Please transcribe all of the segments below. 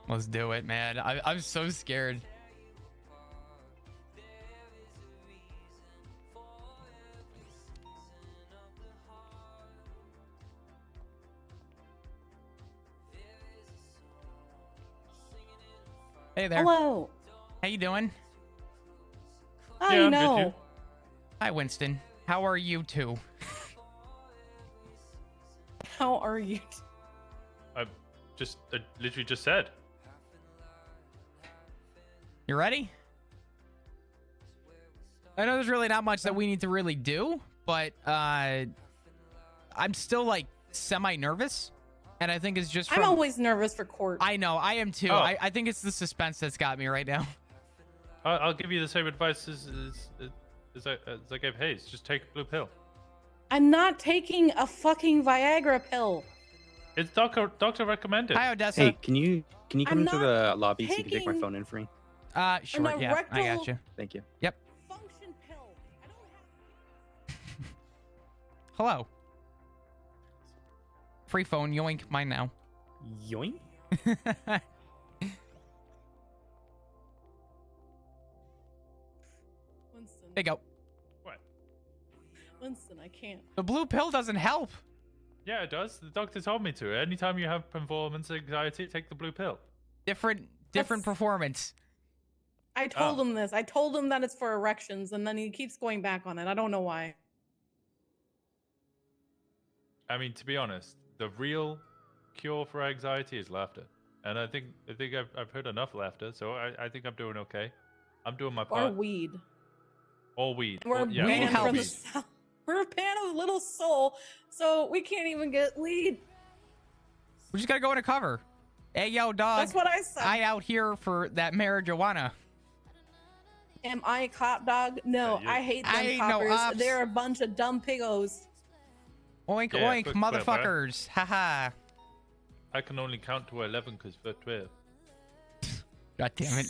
Let's do it, man. I'm so scared. Hey there. Hello. How you doing? I I'm good, know. you? Hi, Winston. How are you two? How are you? I literally just said. You ready? I know there's really not much that we need to really do, but I'm still like semi-nervous, and I think it's just from... I'm always nervous for court. I know, I am too. Oh. I think it's the suspense that's got me right now. I'll give you the same advice as I gave Hayes. Just take a blue pill. I'm not taking a fucking Viagra pill. It's doctor recommended. Hi, Odessa. Hey, can you come I'm into the not lobby so you can take my taking- phone in for me? Sure, an yeah, I erectile- got you. Thank you. Yep. Function pill. I don't have... Hello. Free phone, yoink, mine now. Yoink. Winston. There you go. What? Winston, I can't. The blue pill doesn't help. Yeah, it does. The doctor told me to. Anytime you have performance anxiety, take the blue pill. Different That's- performance. I told Oh. him this. I told him that it's for erections, and then he keeps going back on it. I don't know why. I mean, to be honest, the real cure for anxiety is laughter, and I think I've heard enough laughter, so I think I'm doing okay. I'm doing my Or part. weed. Or weed. We're Or- yeah, a weed band or from the helps. south. We're a band of Little Soul, so we can't even get weed. We just gotta go in a cover. Hey, yo, dog. That's what I said. I out here for that marijuana. Am I a cop dog? No, Yeah, you- I hate them I ain't no coppers. ops. They're a bunch of dumb piggos. Oink, Yeah, oink, quick, quick, motherfuckers. Haha. I can only count to 11 because we're 12. God damn it.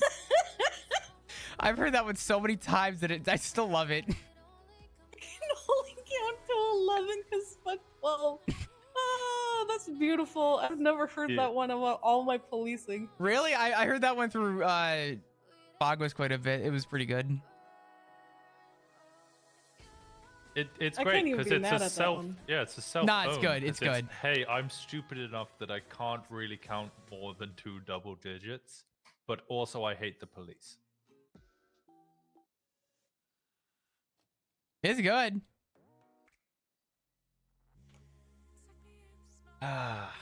I've heard that one so many times that I still love it. I can only count to 11 because fuck 12. Oh, that's beautiful. I've never heard Yeah. that one about all my policing. Really? I heard that one through Bogwas quite a bit. It was pretty good. It's I great can't even because be it's mad a at that self. one. Yeah, it's a self. Nah, it's good, it's good. Hey, I'm stupid enough that I can't really count more than 2 double digits, but also I hate the police. It's good. Ah,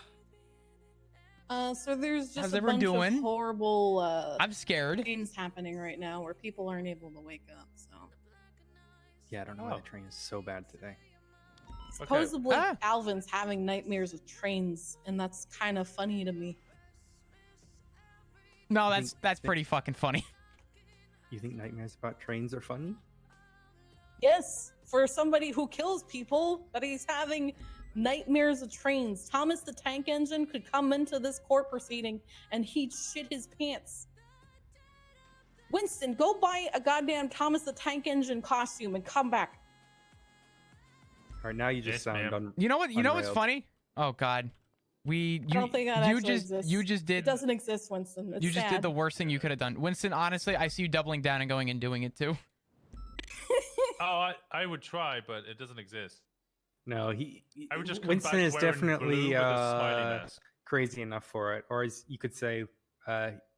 So there's just How's a everyone bunch doing? of horrible I'm scared. things happening right now where people aren't able to wake up. So Yeah, I don't know why Oh. the train is so bad today. supposedly Ah. Alvin's having nightmares with trains, and that's kind of funny to me. No, You that's think- pretty fucking funny. You think nightmares about trains are funny? Yes, for somebody who kills people, that he's having nightmares of trains. Thomas the Tank Engine could come into this court proceeding and he'd shit his pants. Winston, go buy a goddamn Thomas the Tank Engine costume and come back. All right, now you just Yes, sound ma'am. on. You know what? You know what's Unrailed. funny? Oh God, I don't think that you actually just exists. you just It did doesn't exist, Winston. It's you just did sad. the worst thing you could have done, Winston. Honestly, I see you doubling down and going and doing it too. Oh, I would try, but it doesn't exist. No, I would just come Winston back is wearing definitely blue with a smiley mask. crazy enough for it, or as you could say,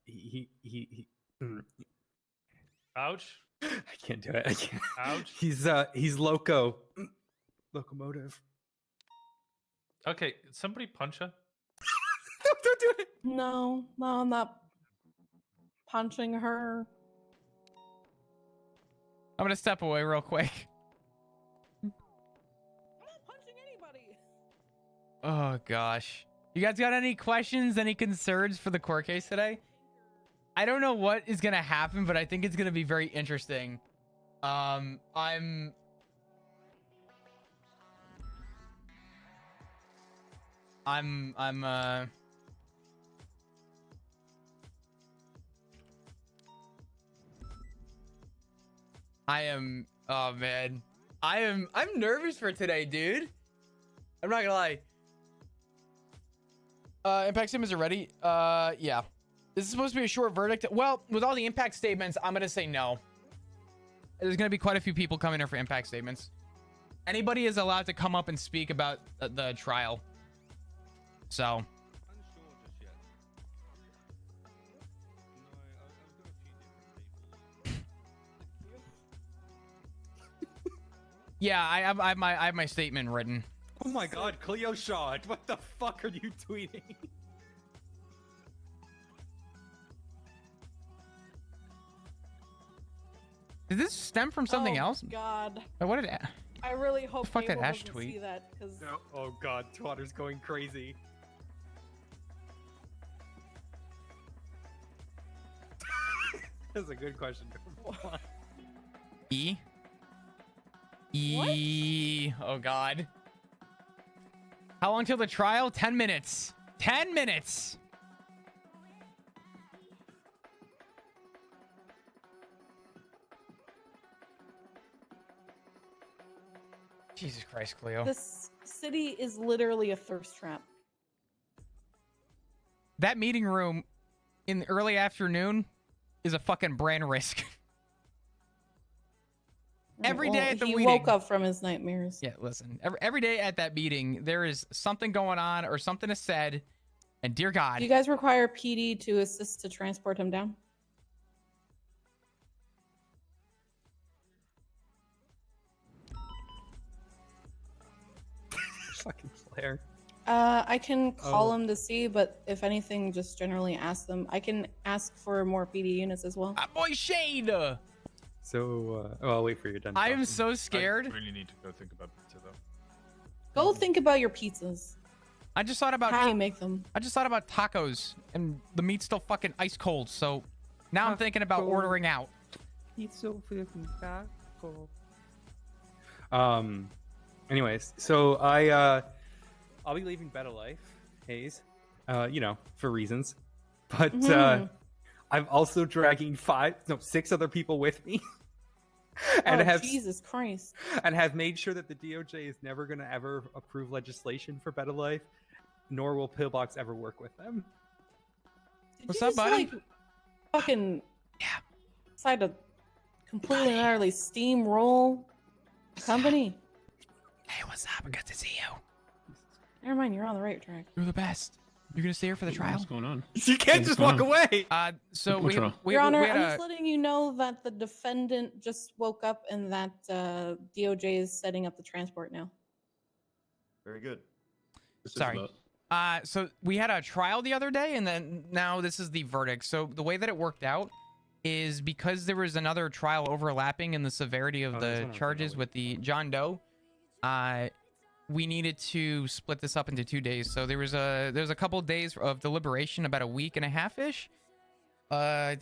he Ouch! I can't do it. I can't. Ouch. He's locomotive. Okay, somebody punch her. No, don't do it. No, I'm not punching her. I'm gonna step away real quick. I'm not punching anybody. Oh gosh, you guys got any questions, any concerns for the court case today? I don't know what is gonna happen, but I think it's gonna be very interesting. I'm oh man. I'm nervous for today, dude. I'm not gonna lie. Impact Sim, is it ready? Yeah. This is supposed to be a short verdict. Well, with all the impact statements, I'm gonna say no. There's gonna be quite a few people coming in for impact statements. Anybody is allowed to come up and speak about the trial. So. Yeah, I have my statement written. Oh my God, Cleo Shaw, what the fuck are you tweeting? Did this stem from something else? God. What did it? I really hope fuck that Abel Ash doesn't tweet? see that, because No. Oh God, Twatter's going crazy. That's a good question. E? Oh God. How long till the trial? 10 minutes. 10 minutes. Jesus Christ, Cleo. this city is literally a thirst trap. That meeting room in the early afternoon is a fucking brand risk. Every day at the he meeting. woke up from his nightmares. Yeah, listen. Every day at that meeting, there is something going on or something is said. And dear God. Do you guys require PD to assist to transport him down? Fucking flare. I can call Oh. him to see, but if anything, just generally ask them. I can ask for more PD units as well. Ah, boy, Shade! So, I'll wait for your done. I am talking. so scared. I really need to go think about pizza though. Go think about your pizzas. I just thought about How you make them. I just thought about tacos and the meat's still fucking ice cold. So now I'm thinking about Taco. ordering out. It's so fucking taco. Anyways, so I'll be leaving Better Life, Hayes. For reasons. But I'm also dragging 6 other people with me. and Jesus Christ. and have made sure that the DOJ is never going to ever approve legislation for Better Life, nor will Pillbox ever work with them. Did What's you up, just, buddy? Like, fucking Yeah. decide to completely and utterly steamroll the company. Hey, what's up? Good to see you. Never mind, you're on the right track. You're the best. You're gonna stay here for the trial? What's going on? You can't What's just going walk on? away. So What's we, wrong? we, Your Honor, we had I'm a, just letting you know that the defendant just woke up and that DOJ is setting up the transport now. Very good. What's this Sorry. about? So we had a trial the other day, and then now this is the verdict. So the way that it worked out is because there was another trial overlapping in the severity of Oh, there's the one on charges Friday. with the John Doe. We needed to split this up into 2 days. So there's a couple of days of deliberation, about a week and a half ish. I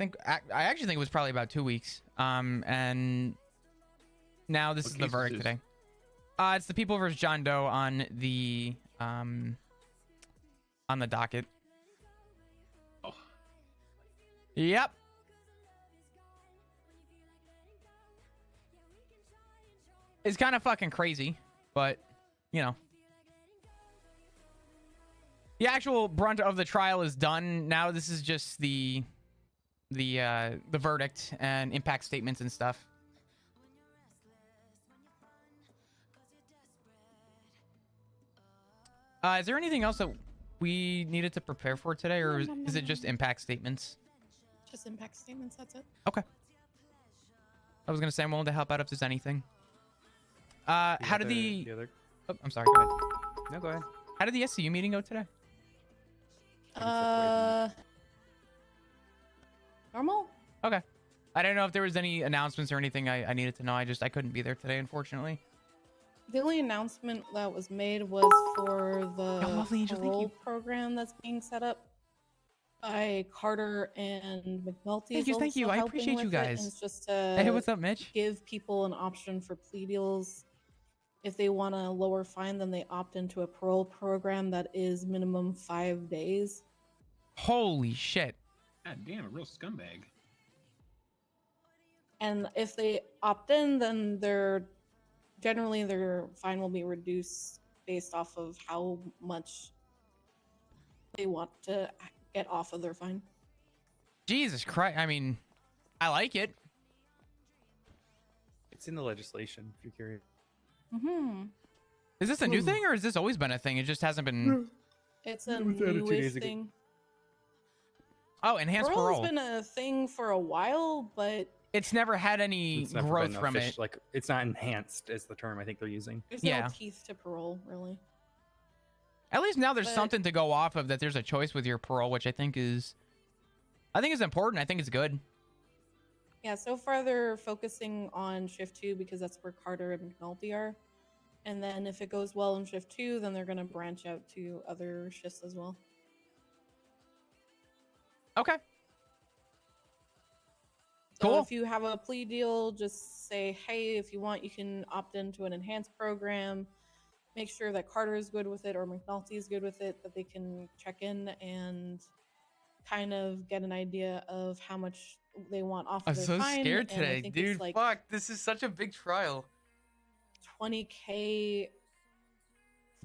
actually think it was probably about 2 weeks. And now this What is the case verdict is today. It's the people versus John Doe on the docket. Oh. Yep. It's kind of fucking crazy, but you know. The actual brunt of the trial is done. Now this is just the verdict and impact statements and stuff. Is there anything else that we needed to prepare for today, or is it just impact statements? Just impact statements, that's it. Okay. I was gonna say I'm willing to help out if there's anything. How did the? other? Oh, I'm sorry. Go ahead. No, go ahead. How did the SCU meeting go today? Normal? Okay. I don't know if there was any announcements or anything I needed to know. I couldn't be there today, unfortunately. The only announcement that was made was for the lovely, Angel, thank parole you. program that's being set up by Carter and McNulty. Thank you. I appreciate you guys. It's just Hey, to what's up, Mitch? give people an option for plea deals. If they want a lower fine, then they opt into a parole program that is minimum 5 days. Holy shit. God damn, a real scumbag. And if they opt in, then their fine will be reduced based off of how much they want to get off of their fine. Jesus Christ. I mean, I like it. It's in the legislation, if you're curious. Mm-hmm. Is this a new thing or has this always been a thing? It just hasn't been. It's a It was added 2 newish days ago. thing. Oh, enhanced Parole parole. has been a thing for a while, but It's never had any It's never growth been from it. Like, it's not enhanced, is the term I think they're using. there's Yeah. no teeth to parole, really. At least now there's But- something to go off of, that there's a choice with your parole, which I think is important. I think it's good. Yeah, so far they're focusing on shift 2 because that's where Carter and McNulty are. And then if it goes well in shift 2, then they're going to branch out to other shifts as well. Okay. So Cool. if you have a plea deal, just say, hey, if you want, you can opt into an enhanced program. Make sure that Carter is good with it or McNulty is good with it, that they can check in and kind of get an idea of how much they want off I'm of their so fine. scared And I today, think dude. it's like Fuck, this is such a big trial. 20K.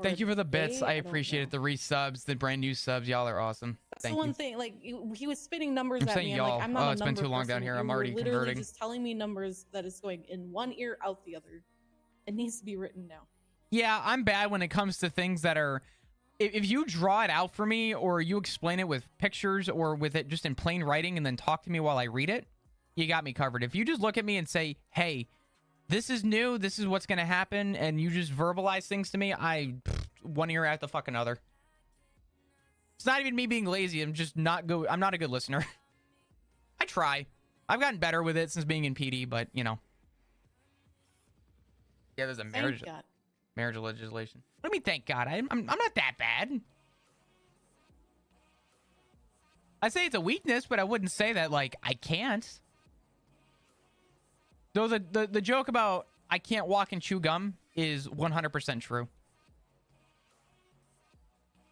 Thank you for the bits. I don't appreciate it. know. The resubs, the brand new subs. Y'all are awesome. That's Thank the one you. thing. Like he was spitting numbers I'm at saying me. I'm y'all. like, I'm not Oh, a it's been number too long down person. here. You I'm were already literally converting. just telling me numbers that is going in one ear, out the other. It needs to be written down. Yeah, I'm bad when it comes to things that are. If you draw it out for me, or you explain it with pictures, or with it just in plain writing, and then talk to me while I read it, you got me covered. If you just look at me and say, "Hey, this is new. This is what's gonna happen," and you just verbalize things to me, one ear out the fucking other. It's not even me being lazy. I'm just not good. I'm not a good listener. I try. I've gotten better with it since being in PD, but you know. Yeah, there's a Thank God. marriage legislation. What do you mean, thank God? I'm not that bad. I say it's a weakness, but I wouldn't say that like I can't. Though the joke about I can't walk and chew gum is 100% true.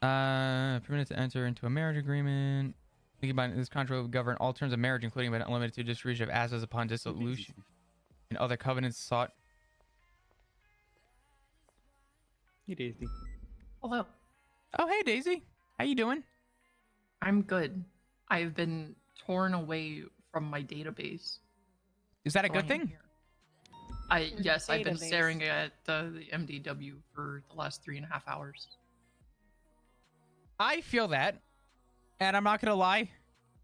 Permitted to enter into a marriage agreement. Thinking about this contract will govern all terms of marriage, including but not limited to distribution of assets upon dissolution and other covenants sought. Hey, Daisy. Hello. Oh, hey Daisy, how you doing? I'm good. I've been torn away from my database. Is that a so good I am thing? here. Yes, I've been Database. staring at the MDW for the last 3.5 hours. I feel that, and I'm not gonna lie.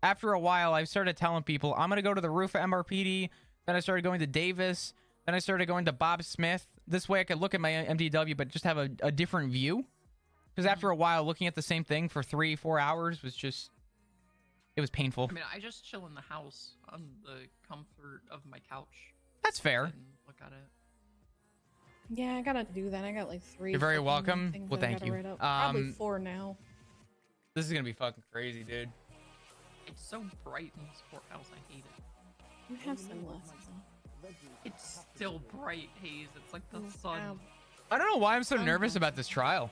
After a while, I started telling people I'm gonna go to the roof of MRPD. Then I started going to Davis. Then I started going to Bob Smith. This way, I could look at my MDW, but just have a different view. Because after a while, looking at the same thing for 3-4 hours was just, it was painful. I mean, I just chill in the house on the comfort of my couch That's fair. and look at it. Yeah, I gotta do that. I got like 3. You're very fucking welcome. things Well, that I thank gotta you. write up. Probably Um, 4 now. This is gonna be fucking crazy, dude. It's so bright in this courthouse. I hate it. You have sunglasses on. It's still bright, Hayes. It's like the Oh, sun. ow. I don't know why I'm so Oh, nervous no. about this trial.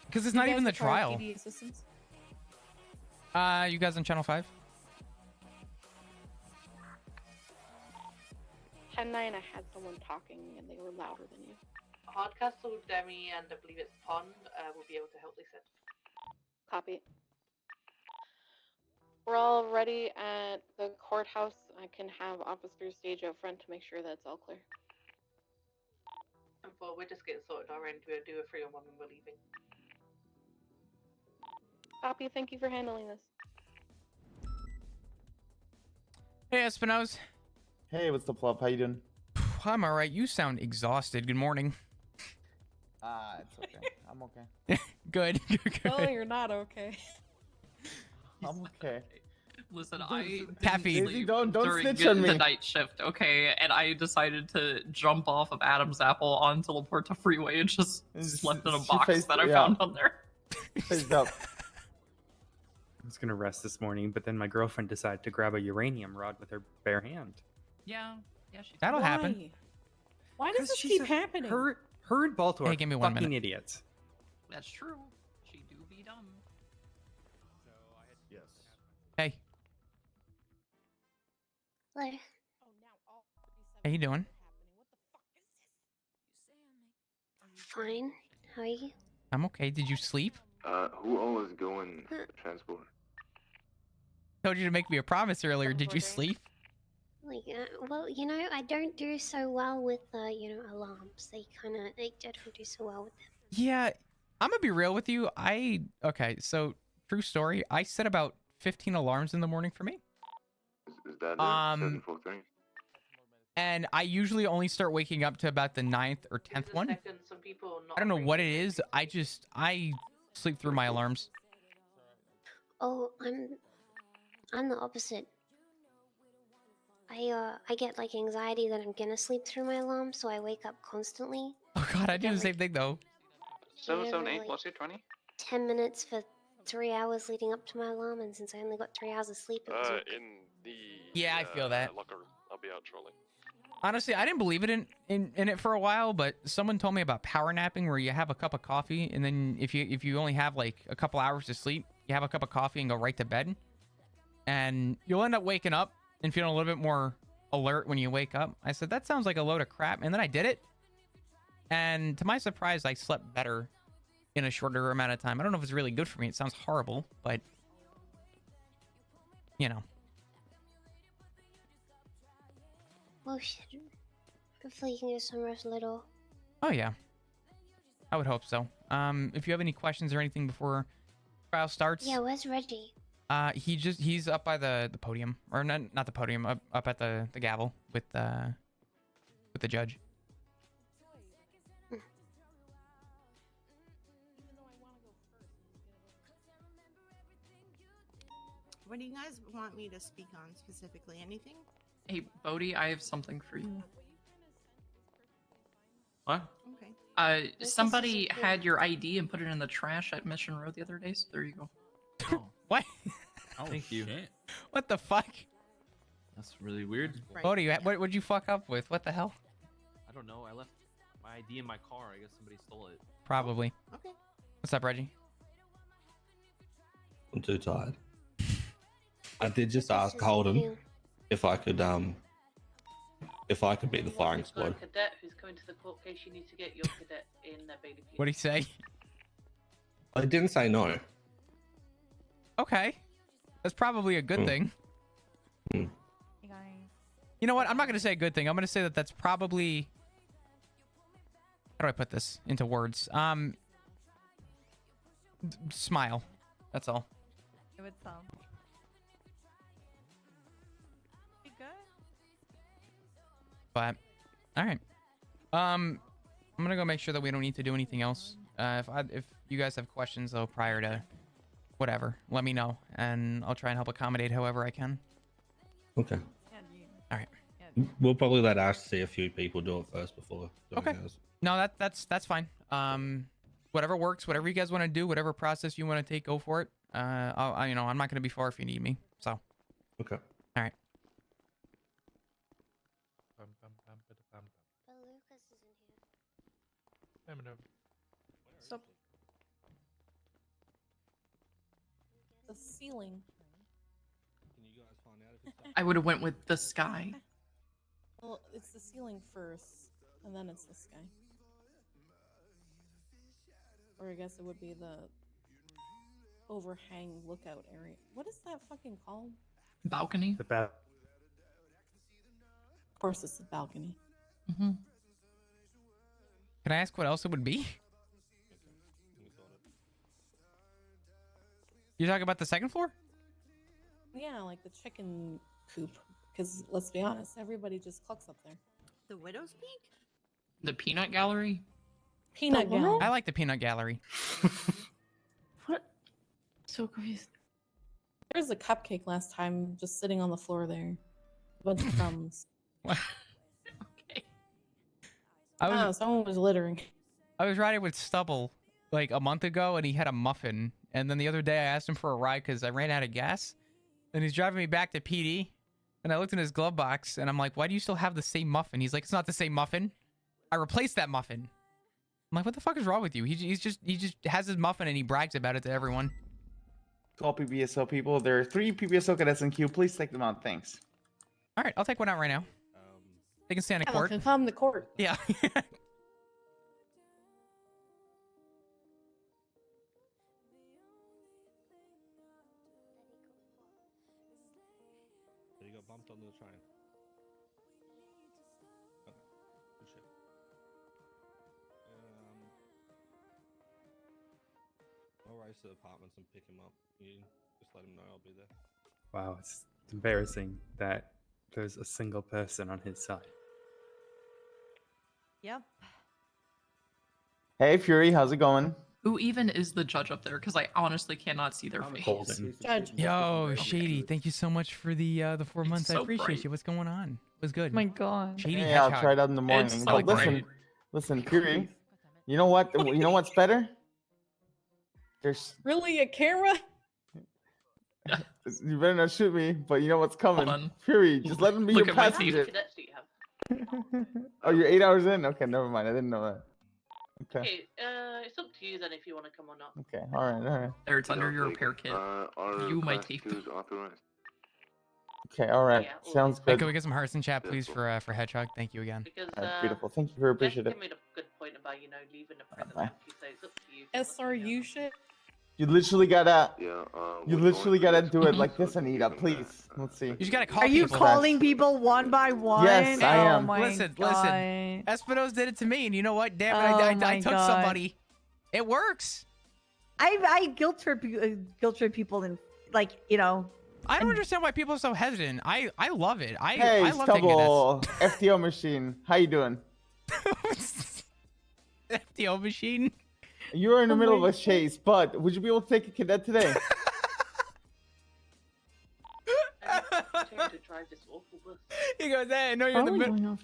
Because it's You not guys even the require trial. PD assistance? You guys on channel 5? 10-9, I had someone talking and they were louder than you. Hardcastle, Demi, and I believe it's Pond will be able to help, they said. Copy. We're all ready at the courthouse. I can have officers stage out front to make sure that's all clear. And for we're just getting sorted our end, we'll do a 3-on-1 when we're leaving. Copy, thank you for handling this. Hey, Espinoz. Hey, what's the plop? How you doing? I'm all right. You sound exhausted. Good morning. It's okay. I'm okay. Good. Oh, you're not okay. I'm okay. Listen, I didn't Caffeine. sleep Don't during snitch on the me. night shift, okay? And I decided to jump off of Adam's Apple onto La Puerta Freeway and just slept in a She box faced- that I yeah. found on there. Face up. I was gonna rest this morning, but then my girlfriend decided to grab a uranium rod with her bare hand. Yeah, she That'll Why? happen. Why does 'Cause this she's keep a- happening? Her and Baltimore Hey, give me 1 fucking minute. idiots. That's true. She do be dumb. Yes. Hey, Like, how you doing? fine. How are you? I'm okay. Did you sleep? Who all is going for transport? Told you to make me a promise earlier. Did you Teleporter. sleep? Like, well, you know, I don't do so well with, you know, alarms. I don't do so well with them. Yeah, I'm gonna be real with you. Okay, so true story. I set about 15 alarms in the morning for me. Is that Um, 74-3? and I usually only start waking up to about the 9th or 10th one. Some people not I don't know afraid what to it wake is. I sleep through my alarms. Oh, I'm the opposite. I get like anxiety that I'm gonna sleep through my alarm, so I wake up constantly. Oh god, I do get, the same thing though. 778, like, what's it, 20? 10 minutes for 3 hours leading up to my alarm, and since I only got 3 hours of sleep, it was In the Yeah, I feel that. locker room. I'll be out shortly. Honestly, I didn't believe it in it for a while, but someone told me about power napping, where you have a cup of coffee, and then if you only have like a couple hours to sleep, you have a cup of coffee and go right to bed, and you'll end up waking up and feeling a little bit more alert when you wake up. I said that sounds like a load of crap, and then I did it, and to my surprise, I slept better in a shorter amount of time. I don't know if it's really good for me. It sounds horrible, but you know. well, shit. Hopefully you can get some rest later. Oh yeah, I would hope so. If you have any questions or anything before trial starts, Yeah, where's Reggie? he's up by the podium, or not the podium, up at the gavel with the judge. What do you guys want me to speak on specifically? Anything? Hey, Bodhi, I have something for you. What? Okay. Somebody had your ID and put it in the trash at Mission Road the other day, so there you go. Oh, What? oh Thank you. shit. What the fuck? That's really weird. Right. Bodhi, what'd you fuck up with? What the hell? I don't know. I left my ID in my car. I guess somebody stole it. Probably. Okay. What's up, Reggie? I'm too tired. I did just This ask is Holden you. if I could be the firing You've got a squad. cadet who's coming to the court case. You need to get your cadet in their baby. What'd he say? I didn't say no. Okay, that's probably a good thing. Hmm. You know what? I'm not gonna say a good thing. I'm gonna say that that's probably. How do I put this into words? Smile. That's all. It would sound. Good. But, all right. I'm gonna go make sure that we don't need to do anything else. If you guys have questions though prior to whatever, let me know, and I'll try and help accommodate however I can. Okay. All right. We'll probably let Ash see a few people do it first before. doing Okay. ours. No, that's fine. Whatever works, whatever you guys want to do, whatever process you want to take, go for it. I'm not gonna be far if you need me. So. Okay. All right. But Lucas isn't here. So the ceiling. Can you guys find out if it's I would have went with the sky. Well, it's the ceiling first, and then it's the sky. Or I guess it would be the overhang lookout area. What is that fucking called? Balcony. The bat. Of course, it's the balcony. Mm-hmm. Can I ask what else it would be? You're talking about the second floor? Yeah, like the chicken coop. Because let's be honest, everybody just clucks up there. The Widow's Peak? The peanut gallery. Peanut what? gallery. I like the peanut gallery. What? So confused. There was a cupcake last time, just sitting on the floor there. A bunch of crumbs. Okay. I Someone was littering. was riding with Stubble like a month ago, and he had a muffin. And then the other day, I asked him for a ride because I ran out of gas, and he's driving me back to PD. And I looked in his glove box, and I'm like, "Why do you still have the same muffin?" He's like, "It's not the same muffin. I replaced that muffin." I'm like, "What the fuck is wrong with you?" He just has his muffin and he brags about it to everyone. Call PPSO people. There are 3 PPSO cadets in queue. Please take them out. Thanks. All right, I'll take one out right now. They can stand in court. Can come to court. Yeah. got bumped on the train. Okay, good shit. I'll race to the apartments and pick him up. You just let him know I'll be there. Wow, it's embarrassing that there's a single person on his side. Yep. Hey, Fury, how's it going? Who even is the judge up there? Because I honestly cannot see their face. Golden. Judge. Yo, Shady, thank you so much for the 4 months. I so appreciate bright. you. What's going on? What's good? Oh my god. Shady Hey, I'll Hedgehog. try it out in the morning. so But listen, great. listen, Fury. You know what? You know what's better? There's. Really, a camera? You better not shoot me. But you know what's coming? Hold on. Fury, just let him be Look your at my passenger. teeth. Cadets do you have? Oh, you're 8 hours in. Okay, never mind. I didn't know that. Okay. Okay, it's up to you then if you want to come or not. Okay. All right. All right. There, it's under your repair kit. You, my teeth. Okay. All right. Yeah, all Sounds Hey, good. can we get some hearts in chat, please, for Hedgehog? Thank you again. Because All right, beautiful. Thank you for appreciating Jessica it. made a good point about leaving the present Bye. empty, so it's up to you. if you want to SRU shit? You literally gotta. Yeah. You literally gotta do it like this, Anita. Please. Let's see. You just gotta call Are you people. calling people one by one? Yes, I am. Oh my Listen, god. listen. Espinosa did it to me, and you know what? Damn it, Oh I my took God. somebody. It works. I guilt trip people and I don't understand why people are so hesitant. I love it. Hey, I love taking Stubble, FTO machine. How you doing? cadets. FTO machine. You were in the Oh middle of my a chase, but would you be able to take a cadet today? to drive this awful bus. He goes, hey, I know you're in the Probably middle. going off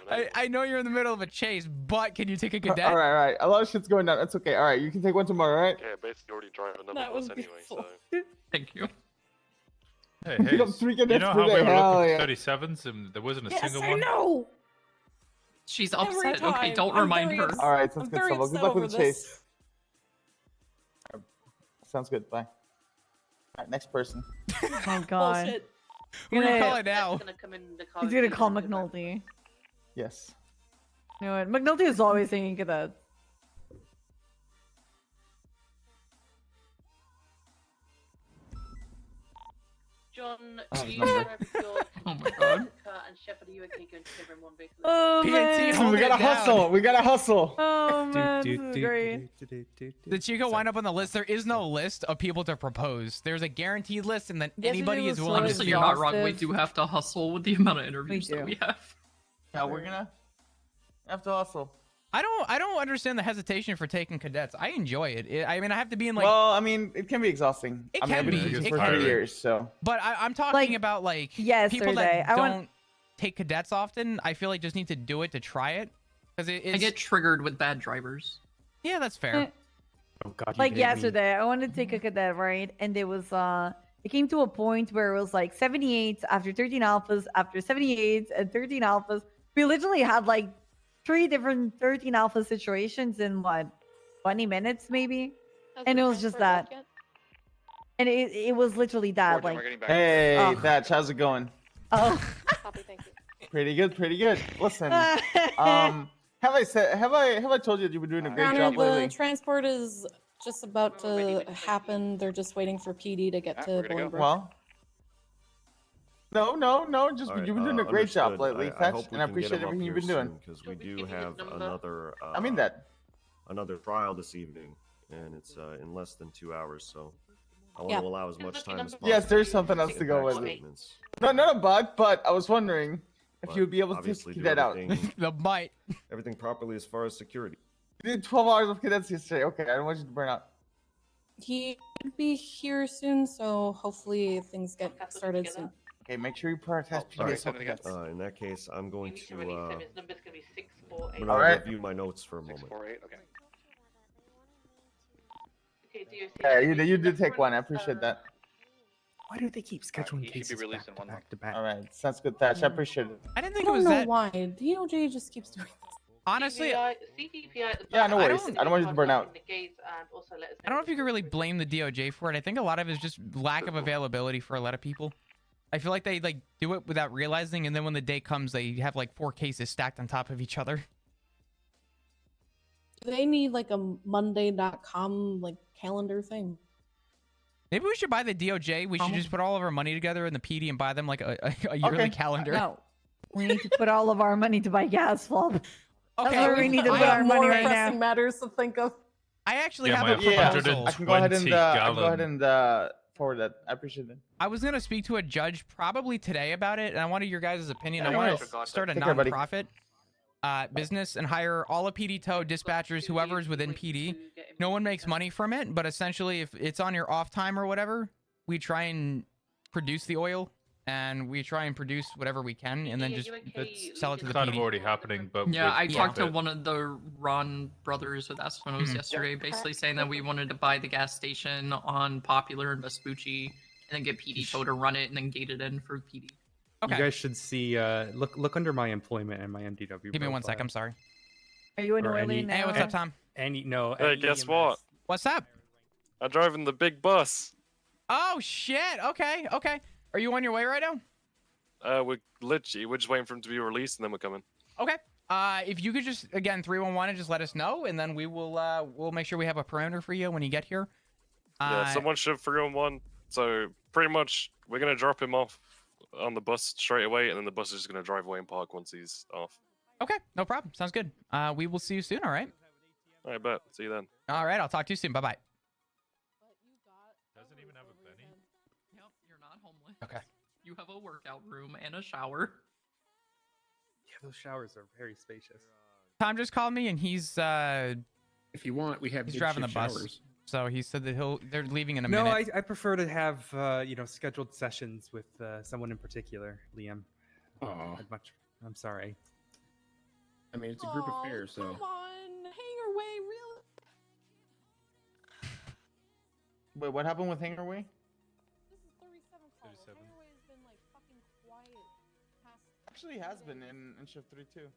duty. I know you're in the middle of a chase, but can you take a All cadet? right, all right. A lot of shit's going down. That's okay. All right, you can take one tomorrow, all right? Yeah, basically already driving another That bus was anyway, beautiful. so. Thank you. Hey, Pick up Hayes, 3 you cadets know per how we day. were Hell looking yeah. for 37s and there wasn't a Yes, single I one? know. She's Every upset. Okay, time. don't I'm remind very her. upset. All right, sounds I'm good, very Stubble. Good upset luck with over the this. chase. Sounds good. Bye. All right, next person. Oh my god. Bullshit. Who are you Gonna- calling now? Gonna come in the car He's with gonna you call and do that. McNulty. Yes. You know what? McNulty is always thinking of that. John, Oh, do you number. drive with your Oh my god. car and Shepard, are you okay going together in one vehicle? Oh PNT, man. hold we it gotta down. hustle. We gotta hustle. Oh man, this is great. Did Chico wind up on the list? There is no list of people to propose. There's a guaranteed list, and then Yesterday anybody was is so willing to Honestly, speak. you're not wrong. We exhaustive. do have to hustle with the amount of interviews do. that we have. Yeah, we're gonna have to hustle. I don't understand the hesitation for taking cadets. I enjoy it. I mean, I have to be in like, Well, I mean, it can be exhausting. It I mean, can I've been be. doing this It for can 3 be. years, so. but I'm talking Like, about like yesterday, people that I don't want- take cadets often. I feel like just need to do it to try it because I it's get triggered with bad drivers. yeah, that's fair. Eh. Oh god, you Like hate me. yesterday, I wanted to take a cadet, right? And there was it came to a point where it was like 78 after 13 alphas, after 78 and 13 alphas. We literally had like 3 different 13 alpha situations in what 20 minutes maybe. Has And the it was just transport left that. yet? And it was literally that like Hey, Oh. Thatch, how's it going? oh Copy, thank you. Pretty good, pretty good. Listen, have I told you that you've been doing a great Your Honor, job the lately? transport is just about to happen. They're just waiting for PD to get to Bolingbrook. Well, no. Just you've been doing a great job lately, Thatch, and I appreciate everything you've been doing. Because we do Give me have his number. another. I mean that. Another trial this evening, and it's in less than 2 hours. So I want Yeah. to allow as much time as possible. Yes, there's something else to go with it. Statements, No, not a bug, but I was wondering if but you would be able to obviously keep do that out. everything- The bite. Everything properly as far as security. You did 12 hours of cadets yesterday. Okay, I don't want you to burn out. He should be here soon, so hopefully things get started soon. Okay, make sure you prioritize Sorry. PBS cadets. In that case, I'm going You need to to. release him. His number's gonna be 648. I'm gonna Alright. review my notes for a moment. 648, okay. Okay, DOC, Yeah, you release did the take one. I reference, appreciate that. Why do they keep scheduling he should be cases released back in to 1 back to back? All right, sounds good, Thatch. I appreciate it. I didn't I think it don't was know that. why. DOJ just keeps doing this. Honestly, CDPI at the Yeah, back. no I worries. don't- I don't want you to burn out. The gates and also let us I don't know if you can really blame the DOJ for it. I think a lot of it is just lack of availability for a lot of people. I feel like they like do it without realizing, and then when the day comes, they have like 4 cases stacked on top of each other. They need like a Monday.com like calendar thing. Maybe we should buy the DOJ. We should just put all of our money together in the PD and buy them like a yearly calendar. No, we need to put all of our money to buy gas flop. That's Okay, where we need to I put our have money more right pressing now. matters to think of. I actually Yeah, have my a proposal. 120 I can go ahead and gallon. forward that. I appreciate it. I was gonna speak to a judge probably today about it, and I wanted your guys' opinion. Yeah, I want nice. to start a Take care, buddy. non-profit business and hire all of PD tow dispatchers, whoever is within PD. No one makes money from it, but essentially, if it's on your off time or whatever, we try and produce the oil, and we try and produce whatever we can, and then just sell it to the Kind of PD. already happening, but Yeah, with I talked to profit. one of the Ron brothers with Espino's Mhm. yesterday, basically saying that we wanted to buy the gas station on Popular and Vespucci, and then get PD Tow to run it, and then gate it in for PD. Okay. You guys should see. Look under my employment and my MDW. Give me one profile. sec. I'm sorry. Are you an Or oily any- now? Hey, what's up, Tom? Any no. Hey, any guess EMS. what? What's up? I'm driving the big bus. Oh shit. Okay. Okay. Are you on your way right now? We're just waiting for him to be released, and then we're coming. Okay. If you could just again 311 and just let us know, and then we will we'll make sure we have a perimeter for you when you get here. Yeah, someone should 311. So pretty much, we're gonna drop him off on the bus straight away, and then the bus is just gonna drive away and park once he's off. Okay, no problem. Sounds good. We will see you soon. All right. I bet. See you then. All right. I'll talk to you soon. Bye bye. Doesn't even have a Benny. Yep, you're not homeless. Okay. You have a workout room and a shower. Yeah, those showers are very spacious. Tom just called me, and he's If you want, we have he's big driving the shift bus. showers. So he said that they're leaving in a No, minute. I prefer to have scheduled sessions with someone in particular, Liam. Oh, I'm sorry. I mean it's a group affair, so. Come on, Hangar Way, really? Wait, what happened with Hangar Way? This is 37 calls. 37. Hangar Way has been like fucking quiet. Actually, has been in shift 3 too.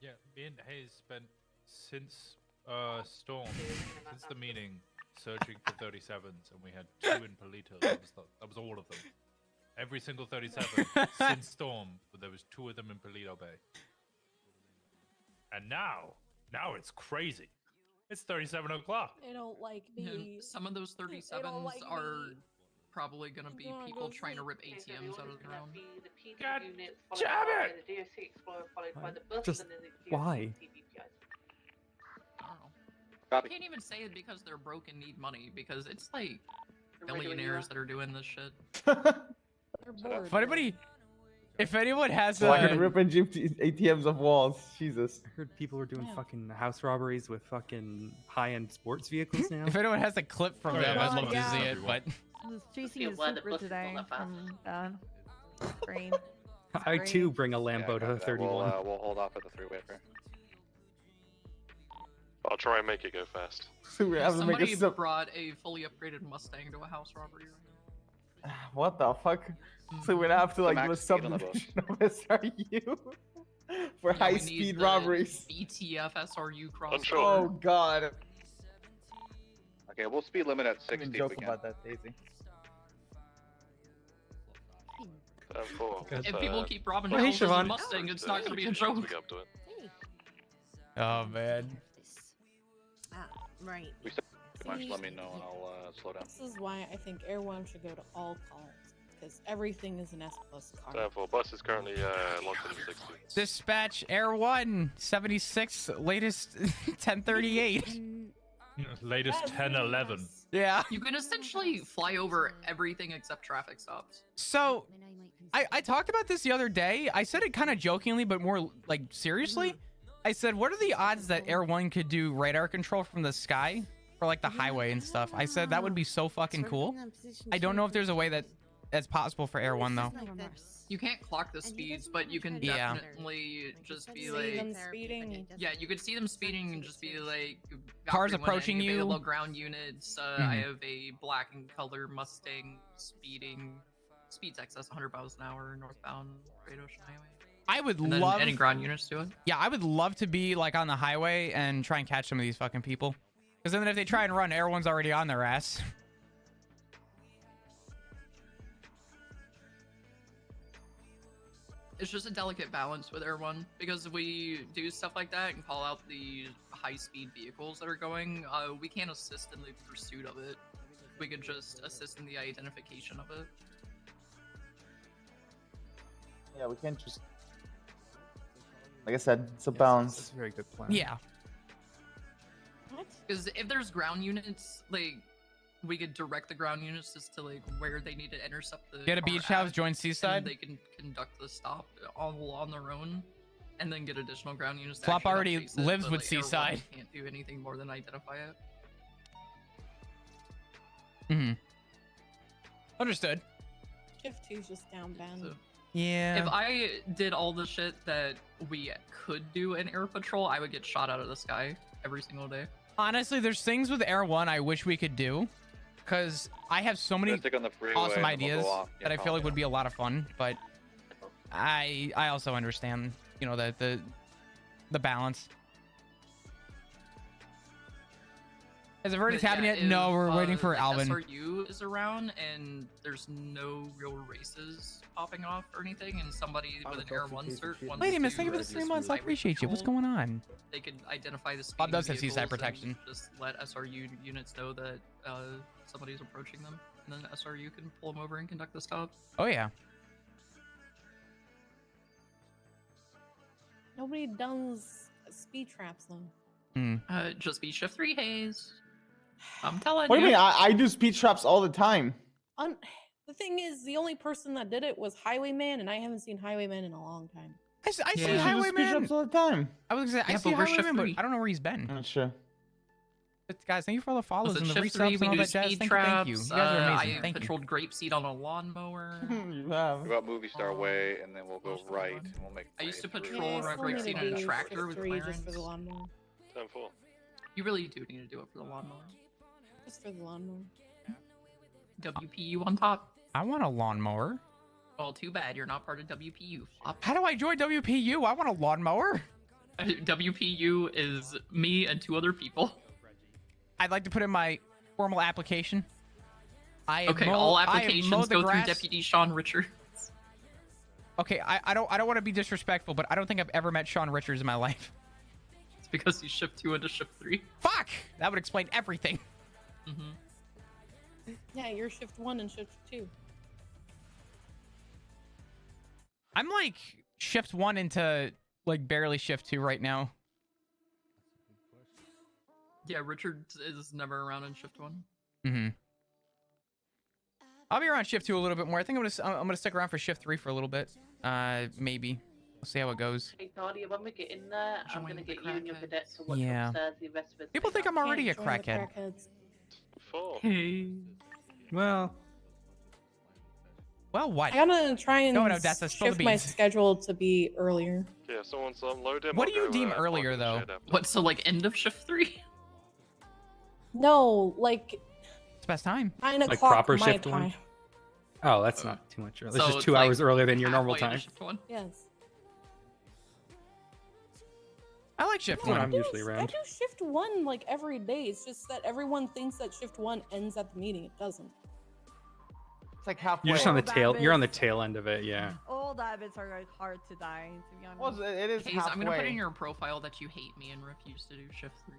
Yeah, me and Hayes spent since Storm, since the meeting, searching for 37s, and we had 2 in Polito. That was all of them. Every single 37 since Storm, but there was 2 of them in Polito Bay. And now it's crazy. It's 37 o'clock. They don't like Yeah, me. some of those 37s like are me. probably gonna be Go on, people go trying to sleep. rip ATMs out of the ground. The PD God units damn followed by it! the DOC Explorer, followed by the bus, Just and then the DOC why? TVPIs. I don't know. I can't even say it because they're broke and need money, because it's like billionaires that are doing this shit. They're bored. If anyone has Fucking a ripping ATMs of walls. Jesus. I heard people are doing fucking house robberies with fucking high-end sports vehicles now. if anyone has a clip from Oh, them, yeah, I'd love yeah. to see it. But I was chasing Yeah, a why the super bus is today not that from train. I too bring a Lambo to the 31. We'll hold off at the 3-way fair. I'll try and make it go fast. So we have to make Somebody a sub. brought a fully upgraded Mustang to a house robbery. What the fuck? So we'd have to like do a max speed on the subdivision of SRU for Yeah, high we need speed the robberies. BTF SRU cross. Unsure. Oh god. Okay, we'll speed limit at I can joke about that, Daisy. If people keep robbing Oh, hey, houses Siobhan. and Mustang, it's not gonna be a joke. oh man, Ah, right. Let me know and I'll slow down. This is why I think Air One should go to all calls, because everything is an S plus car. Therefore, bus is currently locked in 60. dispatch Air 1 76 latest 1038. Latest 1011. Yeah. You can essentially fly over everything except traffic stops. So I talked about this the other day. I said it kind of jokingly, but more like seriously. I said, what are the odds that Air 1 could do radar control from the sky for like the highway and stuff? I said that would be so fucking cool. I don't know if there's a way that's possible for Air 1 though. You can't clock the speeds, but you can Yeah. definitely just be See like, them speeding. yeah, you could see them speeding and just be like, Cars Valkyrie approaching winning, you. Low ground units. I Mhm. have a black and color Mustang speeding. Speeds excess 100 miles an hour northbound Great Ocean Highway. I would And then love any ground units do it. Yeah, I would love to be like on the highway and try and catch some of these fucking people. Because then if they try and run, Air 1's already on their ass. It's just a delicate balance with Air 1 because if we do stuff like that and call out the high-speed vehicles that are going, we can't assist in the pursuit of it. we could just assist in the identification of it. Yeah, we can't just. Like I said, it's a balance. That's a very good plan. Yeah. What? Because if there's ground units, like, we could direct the ground units as to like where they need to intercept the. Get a car beach house, at, join and then Seaside. they can conduct the stop all on their own, and then get additional ground units. to Flop actually help already chase it, lives but, with like, Air One Seaside. Can't do anything more than identify it. Mm-hmm. Understood. Shift 2's just down bad. So, Yeah. if I did all the shit that we could do in air patrol, I would get shot out of the sky every single day. Honestly, there's things with Air 1 I wish we could do. Because I have so many awesome ideas that I feel like would be a lot of fun. But I also understand, you know, the balance. Is it already But yeah, tapping yet? if, No, we're waiting for like, Alvin. SRU is around and there's no real races popping off or anything, and somebody with an Air 1 cert wants Lady Miss, to thank you for the 3 months. I cyber appreciate you. What's patrol, going on? They could identify the Bob does have speeding seaside vehicles and protection. Just let SRU units know that somebody's approaching them, and then SRU can pull them over and conduct the stop. Oh, yeah. Nobody does speed traps though. Just be shift 3 haze. I'm telling What do you. you mean? I do speed traps all the time. The thing is, the only person that did it was Highwayman, and I haven't seen Highwayman in a long time. I see I do speed Highwayman. traps all the time. I was gonna say, I see but we're shift Highwayman, but 3. I don't know where he's been. Not sure. But guys, thank you for all the follows Was it and the shift 3? resubs We and all do that jazz. speed Thank traps. you. You guys are amazing. I Thank you. patrolled Grapeseed on a lawnmower. You have. Go out Movie Star Way, and then we'll go right, and we'll make. I used to right patrol through. around still need Grapeseed to in a do tractor shift with 3 just for the Clarence. lawnmower. 10-4. You really do need to do it for the lawnmower. Just for the lawnmower. WPU on top. I want a lawnmower. Well, too bad you're not part of WPU. Flop. How do I join WPU? I want a lawnmower. WPU is me and 2 other people. I'd like to put in my formal application. Okay, all applications go through Deputy Sean Richards. Okay, I don't want to be disrespectful, but I don't think I've ever met Sean Richards in my life. It's because you shift 2 into shift 3. Fuck! That would explain everything. Yeah, you're shift 1 and shift 2. I'm like shift 1 into like barely shift 2 right now. Yeah, Richards is never around in shift 1. Mm-hmm. I'll be around shift 2 a little bit more. I think I'm gonna stick around for shift 3 for a little bit. Maybe. We'll see how it goes. Hey Nadia, when we get in there, I'm gonna get you and your cadet to watch Yeah. upstairs. The rest of us. People think I'm already a Join the crackhead. crackheads. 4. Hey. Well, what? I gotta try and No, Odessa, spill the shift my beans. schedule to be earlier. Yeah, someone's unload him. What I'll do you go, deem fucking earlier, though? shit after. What, so like end of shift 3? No, like It's best time. 9 like o'clock proper my shift time. 1? Oh, that's not too much early. It's So just it's 2 like hours earlier than your normal halfway into time. shift 1? Yes. I like shift Yeah, 1. I'm usually I around. do shift 1 like every day. It's just that everyone thinks that shift 1 ends at the meeting. It doesn't. It's like halfway. You're just on the Old tail. You're on the habits. tail end of it. Yeah. Old habits are like hard to die, to be honest. Well, it is Hayes, I'm gonna put in halfway. your profile that you hate me and refuse to do shift 3.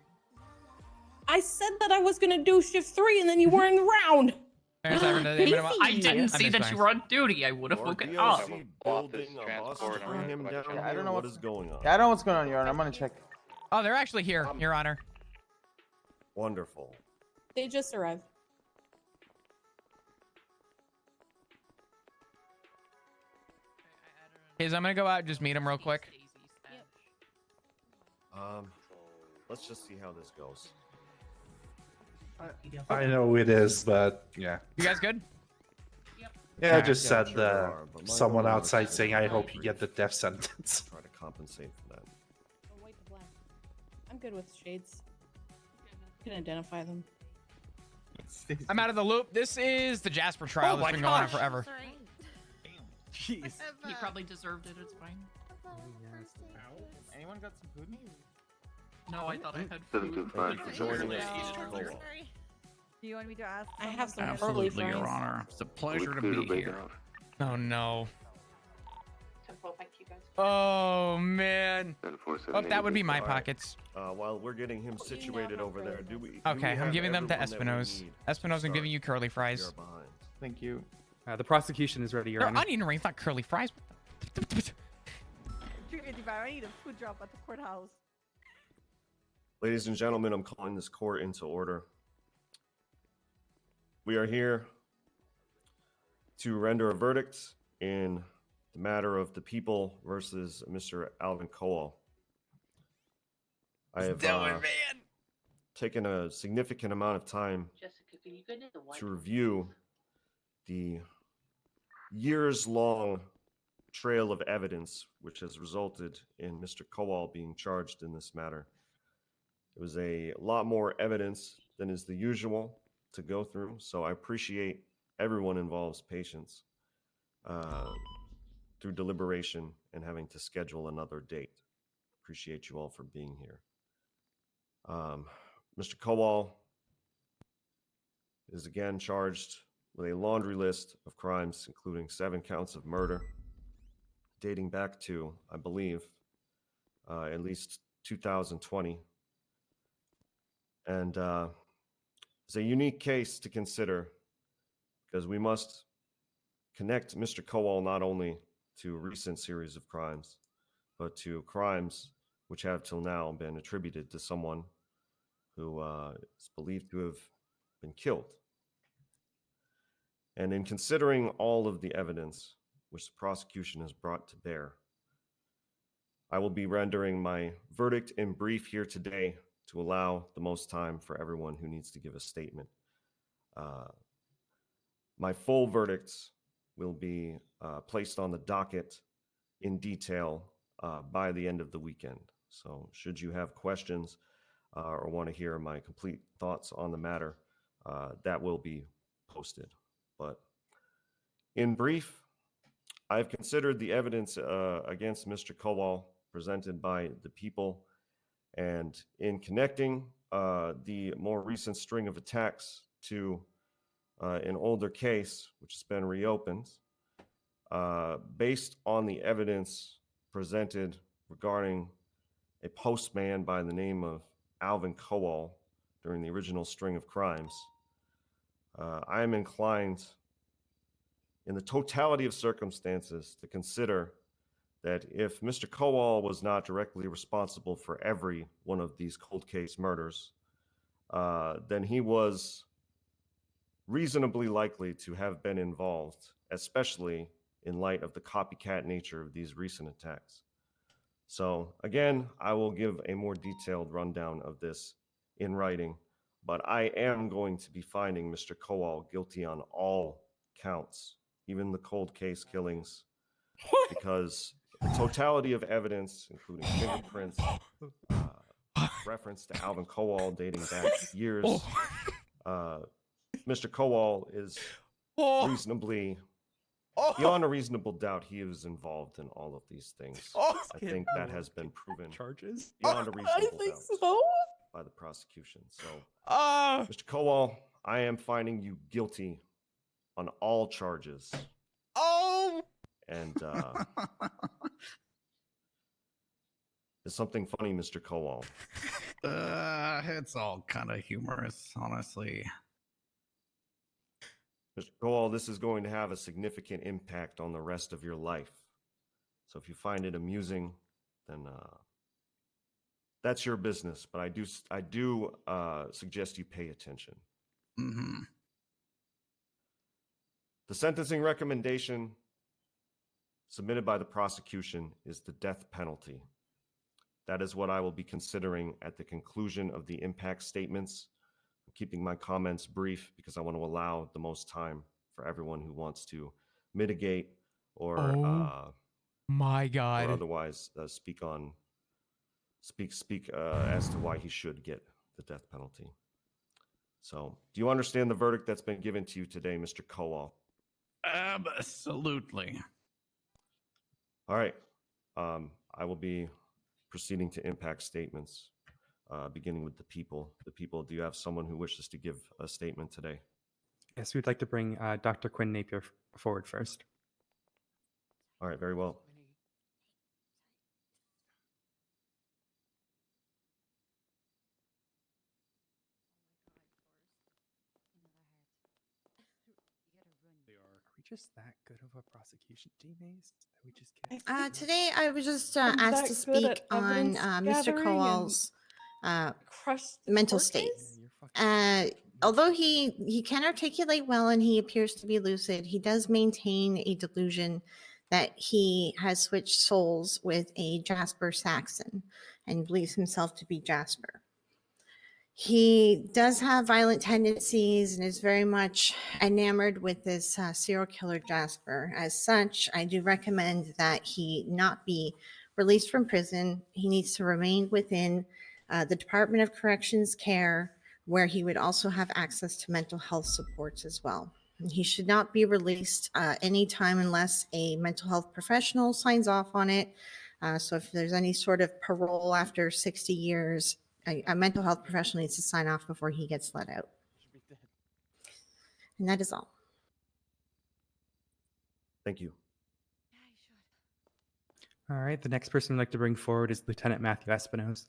I said that I was gonna do shift 3 and then you weren't around. Parents haven't done it. I didn't I say miss that Banks. you were on duty. I would have woken up. RDOC building a bus to bring him down Yeah, I here? don't know What what's- is going on? Yeah, I don't know what's going on, Your Honor. I'm gonna check. Oh, they're actually here, Your Honor. Wonderful. They just arrived. Hayes, I'm gonna go out and just meet him real quick. Let's just see how this goes. I know it is, but yeah. You guys good? Yeah, I just Yeah, said sure are, but my someone goal is outside to saying, I hope you brief get the death sentence. Try to compensate for that. Oh, white to black. I'm good with shades. You can identify them. I'm out of the loop. This is the Jasper trial that's been going on forever. Jeez. He probably deserved it. It's fine. Anyone got some food? No, I thought I had food. Thank you for joining us. Do you want me to ask? I have some Absolutely, curly Your fries. Honor. It's a pleasure to be here. Oh no. 10-4, thank you. Oh man. Oh, that would be my All right. pockets. While we're getting him situated over there, do we? Okay, I'm have giving them to everyone that we Espinoz. need Espinoz, I'm start? giving you curly We fries. are behind. Thank you. The prosecution is ready, Your They're Honor. onion rings, not curly fries. 355. I need a food drop at the courthouse. Ladies and gentlemen, I'm calling this court into order. We are here to render a verdict in the matter of the people versus Mr. Alvin Cowell. I have taken a significant amount of time Jessica, can you go near the white to one? review the years-long trail of evidence which has resulted in Mr. Cowell being charged in this matter. It was a lot more evidence than is the usual to go through, so I appreciate everyone involved's patience through deliberation and having to schedule another date. Appreciate you all for being here. Mr. Cowell is again charged with a laundry list of crimes, including 7 counts of murder, dating back to, I believe, at least 2020. And it's a unique case to consider because we must connect Mr. Cowell not only to a recent series of crimes, but to crimes which have till now been attributed to someone who is believed to have been killed. And in considering all of the evidence which the prosecution has brought to bear, I will be rendering my verdict in brief here today to allow the most time for everyone who needs to give a statement. My full verdicts will be placed on the docket in detail by the end of the weekend. So should you have questions or want to hear my complete thoughts on the matter, that will be posted. But in brief, I've considered the evidence against Mr. Cowell presented by the people, and in connecting the more recent string of attacks to an older case, which has been reopened, based on the evidence presented regarding a postman by the name of Alvin Cowell during the original string of crimes, I am inclined, in the totality of circumstances, to consider that if Mr. Cowell was not directly responsible for every one of these cold case murders, then he was reasonably likely to have been involved, especially in light of the copycat nature of these recent attacks. So again, I will give a more detailed rundown of this in writing, but I am going to be finding Mr. Cowell guilty on all counts, even the cold case killings, because the totality of evidence, including fingerprints, reference to Alvin Cowell dating back years, Mr. Cowell is reasonably, beyond a reasonable doubt, he was involved in all of these things. I think that has been proven charges beyond a reasonable doubt so. by the prosecution. So, Mr. Cowell, I am finding you guilty on all charges. And is something funny, Mr. Cowell? It's all kind of humorous, honestly. Mr. Cowell, this is going to have a significant impact on the rest of your life. So if you find it amusing, then that's your business. But I do suggest you pay attention. Mm-hmm. The sentencing recommendation submitted by the prosecution is the death penalty. That is what I will be considering at the conclusion of the impact statements. I'm keeping my comments brief because I want to allow the most time for everyone who wants to mitigate or my God, or otherwise speak as to why he should get the death penalty. So, do you understand the verdict that's been given to you today, Mr. Cowell? Absolutely. All right. I will be proceeding to impact statements, beginning with the people. The people, do you have someone who wishes to give a statement today? Yes, we'd like to bring Dr. Quinn Napier forward first. All right, very well. we just that good of a prosecution team, Ace? That we just can't. Today I was just I'm asked that to good speak at on evidence Mr. gathering and Kowal's crush the mental court state. case? Although he can articulate well and he appears to be lucid, he does maintain a delusion that he has switched souls with a Jasper Saxon and believes himself to be Jasper. He does have violent tendencies and is very much enamored with this serial killer Jasper. As such, I do recommend that he not be released from prison. He needs to remain within the Department of Corrections care, where he would also have access to mental health supports as well. He should not be released anytime unless a mental health professional signs off on it. So if there's any sort of parole after 60 years, a mental health professional needs to sign off before he gets let out. And that is all. Thank you. All right, the next person we'd like to bring forward is Lieutenant Matthew Espinosa.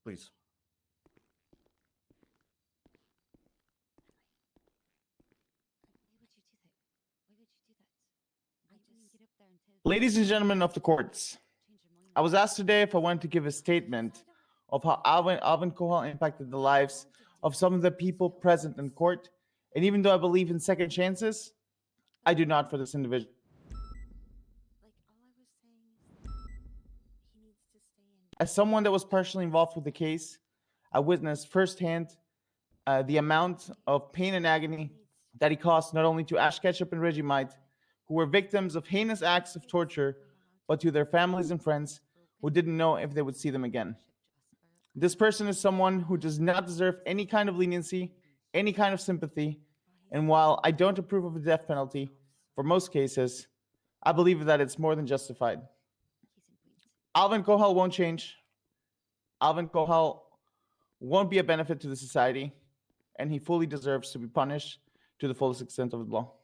Please. Ladies and gentlemen of the courts, I was asked today if I wanted to give a statement of how Alvin Kohal impacted the lives of some of the people present in court. And even though I believe in second chances, I do not for this individual. As someone that was partially involved with the case, I witnessed firsthand the amount of pain and agony that he caused not only to Ash Ketchup and Reggie Might, who were victims of heinous acts of torture, but to their families and friends who didn't know if they would see them again. This person is someone who does not deserve any kind of leniency, any kind of sympathy, and while I don't approve of the death penalty for most cases, I believe that it's more than justified. Alvin Kohal won't change. Alvin Kohal won't be a benefit to the society, and he fully deserves to be punished to the fullest extent of the law.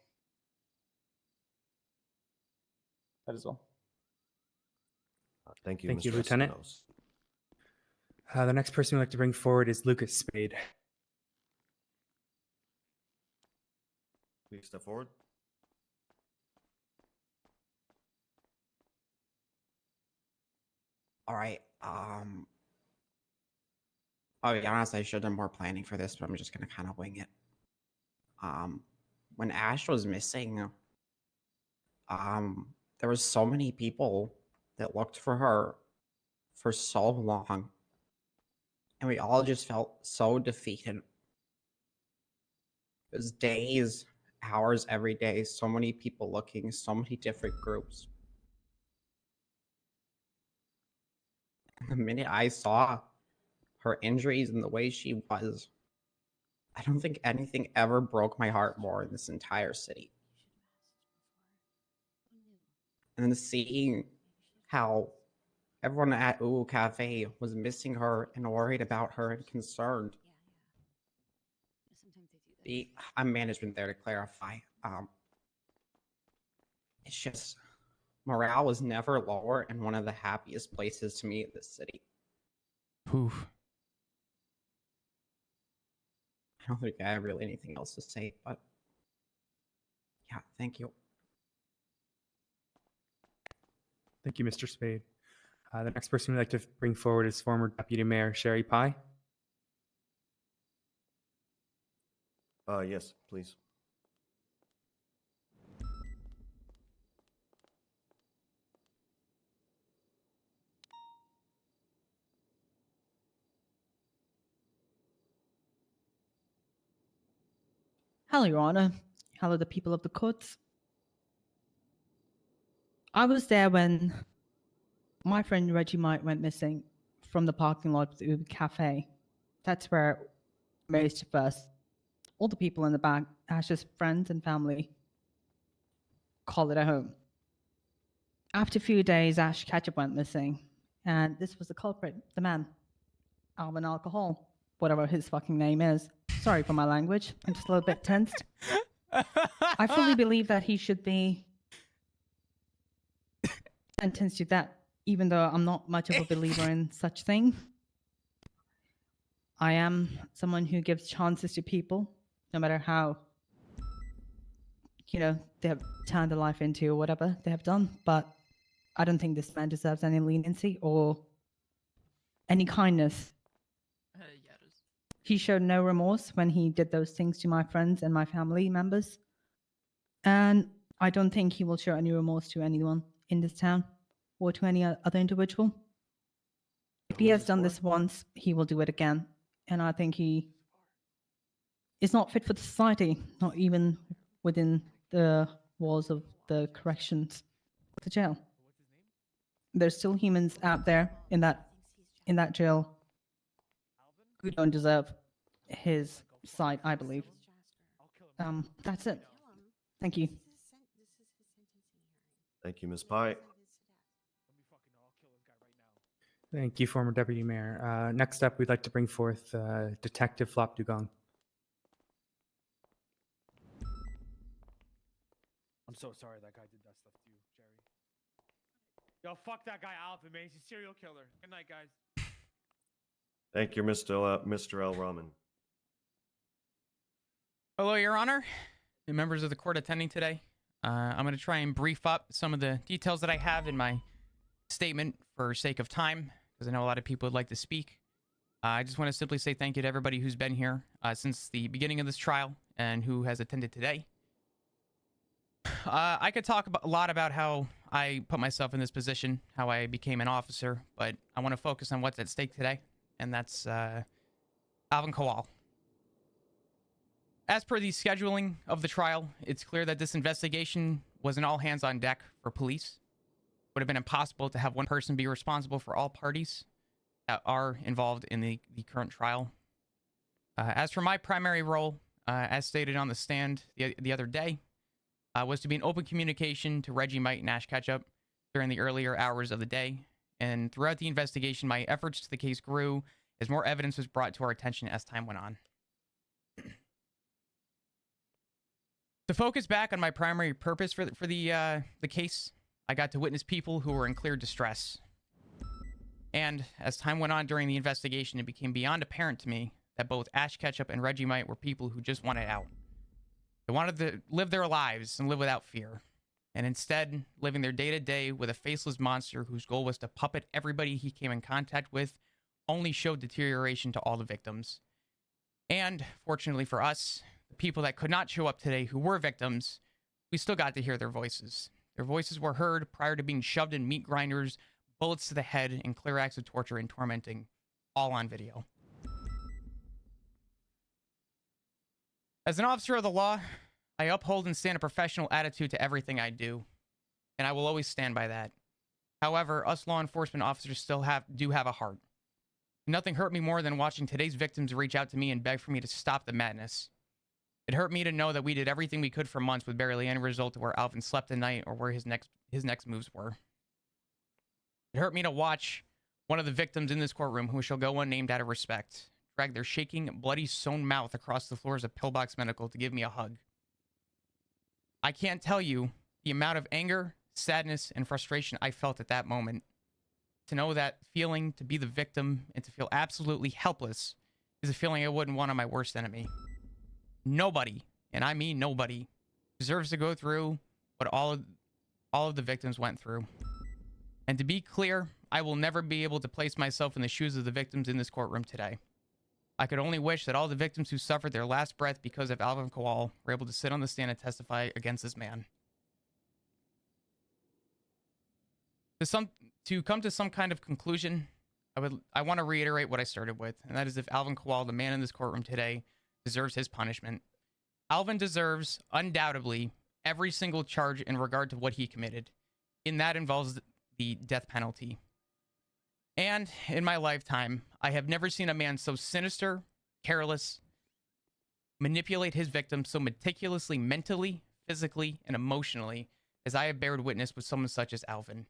That is all. Thank you, Thank you, Mr. Lieutenant. Espinosa. The next person we'd like to bring forward is Lucas Spade. Please step forward. All right. I'll be honest, I should have done more planning for this, but I'm just gonna kind of wing it. When Ash was missing, there was so many people that looked for her for so long, and we all just felt so defeated. It was days, hours every day, so many people looking, so many different groups. The minute I saw her injuries and the way she was, I don't think anything ever broke my heart more in this entire city. And then seeing how everyone at Ooh Cafe was missing her and worried about her and concerned. I'm management there to clarify. It's just morale was never lower and one of the happiest places to me in this city. Poof. I don't think I have really anything else to say, but yeah, thank you. Thank you, Mr. Spade. The next person we'd like to bring forward is former Deputy Mayor Sherry Pye. Yes, please. Hello, Your Honor. Hello, the people of the courts. I was there when my friend Reggie Might went missing from the parking lot of the Uber Cafe. That's where most of us, all the people in the back, Ash's friends and family, call it a home. After a few days, Ash Ketchup went missing, and this was the culprit, the man, Alvin Alcohol, whatever his fucking name is. Sorry for my language. I'm just a little bit tensed. I fully believe that he should be sentenced to that, even though I'm not much of a believer in such thing. I am someone who gives chances to people, no matter how they have turned their life into or whatever they have done. But I don't think this man deserves any leniency or any kindness. Yeah, it is. He showed no remorse when he did those things to my friends and my family members. And I don't think he will show any remorse to anyone in this town or to any other individual. If he has done this once, he will do it again. And I think he is not fit for society, not even within the walls of the corrections, the jail. There's still humans out there in that jail who don't deserve his sight, I believe. That's it. Thank you. Thank you, Ms. Pye. Thank you, former Deputy Mayor. Next up, we'd like to bring forth Detective Flop Dugong. I'm so sorry that guy did that stuff to you, Jerry. Yo, fuck that guy Alvin, man. He's a serial killer. Good night, guys. Thank you, Mr. L. Rahman. Hello, Your Honor, and members of the court attending today. I'm going to try and brief up some of the details that I have in my statement for sake of time, because I know a lot of people would like to speak. I just want to simply say thank you to everybody who's been here since the beginning of this trial and who has attended today. I could talk a lot about how I put myself in this position, how I became an officer, but I want to focus on what's at stake today, and that's Alvin Kowal. As per the scheduling of the trial, it's clear that this investigation was an all hands on deck for police. It would have been impossible to have one person be responsible for all parties that are involved in the current trial. As for my primary role, as stated on the stand the other day, was to be in open communication to Reggie Might and Ash Ketchup during the earlier hours of the day. And throughout the investigation, my efforts to the case grew as more evidence was brought to our attention as time went on. To focus back on my primary purpose for the case, I got to witness people who were in clear distress. And as time went on during the investigation, it became beyond apparent to me that both Ash Ketchup and Reggie Might were people who just wanted out. They wanted to live their lives and live without fear. And instead, living their day-to-day with a faceless monster whose goal was to puppet everybody he came in contact with only showed deterioration to all the victims. And, fortunately for us, the people that could not show up today who were victims, we still got to hear their voices. Their voices were heard prior to being shoved in meat grinders, bullets to the head, and clear acts of torture and tormenting, all on video. As an officer of the law, I uphold and stand a professional attitude to everything I do, and I will always stand by that. However, us law enforcement officers still do have a heart. Nothing hurt me more than watching today's victims reach out to me and beg for me to stop the madness. It hurt me to know that we did everything we could for months with barely any result to where Alvin slept at night or where his next moves were. It hurt me to watch one of the victims in this courtroom, who shall go unnamed out of respect, drag their shaking, bloody, sewn mouth across the floors of Pillbox Medical to give me a hug. I can't tell you the amount of anger, sadness, and frustration I felt at that moment. To know that feeling, to be the victim, and to feel absolutely helpless is a feeling I wouldn't want on my worst enemy. Nobody, and I mean nobody, deserves to go through what all of the victims went through. And to be clear, I will never be able to place myself in the shoes of the victims in this courtroom today. I could only wish that all the victims who suffered their last breath because of Alvin Kowal were able to sit on the stand and testify against this man. To come to some kind of conclusion, I want to reiterate what I started with, and that is if Alvin Kowal, the man in this courtroom today, deserves his punishment. Alvin deserves, undoubtedly, every single charge in regard to what he committed, and that involves the death penalty. And in my lifetime, I have never seen a man so sinister, careless, manipulate his victim so meticulously, mentally, physically, and emotionally as I have bared witness with someone such as Alvin.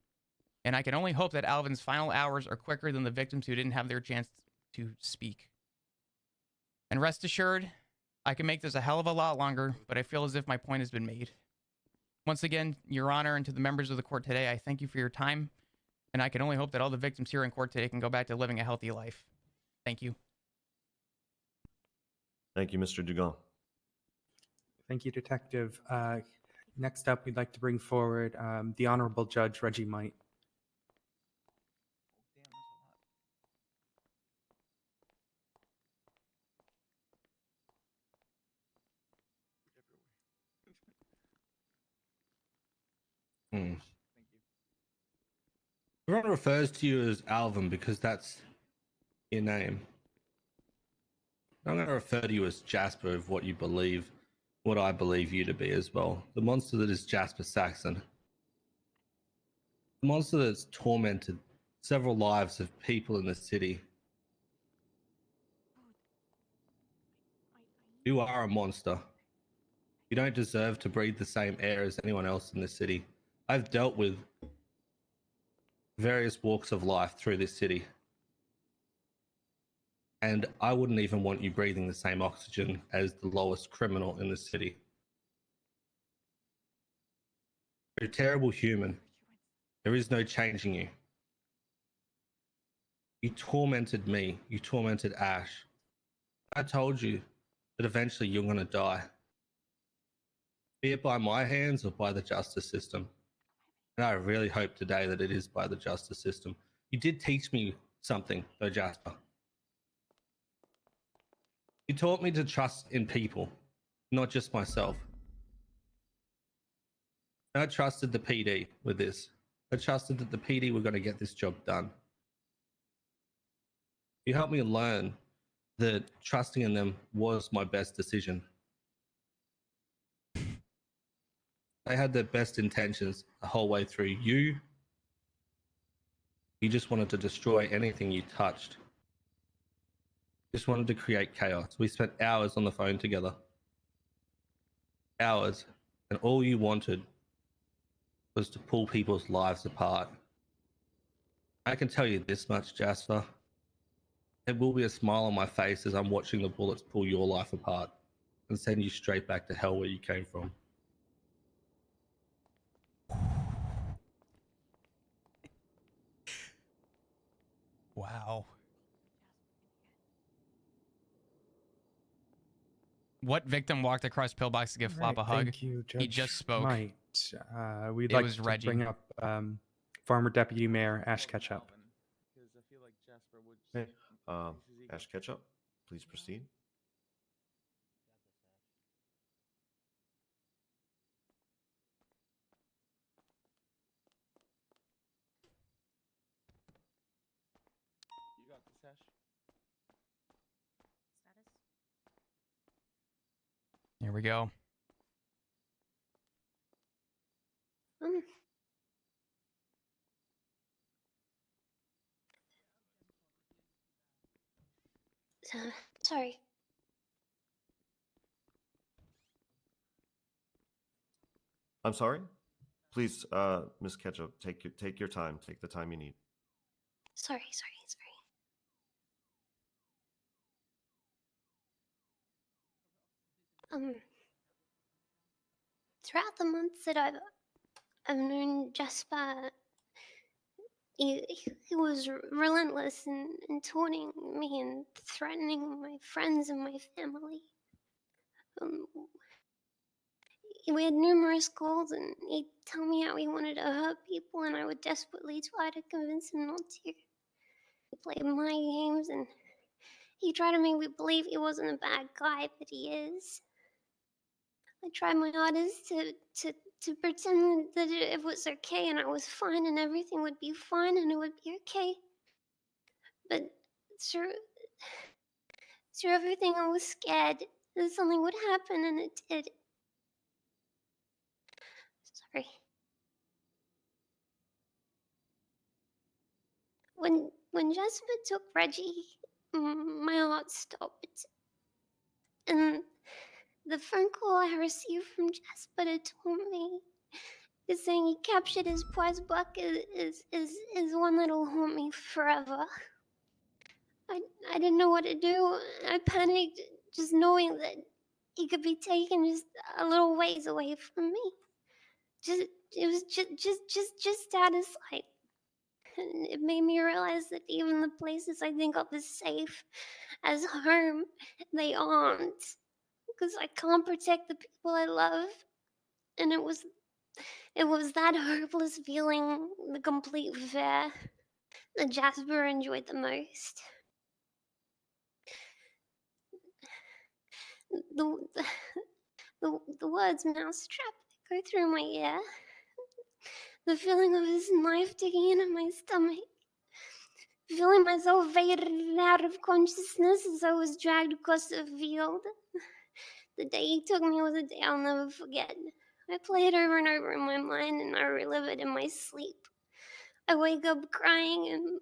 And I can only hope that Alvin's final hours are quicker than the victims who didn't have their chance to speak. And rest assured, I can make this a hell of a lot longer, but I feel as if my point has been made. Once again, Your Honor, and to the members of the court today, I thank you for your time, and I can only hope that all the victims here in court today can go back to living a healthy life. Thank you. Thank you, Mr. Dugong. Thank you, Detective. Next up, we'd like to bring forward the Honorable Judge Reggie Might. Everyone refers to you as Alvin because that's your name. I'm going to refer to you as Jasper of what you believe, what I believe you to be as well. The monster that is Jasper Saxon. The monster that's tormented several lives of people in the city. You are a monster. You don't deserve to breathe the same air as anyone else in the city. I've dealt with various walks of life through this city. And I wouldn't even want you breathing the same oxygen as the lowest criminal in the city. You're a terrible human. There is no changing you. You tormented me. You tormented Ash. I told you that eventually you're going to die. Be it by my hands or by the justice system. And I really hope today that it is by the justice system. You did teach me something, though, Jasper. You taught me to trust in people, not just myself. And I trusted the PD with this. I trusted that the PD were going to get this job done. You helped me learn that trusting in them was my best decision. They had their best intentions the whole way through. You just wanted to destroy anything you touched. Just wanted to create chaos. We spent hours on the phone together. Hours. And all you wanted was to pull people's lives apart. I can tell you this much, Jasper. There will be a smile on my face as I'm watching the bullets pull your life apart and send you straight back to hell where you came from. Wow. What victim walked across Pillbox to give Flop a hug? Thank you, Judge He just spoke. Might. We'd It like was to Reggie. bring up former Deputy Mayor Ash Ketchup. Hey, Ash Ketchup, please proceed. You got this, Ash. Here we go. Sorry. I'm sorry. Please, Miss Ketchup, take your time. Take the time you need. Sorry. Throughout the months that I've known Jasper, he was relentless in taunting me and threatening my friends and my family. We had numerous calls, and he'd tell me how he wanted to hurt people, and I would desperately try to convince him not to. He played my games, and he tried to make me believe he wasn't a bad guy, but he is. I tried my hardest to pretend that it was okay, and I was fine, and everything would be fine, and it would be okay. But through everything, I was scared that something would happen, and it did. Sorry. When Jasper took Reggie, my heart stopped. And the phone call I received from Jasper to tell me is saying he captured his prize buck is one that'll haunt me forever. I didn't know what to do. I panicked just knowing that he could be taken just a little ways away from me. It was just out of sight. And it made me realize that even the places I think of as safe, as home, they aren't. Because I can't protect the people I love. And it was that hopeless feeling, the complete fear, that Jasper enjoyed the most. The, the words mousetrap go through my ear. The feeling of his knife digging into my stomach. Feeling myself faded out of consciousness as I was dragged across the field. The day he took me was a day I'll never forget. I play it over and over in my mind and I relive it in my sleep. I wake up crying and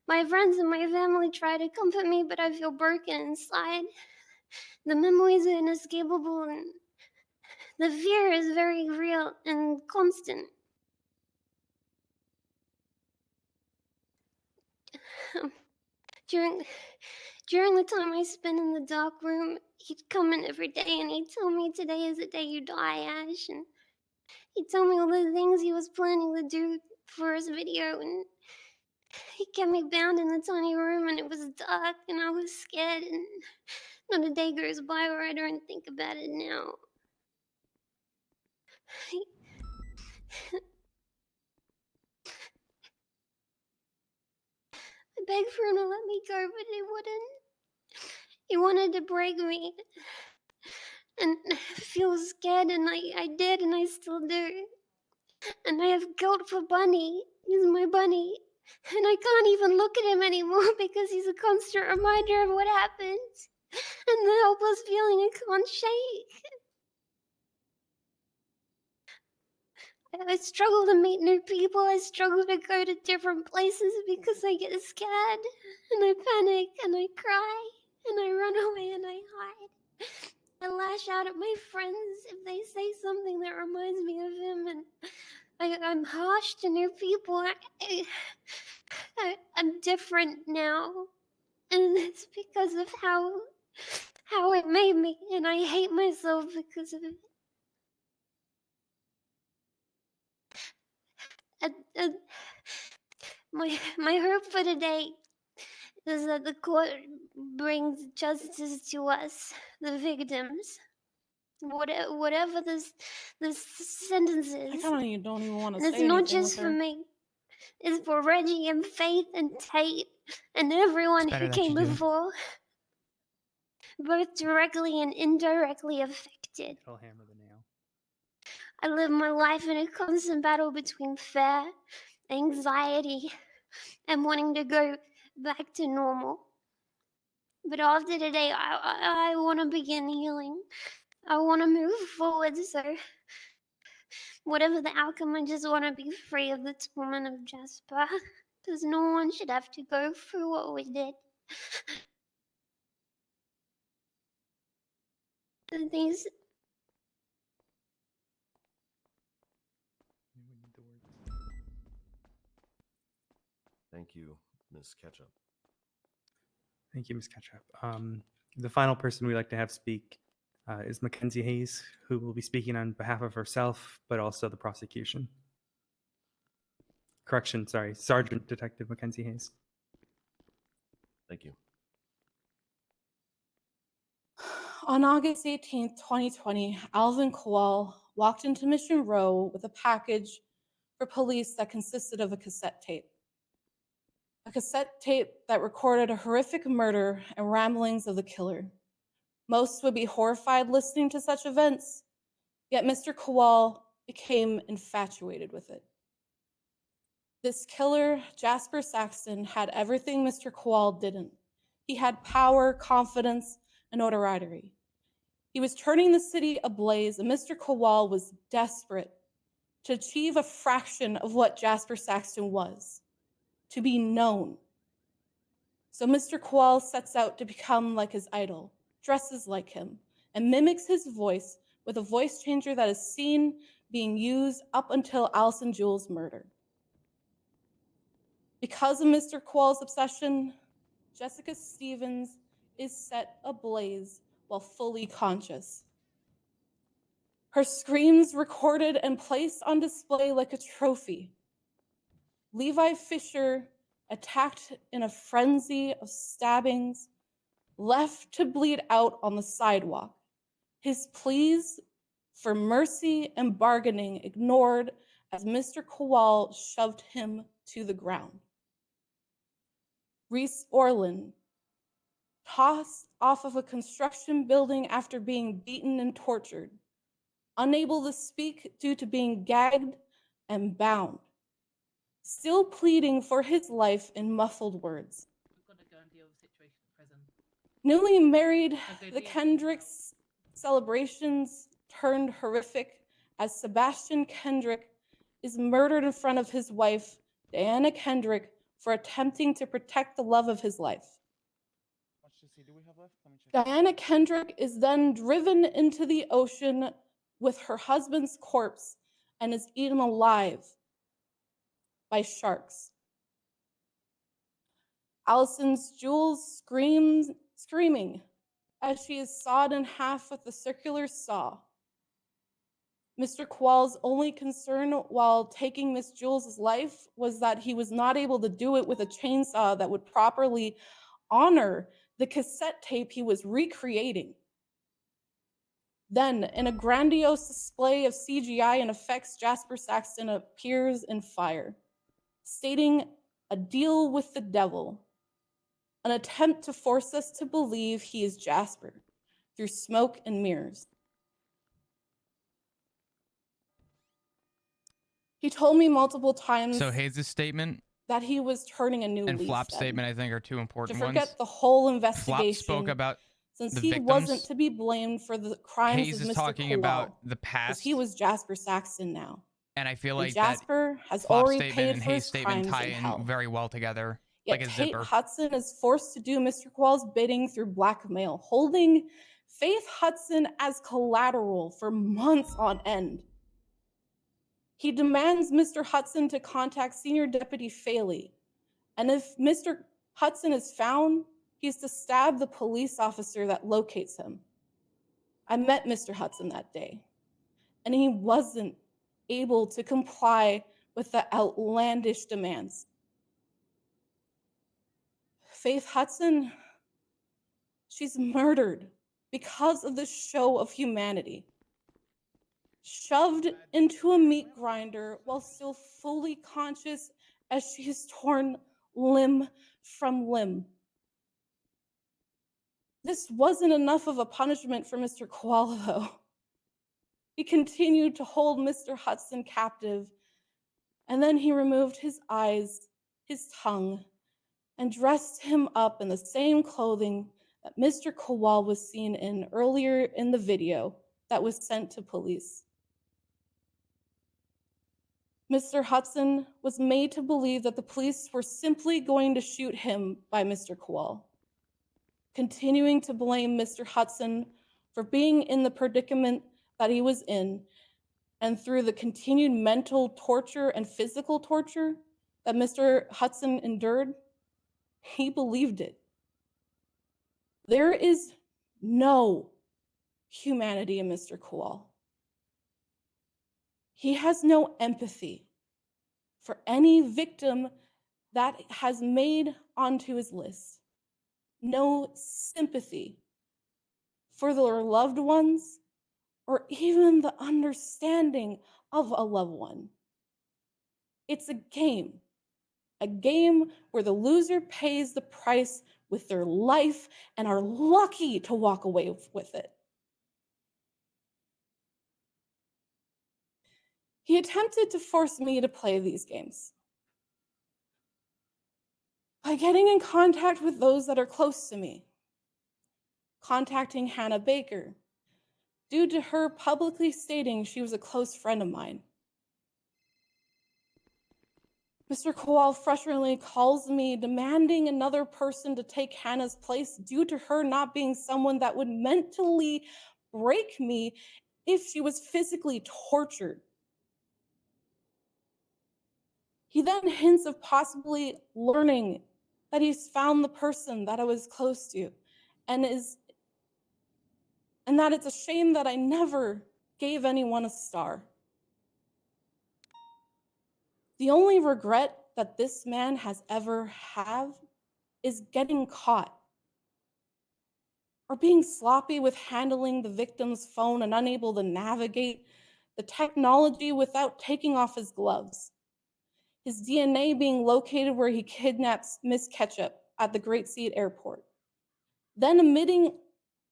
my friends and my family try to comfort me, but I feel broken inside. The memories are inescapable and the fear is very real and constant. During the time I spent in the dark room, he'd come in every day and he'd tell me today is the day you die, Ash. And he'd tell me all the things he was planning to do for his video. And he kept me bound in the tiny room and it was dark and I was scared. And not a day goes by where I don't think about it now. I begged for him to let me go, but he wouldn't. He wanted to break me. And I feel scared, and I did, and I still do. And I have guilt for Bunny. He's my bunny. And I can't even look at him anymore because he's a constant reminder of what happened. And the helpless feeling I can't shake. I struggle to meet new people. I struggle to go to different places because I get scared. And I panic, and I cry, and I run away, and I hide. I lash out at my friends if they say something that reminds me of him, and I'm harsh to new people. I'm different now, and it's because of how it made me, and I hate myself because of it. My hope for today is that the court brings justice to us, the victims. Whatever the sentence I is. kind of don't even want to And say it's not anything just with for her. me. It's for Reggie and Faith and Tate and everyone better who that came you do. before. Both directly and indirectly affected. It'll hammer the nail. I live my life in a constant battle between fear, anxiety, and wanting to go back to normal. But after today, I want to begin healing. I want to move forward, so whatever the outcome, I just want to be free of the torment of Jasper. Because no one should have to go through what we did. And these Thank you, Miss Ketchup. Thank you, Ms. Ketchup. The final person we like to have speak is Mackenzie Hayes, who will be speaking on behalf of herself, but also the prosecution. Correction, sorry, Sergeant Detective Mackenzie Hayes. Thank you. On August 18th, 2020, Alvin Kowal walked into Mission Row with a package for police that consisted of a cassette tape. A cassette tape that recorded a horrific murder and ramblings of the killer. Most would be horrified listening to such events, yet Mr. Kowal became infatuated with it. This killer, Jasper Saxton, had everything Mr. Kowal didn't. He had power, confidence, and notoriety. He was turning the city ablaze, and Mr. Kowal was desperate to achieve a fraction of what Jasper Saxton was, to be known. So Mr. Kowal sets out to become like his idol, dresses like him, and mimics his voice with a voice changer that is seen being used up until Allison Jewell's murder. Because of Mr. Kowal's obsession, Jessica Stevens is set ablaze while fully conscious. Her screams recorded and placed on display like a trophy. Levi Fisher, attacked in a frenzy of stabbings, left to bleed out on the sidewalk. His pleas for mercy and bargaining ignored as Mr. Kowal shoved him to the ground. Reese Orland, tossed off of a construction building after being beaten and tortured, unable to speak due to being gagged and bound, still pleading for his life in muffled words. We've got to go and deal with the situation at prison. Newly married, the Kendricks celebrations turned horrific as Sebastian Kendrick is murdered in front of his wife, Diana Kendrick, for attempting to protect the love of his life. Diana Kendrick is then driven into the ocean with her husband's corpse and is eaten alive by sharks. Allison's Jules screaming as she is sawed in half with a circular saw. Mr. Kowal's only concern while taking Miss Jules' life was that he was not able to do it with a chainsaw that would properly honor the cassette tape he was recreating. Then, in a grandiose display of CGI and effects, Jasper Saxton appears in fire, stating a deal with the devil, an attempt to force us to believe he is Jasper through smoke and mirrors. He told me multiple times So Hayes' statement that he was turning a new and leaf. Flop's then, statement, I think, are two to important forget ones. the whole Flop investigation, spoke about since the he victims. wasn't to be blamed for the crimes Hayes of is Mr. talking Kowal, about the because past. he was Jasper Saxton now. And I feel And like that Jasper has Flop's already statement paid and for Hayes' his statement crimes tie in in hell. very well together, Yet like a Tate zipper. Hudson is forced to do Mr. Kowal's bidding through blackmail, holding Faith Hudson as collateral for months on end. He demands Mr. Hudson to contact Senior Deputy Faley, and if Mr. Hudson is found, he's to stab the police officer that locates him. I met Mr. Hudson that day, and he wasn't able to comply with the outlandish demands. Faith Hudson, she's murdered because of this show of humanity. Shoved into a meat grinder while still fully conscious as she is torn limb from limb. This wasn't enough of a punishment for Mr. Koala, though. He continued to hold Mr. Hudson captive, and then he removed his eyes, his tongue, and dressed him up in the same clothing that Mr. Kowal was seen in earlier in the video that was sent to police. Mr. Hudson was made to believe that the police were simply going to shoot him by Mr. Kowal, continuing to blame Mr. Hudson for being in the predicament that he was in, and through the continued mental torture and physical torture that Mr. Hudson endured, he believed it. There is no humanity in Mr. Kowal. He has no empathy for any victim that has made onto his list. No sympathy for their loved ones or even the understanding of a loved one. It's a game where the loser pays the price with their life and are lucky to walk away with it. He attempted to force me to play these games by getting in contact with those that are close to me, contacting Hannah Baker, due to her publicly stating she was a close friend of mine. Mr. Kowal frustratingly calls me, demanding another person to take Hannah's place due to her not being someone that would mentally break me if she was physically tortured. He then hints of possibly learning that he's found the person that I was close to, and that it's a shame that I never gave anyone a star. The only regret that this man has ever had is getting caught, for being sloppy with handling the victim's phone and unable to navigate the technology without taking off his gloves. His DNA being located where he kidnapped Miss Ketchup at the Great Seat Airport. Then admitting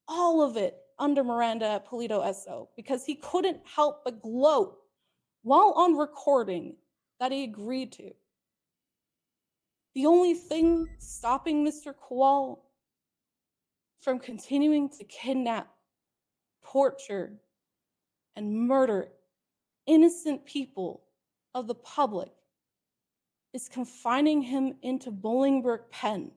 all of it under Miranda at Polito SO because he couldn't help but gloat while on recording that he agreed to. The only thing stopping Mr. Kowal from continuing to kidnap, torture, and murder innocent people of the public is confining him into Bolingbroke Pen.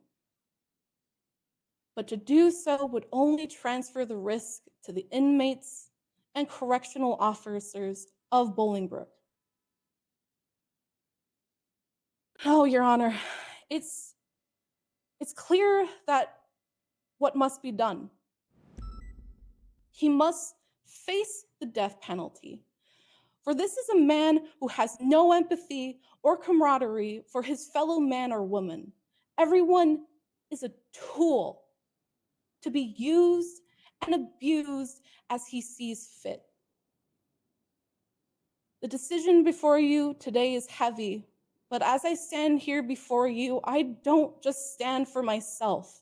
But to do so would only transfer the risk to the inmates and correctional officers of Bolingbroke. No, Your Honor, it's clear that what must be done. He must face the death penalty. For this is a man who has no empathy or camaraderie for his fellow man or woman. Everyone is a tool to be used and abused as he sees fit. The decision before you today is heavy, but as I stand here before you, I don't just stand for myself.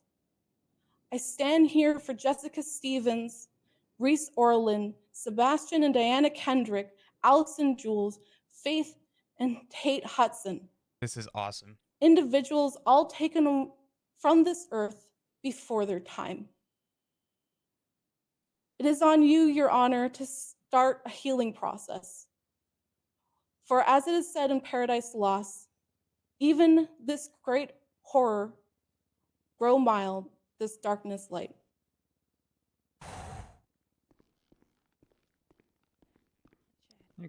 I stand here for Jessica Stevens, Reese Orland, Sebastian and Diana Kendrick, Allison Jules, Faith and Tate Hudson. This is awesome. Individuals all taken from this earth before their time. It is on you, Your Honor, to start a healing process. For as it is said in Paradise Lost, even this great horror grow mild, this darkness light.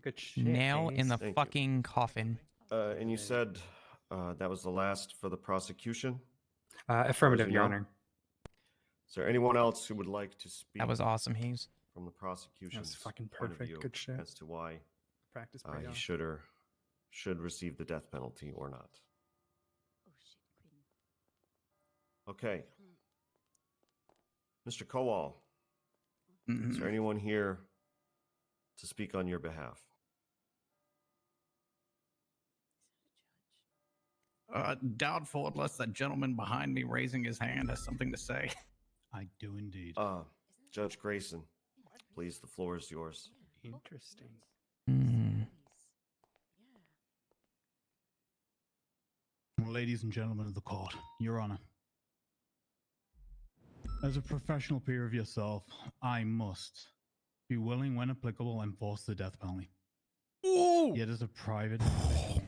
Good shit, Nail in the Thank you. fucking coffin. And you said that was the last for the prosecution? Affirmative, As you Your know? Honor. Is there anyone else who would like to speak? That was awesome, Hayes. From the prosecution's That's fucking point of perfect. view Good shit. as to why Practice he paid off. should receive the death penalty or not. Okay. Mr. Kowal, is there anyone here to speak on your behalf? Doubtful unless that gentleman behind me raising his hand has something to say. I do indeed. Judge Grayson, please, the floor is yours. Interesting. Ladies and gentlemen of the court, Your Honor. As a professional peer of yourself, I must be willing, when applicable, enforce the death penalty. Yet as a private individual,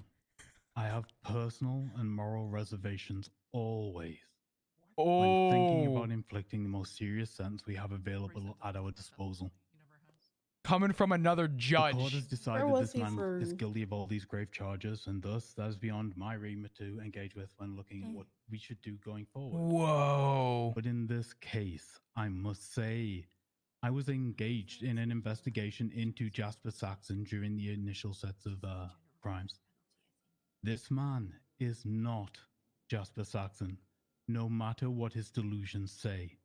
I have personal and moral reservations always when thinking about inflicting the most serious sentence we have available at our disposal. Coming from another judge. The court has decided Where was this he man is for- guilty of all these grave charges, and thus that is beyond my remit to engage with when looking at what we should do going forward. Whoa. But in this case, I must say, I was engaged in an investigation into Jasper Saxon during the initial sets of crimes. This man is not Jasper Saxon, no matter what his delusions say.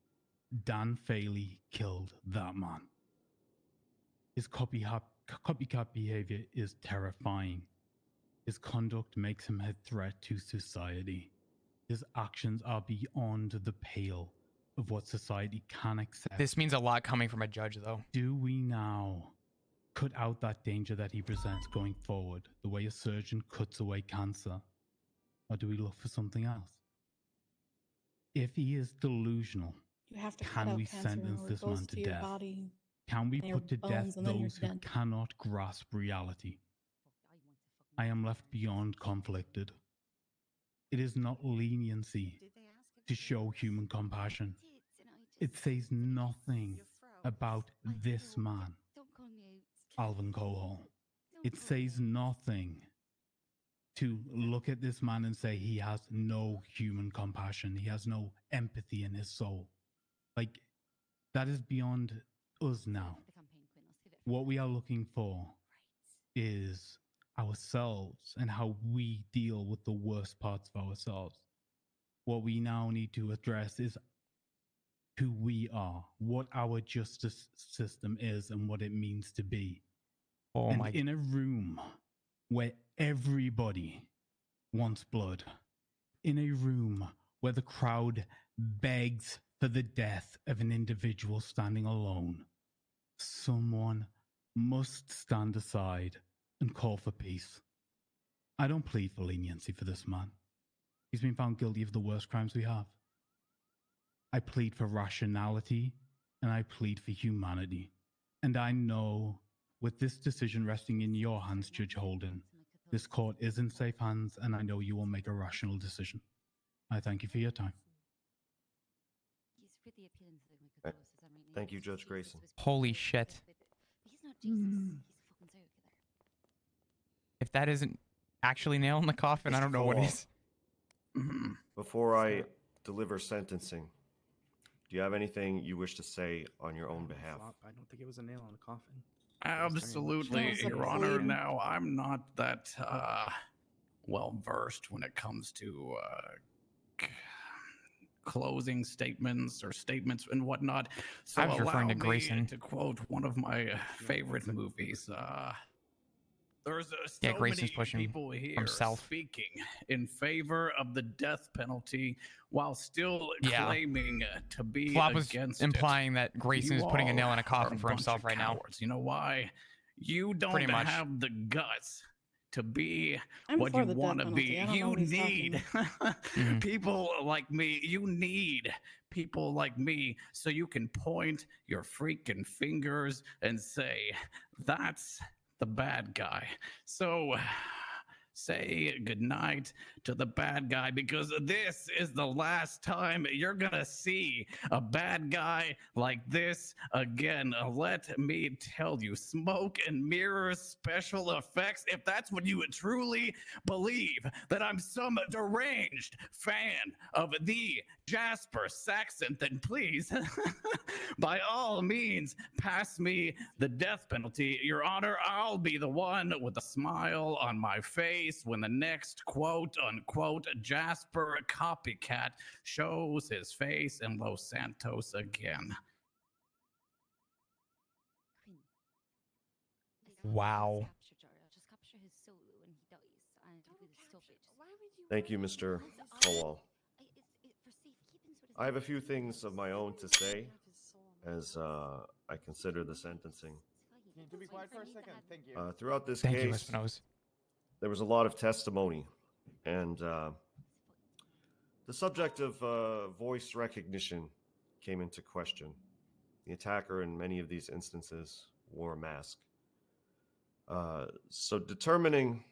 Dan Faley killed that man. His copycat behavior is terrifying. His conduct makes him a threat to society. His actions are beyond the pale of what society can accept. This means a lot coming from a judge, though. Do we now cut out that danger that he presents going forward, the way a surgeon cuts away cancer? Or do we look for something else? If he is delusional, You have to cut can out we cancer sentence or it this goes man to to your death? body Can we and your put to death bones, and then you're those who dead. cannot grasp reality? I am left beyond conflicted. It is not leniency to show human compassion. It says nothing about this man, Alvin Cohol. It says nothing to look at this man and say he has no human compassion. He has no empathy in his soul. Like, that is beyond us now. What we are looking for is ourselves and how we deal with the worst parts of ourselves. What we now need to address is who we are, what our justice system is, and what it means to be. Oh and my. in a room where everybody wants blood, in a room where the crowd begs for the death of an individual standing alone, someone must stand aside and call for peace. I don't plead for leniency for this man. He's been found guilty of the worst crimes we have. I plead for rationality and I plead for humanity. And I know with this decision resting in your hands, Judge Holden, this court is in safe hands and I know you will make a rational decision. I thank you for your time. Thank you, Judge Grayson. Holy shit. If that isn't actually nail in the coffin, I don't know what is. Before I deliver sentencing, do you have anything you wish to say on your own behalf? I don't think it was a nail in the coffin. Absolutely, Your Honor. Now, I'm not that well versed when it comes to closing statements or statements and whatnot. So I was referring to allow me Grayson. to quote one of my favorite movies. There's Yeah, so Grayson's many pushing people here himself. speaking in favor of the death penalty while still Yeah. claiming to be Flop was against implying that Grayson You is putting a all nail in a are coffin for bunch himself of right now. cowards. You know why? You don't Pretty much. have the guts to be I'm what for you the death want to be. penalty. I don't know You what he's need Mm-hmm. people like me. You need people like me so you can point your freaking fingers and say, that's the bad guy. So say goodnight to the bad guy, because this is the last time you're gonna see a bad guy like this again. Let me tell you, smoke and mirrors special effects, if that's what you truly believe, that I'm some deranged fan of the Jasper Saxon, then please, by all means, pass me the death penalty. Your Honor, I'll be the one with a smile on my face when the next quote-unquote Jasper copycat shows his face in Los Santos again. Wow. Thank you, Mr. Kowal. I have a few things of my own to say as I consider the sentencing. Can you be quiet for a second? Thank you. Throughout this Thank you, case, Espinosa. there was a lot of testimony, and the subject of voice recognition came into question. The attacker in many of these instances wore a mask. So determining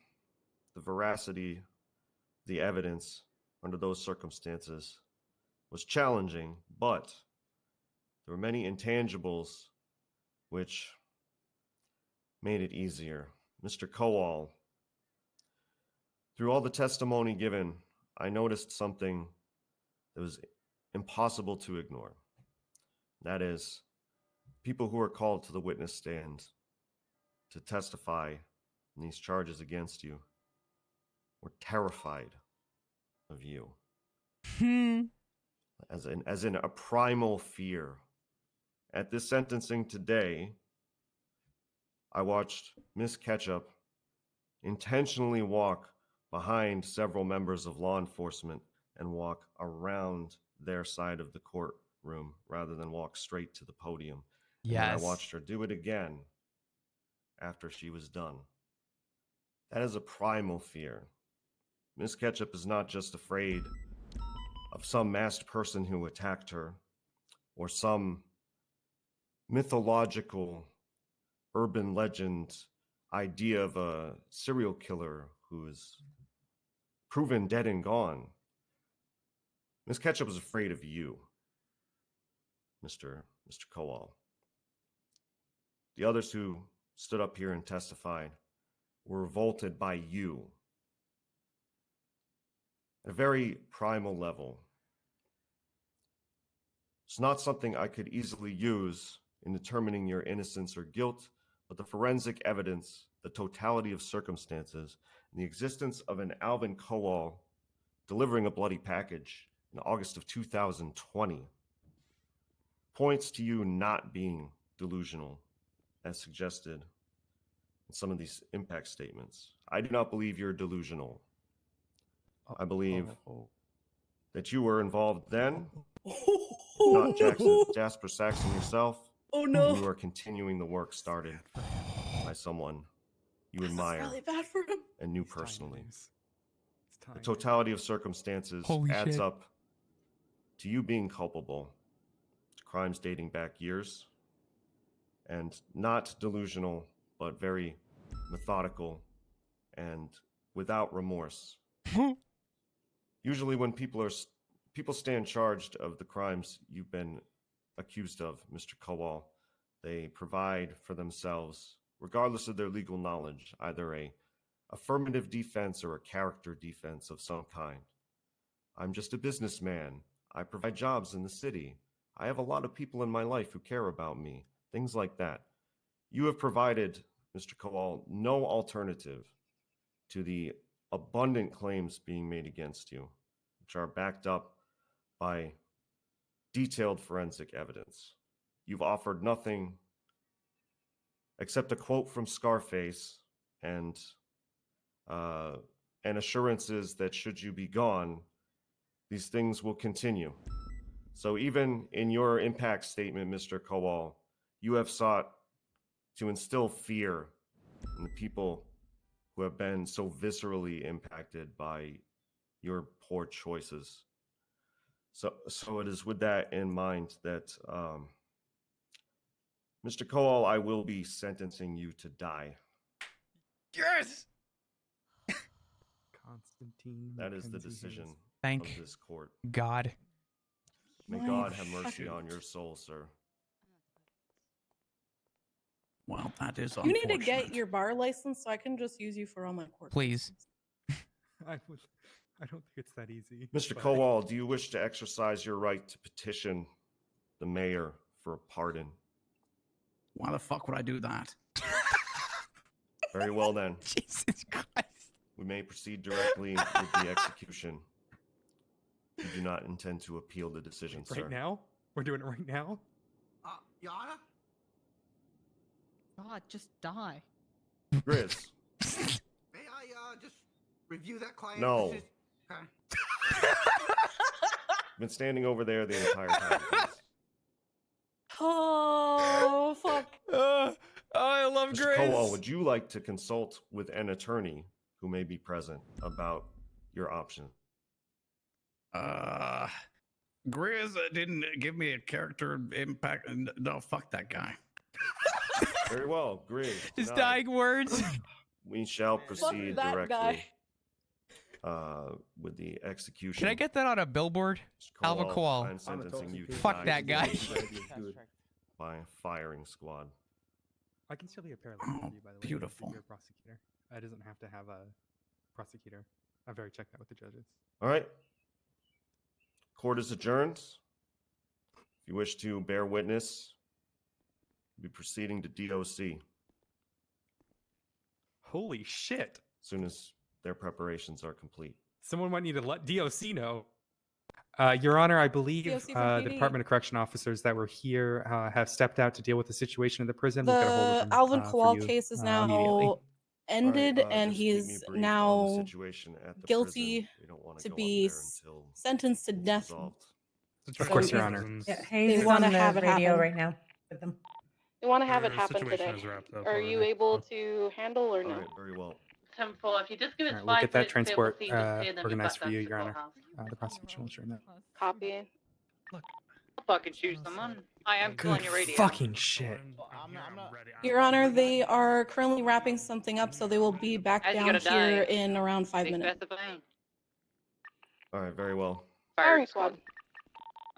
the veracity, the evidence under those circumstances was challenging, but there were many intangibles which made it easier. Mr. Kowal, through all the testimony given, I noticed something that was impossible to ignore. That is, people who are called to the witness stand to testify in these charges against you were terrified of you. As in a primal fear. At this sentencing today, I watched Miss Ketchup intentionally walk behind several members of law enforcement and walk around their side of the courtroom rather than walk straight to the podium. And then I Yes. watched her do it again after she was done. That is a primal fear. Miss Ketchup is not just afraid of some masked person who attacked her or some mythological urban legend idea of a serial killer who is proven dead and gone. Miss Ketchup is afraid of you, Mr. Kowal. The others who stood up here and testified were revolted by you. At a very primal level. It's not something I could easily use in determining your innocence or guilt, but the forensic evidence, the totality of circumstances, and the existence of an Alvin Kowal delivering a bloody package in August of 2020 points to you not being delusional, as suggested in some of these impact statements. I do not believe you're delusional. I believe that you were involved then, not Jasper Saxon yourself. Oh no. And you are continuing the work started by someone you admire Really bad for him. and knew personally. The totality of circumstances Holy adds shit. up to you being culpable to crimes dating back years, and not delusional, but very methodical and without remorse. Usually when people stand charged of the crimes you've been accused of, Mr. Kowal, they provide for themselves, regardless of their legal knowledge, either a affirmative defense or a character defense of some kind. I'm just a businessman. I provide jobs in the city. I have a lot of people in my life who care about me. Things like that. You have provided, Mr. Kowal, no alternative to the abundant claims being made against you, which are backed up by detailed forensic evidence. You've offered nothing except a quote from Scarface and assurances that should you be gone, these things will continue. So even in your impact statement, Mr. Kowal, you have sought to instill fear in the people who have been so viscerally impacted by your poor choices. So it is with that in mind that, Mr. Kowal, I will be sentencing you to die. Yes! Constantine. That is the Mackenzie decision Hayes. Thank of this court. God. May My God have mercy fucking- on your soul, sir. Well, that is You unfortunate. need to get your bar license so I can just use you for all my court. Please. I don't think it's that easy. Mr. but- Kowal, do you wish to exercise your right to petition the mayor for a pardon? Why the fuck would I do that? Very well then. Jesus Christ. We may proceed directly with the execution. You do not intend to appeal the decision, sir. Right now? We're doing it right now? Your Honor? God, just die. Grizz. May I just review that client? No. This is- okay. Been standing over there the entire time. Please. Oh fuck. I love Mr. Kowal, would you like to consult with an attorney who may be present about your option? Grizz didn't give me a character impact. No, fuck that guy. Very well, Grizz. His denied. dying words. We shall proceed that directly guy. with the execution. Can I get that on a billboard? Alva I'm Kowal. sentencing you to Fuck die that guy. by a firing squad. I can still be a paralegal for you, by the way. Beautiful. You're a prosecutor. I doesn't have to have a prosecutor. I've already checked that with the judges. All right. Court is adjourned. If you wish to bear witness, we'll be proceeding to DOC. Holy shit. As soon as their preparations are complete. Someone might need to let DOC know. Your Honor, I believe DOC from the PD. Department of Correction officers that were here have stepped out to deal with the situation in the prison. We'll get a hold of The them, Alvin for Kowal you, case is immediately. now ended, All right, and just keep me he's briefed on the now situation at the guilty prison. We don't wanna to go up be there until sentenced to it's death. resolved. Of course, Your he's- Honor. Yeah, They Hayes is wanna on the have it radio happen. right now with them. We want to have it The happen situation today. is wrapped up Are you already, able to handle or All no? right, very well. 10-4, if you just give us All right, we'll 5 get that minutes to be able to transport see what's here, then we're organized back for you, down to Your the Honor. courthouse. The prosecution will turn that. Copy. I'll fucking shoot someone. I am still on your radio. Fucking shit. Your Honor, they are currently wrapping something up, so they will be back How's he down gonna here die? in around 5 Big minutes. specifying. All right, very well. Firing squad.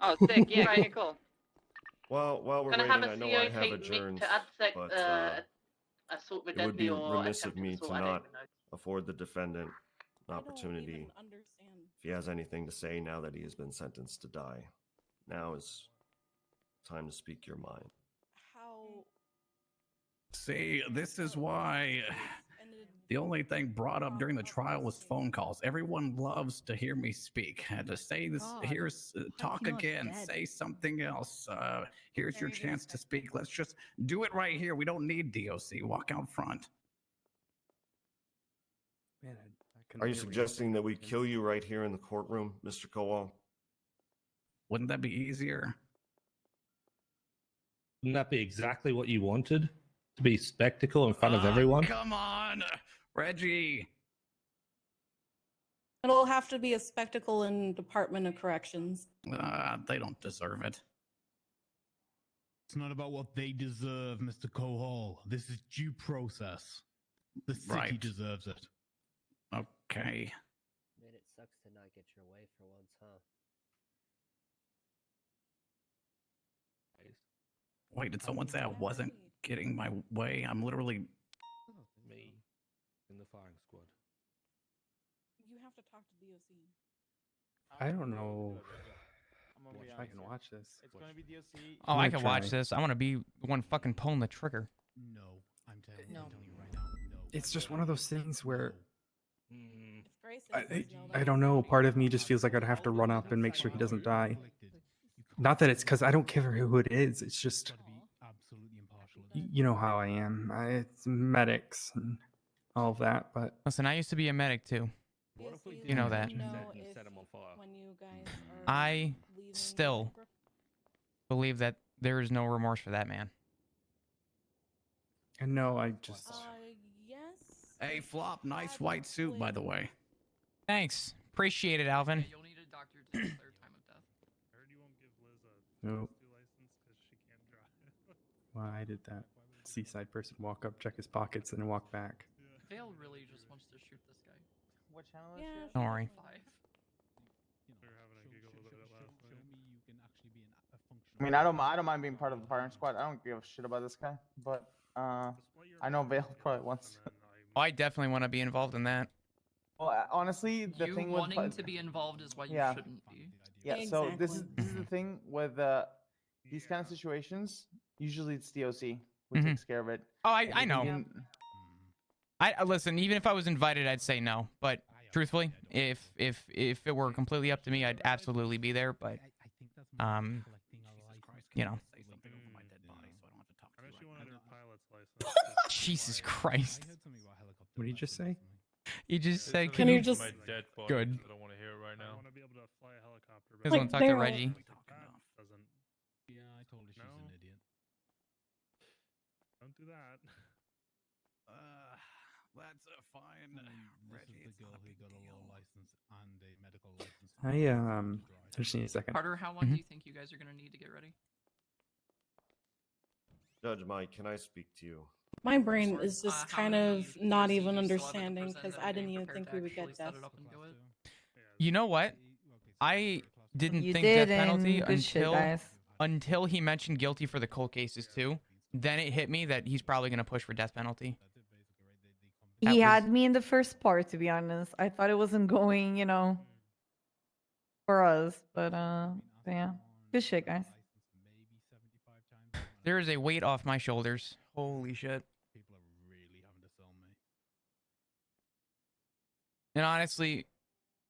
Oh, sick. Yeah, okay, cool. While we're Gonna waiting, have I a know CO I have take adjourned, to add but assault with it would be deadly or remiss of attempted me assault, to I don't not even know. afford the defendant an opportunity if he has anything to say now that he has been sentenced to die. Now is time to speak your mind. How See, this is why The only thing brought up during the trial was phone calls. Everyone loves to hear me speak. And to say this, God, here's talk he not again, dead? say something else. Here's your chance to speak. Let's just do it right here. We don't need DOC. Walk out front. Man, Are you suggesting that we kill you right here in the courtroom, Mr. Kowal? Wouldn't that be easier? Wouldn't that be exactly what you wanted? To be spectacle in front of everyone? Come on, Reggie. It'll have to be a spectacle in Department of Corrections. They don't deserve it. It's not about what they deserve, Mr. Cohol. This is due process. The city Right. deserves it. Okay. Man, it sucks to not get your way for once, huh? Wait, did someone say I wasn't getting my way? I'm literally. Me in the firing squad. You have to talk to DOC. I don't know if I can watch this. It's gonna be DOC. Oh, I I'm can gonna watch try. this. I want to be the one fucking pulling the trigger. No, I'm telling No. you right now. No. It's just one of those things where Grayson I don't know. Part of me just feels like I'd have to run up and make sure he doesn't die. Not that it's because I don't care who it is. It's just you know how I am. It's medics and all of that. But Listen, I used to be a medic too. You know that. When you guys are I still believe that there is no remorse for that man. and no, I just yes. Hey, Flop, nice white suit, by the way. Thanks. Appreciate it, Alvin. You'll need a doctor to declare time of death. no. Well, I did that. Seaside person walk up, check his pockets, and then walk back. Vale really just wants to shoot this guy. What channel is it? Don't worry. 5. I mean, I don't mind being part of the firing squad. I don't give a shit about this guy, but I know Vale probably wants. Oh, I definitely want to be involved in that. Well, honestly, the You thing with wanting to be involved is why you Yeah. shouldn't be. yeah. So this is the thing with these kind of situations. Usually it's DOC who Mhm. takes care of it. Oh, And I know. even- I listen. Even if I was invited, I'd say no. But truthfully, if it were completely up to me, I'd absolutely be there. But you know. Jesus Christ. What did you just say? He just said, Can you just- My dead body. Good. I don't want to hear it right now. Just want to talk to Daryl. Reggie. Yeah, I told her she's an idiot. Don't do that. That's a fine. This is the girl who got a law license and a medical license. I just need a second. Carter, how long do you think you guys are going to need to get ready? Judge Mike, can I speak to you? My brain is just how kind many of not foresee even you still haven't understanding presented because and I being didn't even prepared think to we would actually get set death. it up and do it? You know what? I didn't You think death didn't. penalty Good shit, guys. until he mentioned guilty for the cold cases too. Then it hit me that he's probably gonna push for death penalty. He had me in the first part, to be honest. I thought it wasn't going, for us, but yeah, good shit, guys. There is a weight off my shoulders. Holy shit. People are really having to film me. And honestly,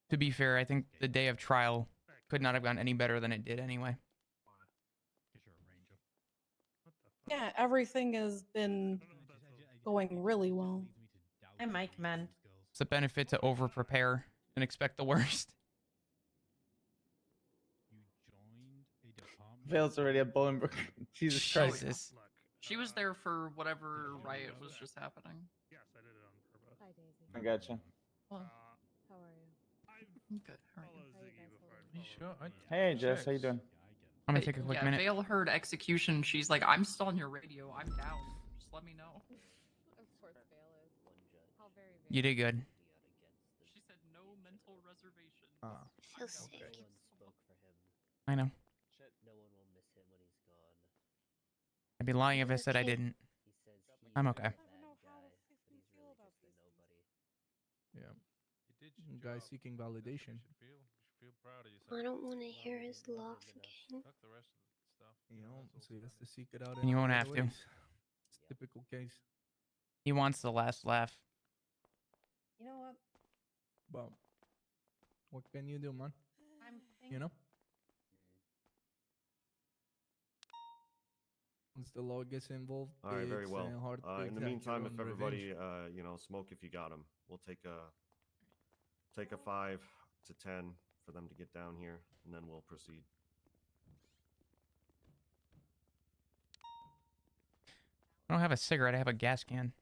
to be fair, I think the day of trial could not have gone any better than it did anyway. Yeah, everything has been going really well. Hi, Mike, man. It's a benefit to over prepare and expect the worst. Vale's already at Bolingbrook. Jesus Christ. Jesus. She was there for whatever riot was just happening. I gotcha. Well, How are you? good. How are you? You sure? Hey, Jess, how you doing? I'm gonna take a quick yeah, minute. Vale heard execution. She's like, I'm still on your radio. I'm down. Just let me know. Of course, Vale is. How very, very. You did good. She said no mental reservation. I feel sick. No one spoke for him. I know. No one will miss him when he's gone. I'd be lying if I said I didn't. He says he's I'm a okay. bad guy, but he's really just a nobody. Yeah. Guy seeking validation. You should feel proud of yourself. I don't want to hear his laugh again. Fuck the rest of the stuff. You know, so he has to seek it out. And you in won't other have to. ways. It's a typical case. He wants the last laugh. You know what? But what can you do, man? You know? Once the law gets involved, All right, very it's well. hard to In the exact your meantime, own if everybody, revenge. smoke if you got them, we'll take a 5 to 10 for them to get down here, and then we'll proceed. I don't have a cigarette. I have a gas can.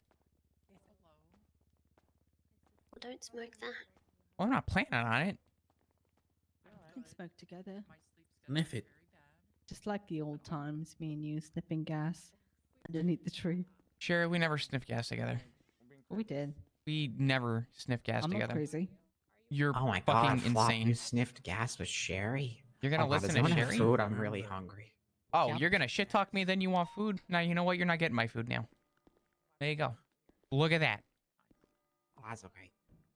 Well, don't smoke that. Well, I'm not planning on it. We can smoke together. Sniff it. Just like the old times, me and you sniffing gas underneath the tree. Sure, we never sniffed gas together. We did. We never sniffed gas I'm together. not crazy. You're Oh my fucking god, Flop, insane. you sniffed gas with Sherry? You're gonna Oh god, listen does to anyone have Sherry? food? I'm really hungry. Oh, Yep. you're gonna shit talk me, then you want food? Now you know what? You're not getting my food now. There you go. Look at that. Oh, that's okay.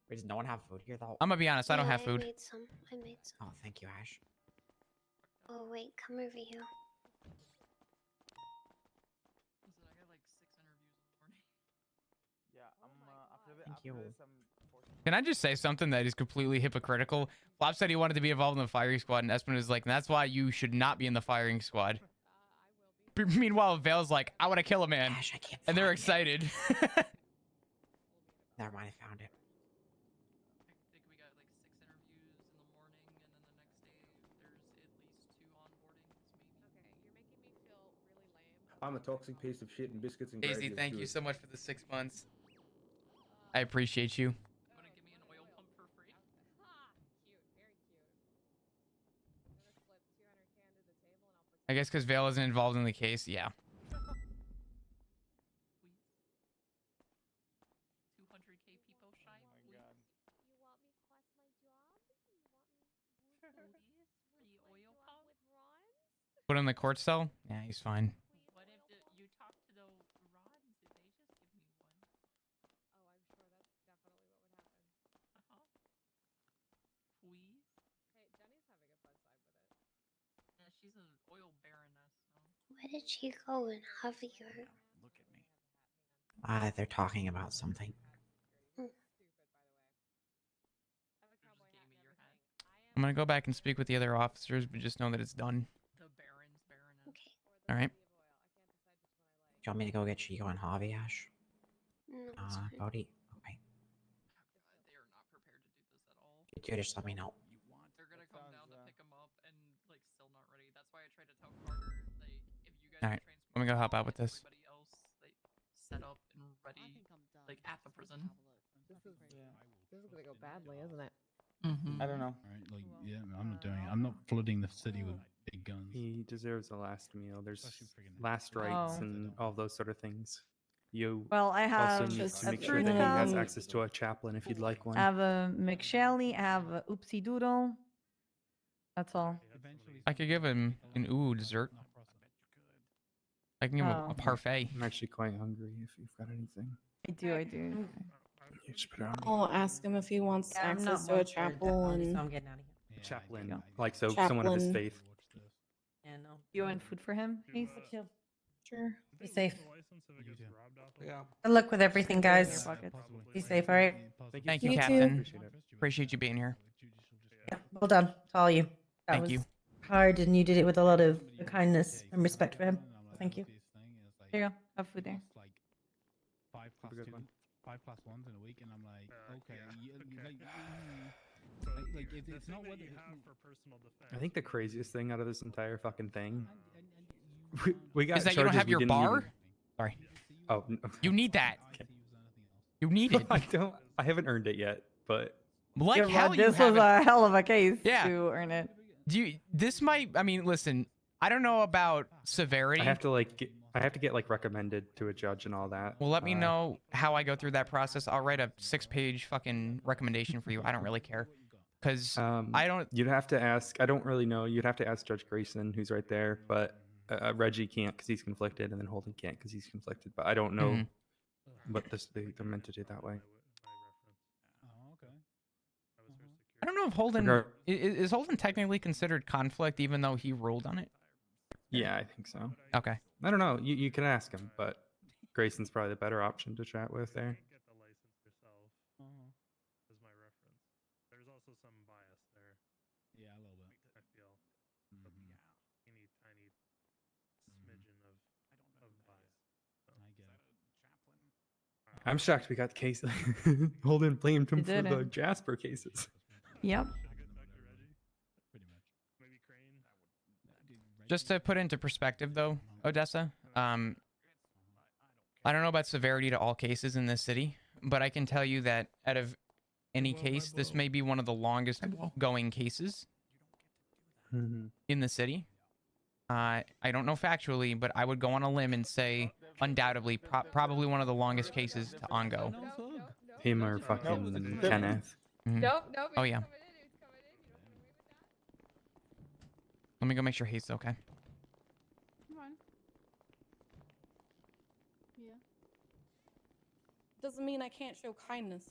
Wait, does no one have food here though? I'm gonna be honest. I don't Yeah, have food. I made some. I made some. Oh, thank you, Ash. Oh wait, come over here. Thank you. Can I just say something that is completely hypocritical? Flop said he wanted to be involved in the firing squad, and Espen is like, that's why you should not be in the firing squad. Meanwhile, Vale's like, I want to kill a man. Ash, I can't And they're find excited. Never mind, I found it. I'm a toxic piece of shit and biscuits and Daisy, gravy is thank you good. so much for the 6 months. I appreciate you. I guess because Vale isn't involved in the case, yeah. Put him in the court cell? Yeah, he's fine. Where did she go in Javier? They're talking about something. I'm gonna go back and speak with the other officers, but just know that it's done. All right. Do you want me to go get Chico and Javi, Ash? No, it's fine. Bodhi? Okay. You do, just let me know. They're gonna come down to pick him up and like still not ready. That's why I tried to tell Carter like if you guys All right. Let me go hop out with this. everybody else like set up and ready like at the prison. This is gonna go badly, isn't it? I don't know. Right, like, yeah, I'm not doing it. I'm not flooding the city with big guns. He deserves a last meal. There's last rites Oh. and all those sort of things. You Well, I have also need just to a make sure that he fruit has cup. access to a chaplain if you'd like one. I have a McShelly. I have a Oopsie Doodle. That's all. I could give him an dessert. I can give him Oh. a parfait. I'm actually quite hungry if you've got anything. I do. You just put it on. I'll ask him if he wants Yeah, I'm access not to a one for chapel death, and so I'm getting out of here. Chaplain, like so someone of his Chaplain. faith. Yeah, no. You want food for him? He's Sure. Be safe. Yeah. Good luck with everything, guys. Be safe, all right? Thank you, You too. Captain. Appreciate you being here. Yeah, well done to all you. That Thank was you. hard, and you did it with a lot of kindness and respect for him. Thank you. There you go. Have food there. Like 5 Have a good one. 5 plus 1s in a week, and I'm like, okay, like it's not what I think the craziest thing out of this entire fucking thing, we got Is that you don't charges have we your didn't bar? even- Sorry. Oh, no. You need that. You need it. I don't. I haven't earned it yet, but Like Yeah, hell but you this was haven't. a hell of a case Yeah. to earn it. This might. I mean, listen. I don't know about severity. I have to get like recommended to a judge and all that. Well, let me know how I go through that process. I'll write a 6-page fucking recommendation for you. I don't really care, because I don't. You'd have to ask. I don't really know. You'd have to ask Judge Grayson, who's right there, but Reggie can't because he's conflicted, and then Holden can't because he's conflicted. But I don't know Mhm. what they're meant to do that way. I don't know if Holden Regar- is Holden technically considered conflict, even though he ruled on it. Yeah, I think so. Okay. I don't know. You can ask him, but Grayson's probably the better option to chat with there. I'm shocked we got the case. Holden blamed him We for the didn't. Jasper cases. Yep. Just to put into perspective, though, Odessa, I don't know about severity to all cases in this city, but I can tell you that out of any case, this may be one of the longest going cases in the city. I don't know factually, but I would go on a limb and say undoubtedly probably one of the longest cases to ongo. Him or fucking Kenneth. Mhm. Nope. Oh yeah. Let me go make sure he's okay. Come on. Yeah. Doesn't mean I can't show kindness.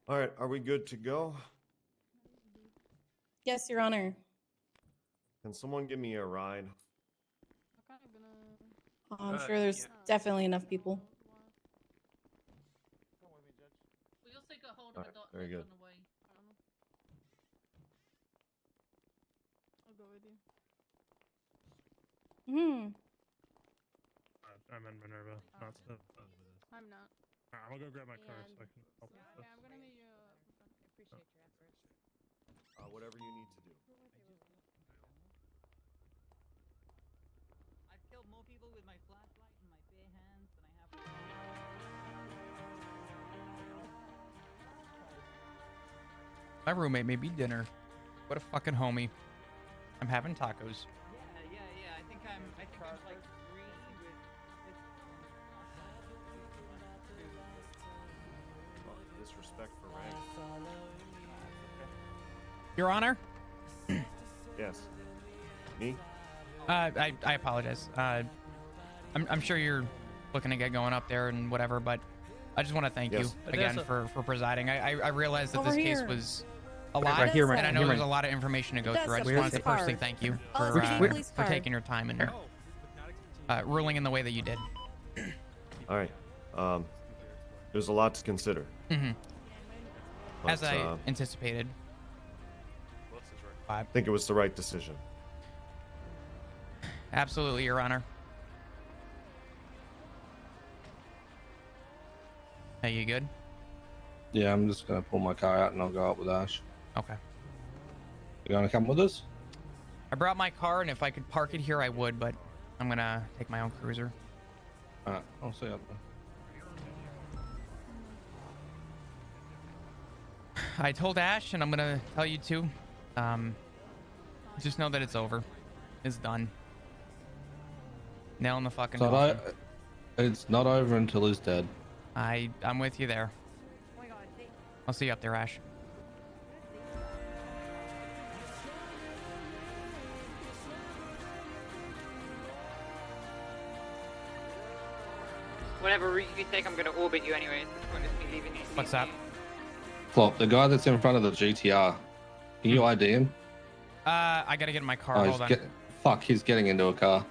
All right, are we good to go? Yes, Your Honor. Can someone give me a ride? I'm sure there's definitely enough people. We'll just take a hold All of right, a dot very good. on the way. I'll go with you. I'm in Minerva. Not so. I'm not. I'm gonna go grab my car so I can help with Okay, this. I'm gonna meet you up front. I appreciate your efforts. Whatever you need to do. I've killed more people with my flashlight and my bare hands than I have with My roommate made me dinner. What a fucking homie. I'm having tacos. Yeah. I think I'm like 3 with Disrespect for rank. Your Honor? Yes. Me? I apologize. I'm sure you're looking to get going up there and whatever, but I just want to thank you Yes. again for presiding. I realized that Over this case here. was a lot, Right here, and I know here, there's Mike. a lot of information to go That's through. I a just wanted to police personally car. thank you Oh, for it's a police car. taking your time and ruling in the way that you did. All right. There's a lot to consider. Mm-hmm. But, As I anticipated. I think it was the right decision. Absolutely, Your Honor. Are you good? Yeah, I'm just gonna pull my car out and I'll go up with Ash. Okay. You gonna come with us? I brought my car, and if I could park it here, I would, but I'm gonna take my own cruiser. Alright, I'll see you up there. I told Ash, and I'm gonna tell you too. Just know that it's over. It's done. Nail in the fucking coffin. It's not over until he's dead. I'm with you there. I'll see you up there, Ash. whatever route you take, I'm gonna orbit you anyways. Before just me leaving you. What's that? Flop, the guy that's in front of the GTR. Can you ID him? I gotta get in my car. Oh, Hold on. Fuck, he's getting into a car.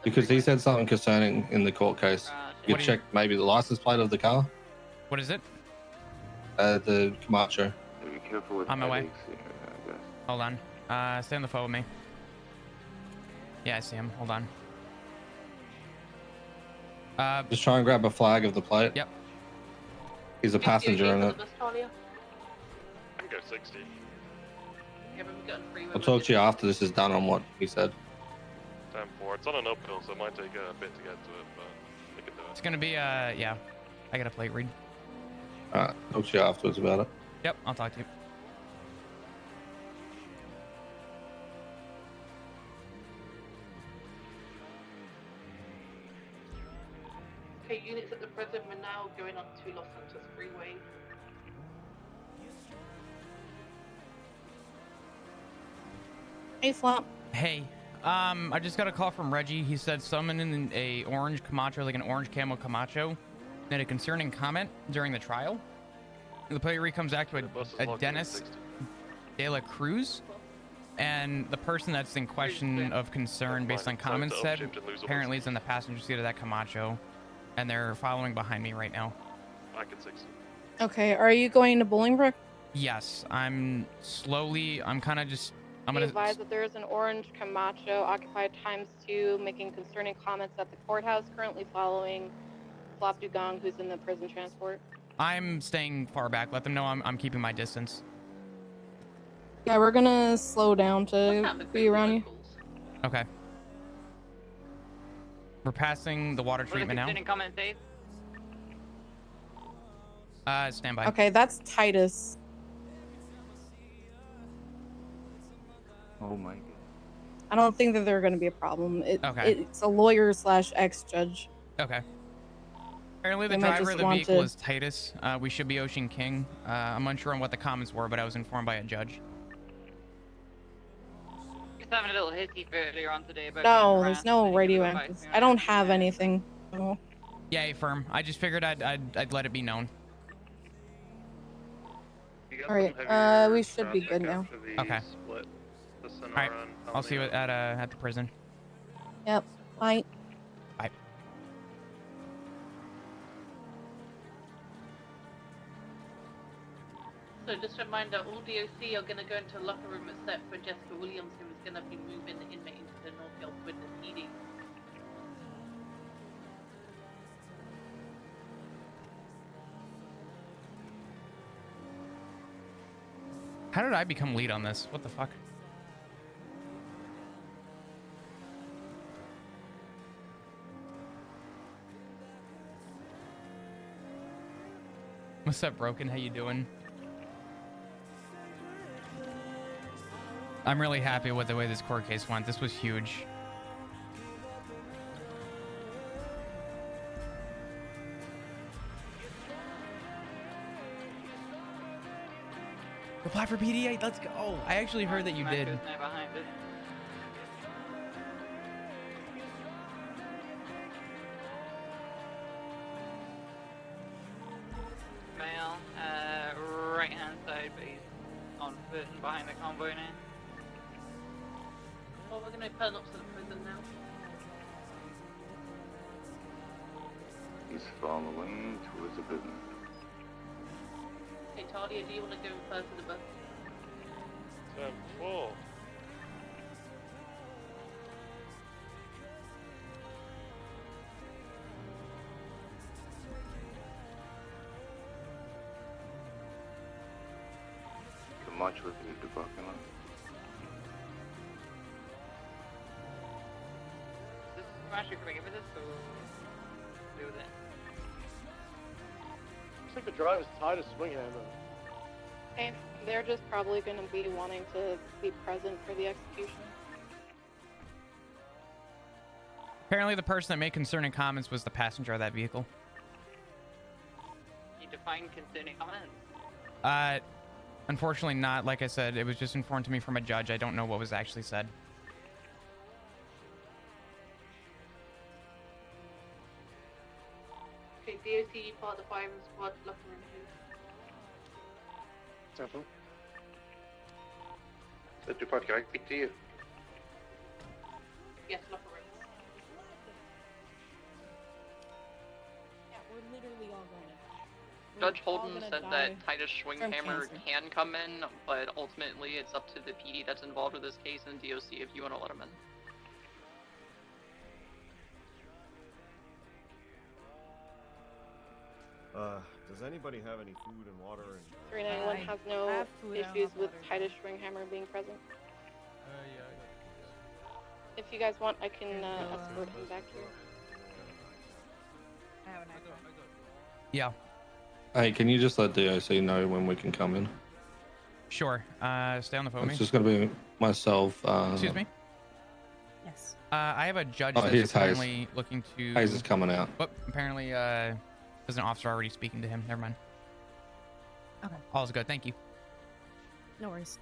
Because he said something concerning in the court case. You could check maybe the license plate of the car. What is it? The Camacho. Be careful with On my way. headaches here, I guess. Hold on. Stay on the phone with me. Yeah, I see him. Hold on. Just try and grab a flag of the plate. Yep. He's a passenger in it. I can go 60. I'll talk to you after this is done on what he said. 10-4. It's on an uphill, so it might take a bit to get to it, but we can do it. It's gonna be yeah. I got a plate read. Alright, talk to you afterwards about it. Yep, I'll talk to you. Okay, units at the present, we're now going on to Los Santos Freeway. Hey, Flop. Hey, I just got a call from Reggie. He said someone in a orange Camacho, like an orange camo Camacho, made a concerning comment during the trial. The plate read comes back to a Dennis De La Cruz, and the person that's in question of concern based on comments said apparently is in the passenger seat of that Camacho, and they're following behind me right now. I can 60. Okay, are you going to Bolingbrook? Yes, I'm kind of just, I'm Be gonna. advised that there is an orange Camacho occupied ×2 making concerning comments at the courthouse, currently following flip-flop Dugong who's in the prison transport. I'm staying far back. Let them know I'm keeping my distance. Yeah, we're gonna slow down to be around you. Okay. We're passing the water treatment now. Comment, Dave. Stand by. Okay, that's Titus. Oh my god. I don't think that they're gonna be a problem. Okay. It's a lawyer / ex-judge. Okay. Apparently the They might driver just of the want vehicle to- is Titus. We should be Ocean King. I'm unsure on what the comments were, but I was informed by a judge. Just having a little hissy fit earlier on today about No, there's no radioactive. I don't have anything. No. Yay, firm. I just figured I'd let it be known. All right, we should be good now. Okay. All right. I'll see you at the prison. Yep. Bye. Bye. So just a reminder, all DOC are going to go into a locker room except for Jessica Williams, who is going to be moving the inmate into the Northfield Witness PD. How did I become lead on this? What the fuck? What's up, Broken? How you doing? I'm really happy with the way this court case went. This was huge. Apply for PDA. Let's go. Oh, I actually heard that you did. Male, right hand side, but he's on foot and behind the convoy now. Well, we're going to turn up to the prison now. He's following towards the business. Hey, Talia, do you want to go first to the bus? 10-4. The march with the parking lot. Is this Smasher coming in with us, or do with it? Looks like the driver's tied a swing hammer. Okay, they're just probably going to be wanting to be present for the execution. Apparently the person that made concerning comments was the passenger of that vehicle. You define concerning comments. Unfortunately not. Like I said, it was just informed to me from a judge. I don't know what was actually said. Okay, DOC, part of the firing squad, locker room 2. Temple. Set 2-5, can I speak to you? Yes, locker room. Yeah, we're literally all going to die. Judge We're all Holden gonna said die that Titus from Schwinghammer cancer. can come in, but ultimately it's up to the PD that's involved with this case and DOC if you want to let him in. Does anybody have any food and water? And 391 has no issues with Titus Schwinghammer being present. If you guys want, I can escort him back here. Yeah. Hey, can you just let DOC know when we can come in? Sure. Stay on the phone with me. It's just going to be myself. Excuse me? Yes. I have a judge Oh, that's here's Hayes. currently looking to... Hayes is coming out. Oh, apparently, there's an officer already speaking to him. Never mind. Okay. All's good. Thank you. No worries.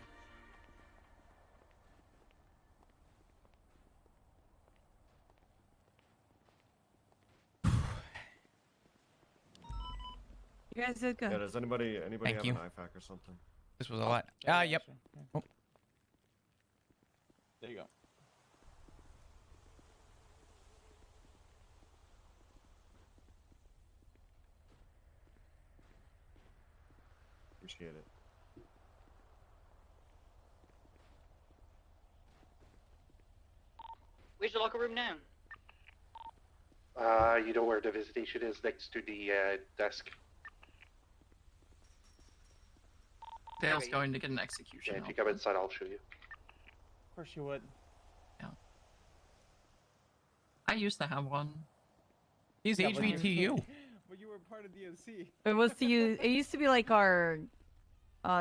You guys did good. yeah, does anybody Thank have you. an IFAC or something? This was a lot. Yep. Oh. There you go. Appreciate it. Where's the locker room now? You know where the visitation is, next to the desk. Dale's going to get an execution. Yeah, if you come inside, I'll show you. Of course you would. I used to have one. He's Yeah, but you- HBTU. But you were part of DNC. It was to use. It used to be like our.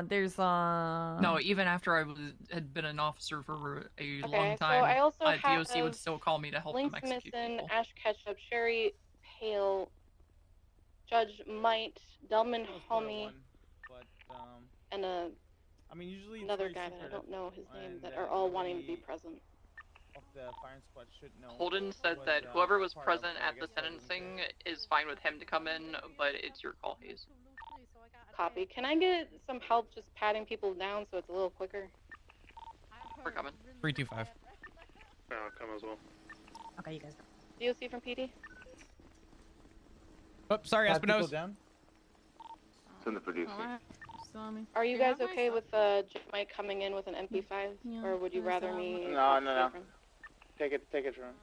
There's No, even after I had been an officer for a long So time, I also have DOC would still call me to help them Links execute Missing, people. Ash Ketchup, Sherry Pale, Judge Might, Delman Homie, But and I mean, usually it's another very guy that I secretive, don't know his name and, that are all wanting to be nobody present. Of the firing squad should know. Holden said what, that whoever was part of, present so I at the guess that doesn't sentencing is fine with him to come in, but it's your call, Hayes. Copy. Can I get some help just patting people down so it's a little quicker? We're coming. 325. Yeah, I'll come as well. Okay, you guys. DOC from PD? Oh, sorry, Pat people Espinosa. down? Send the producer. Are you guys okay with Mike coming in with an MP5, or would you rather me? No. Take it from him.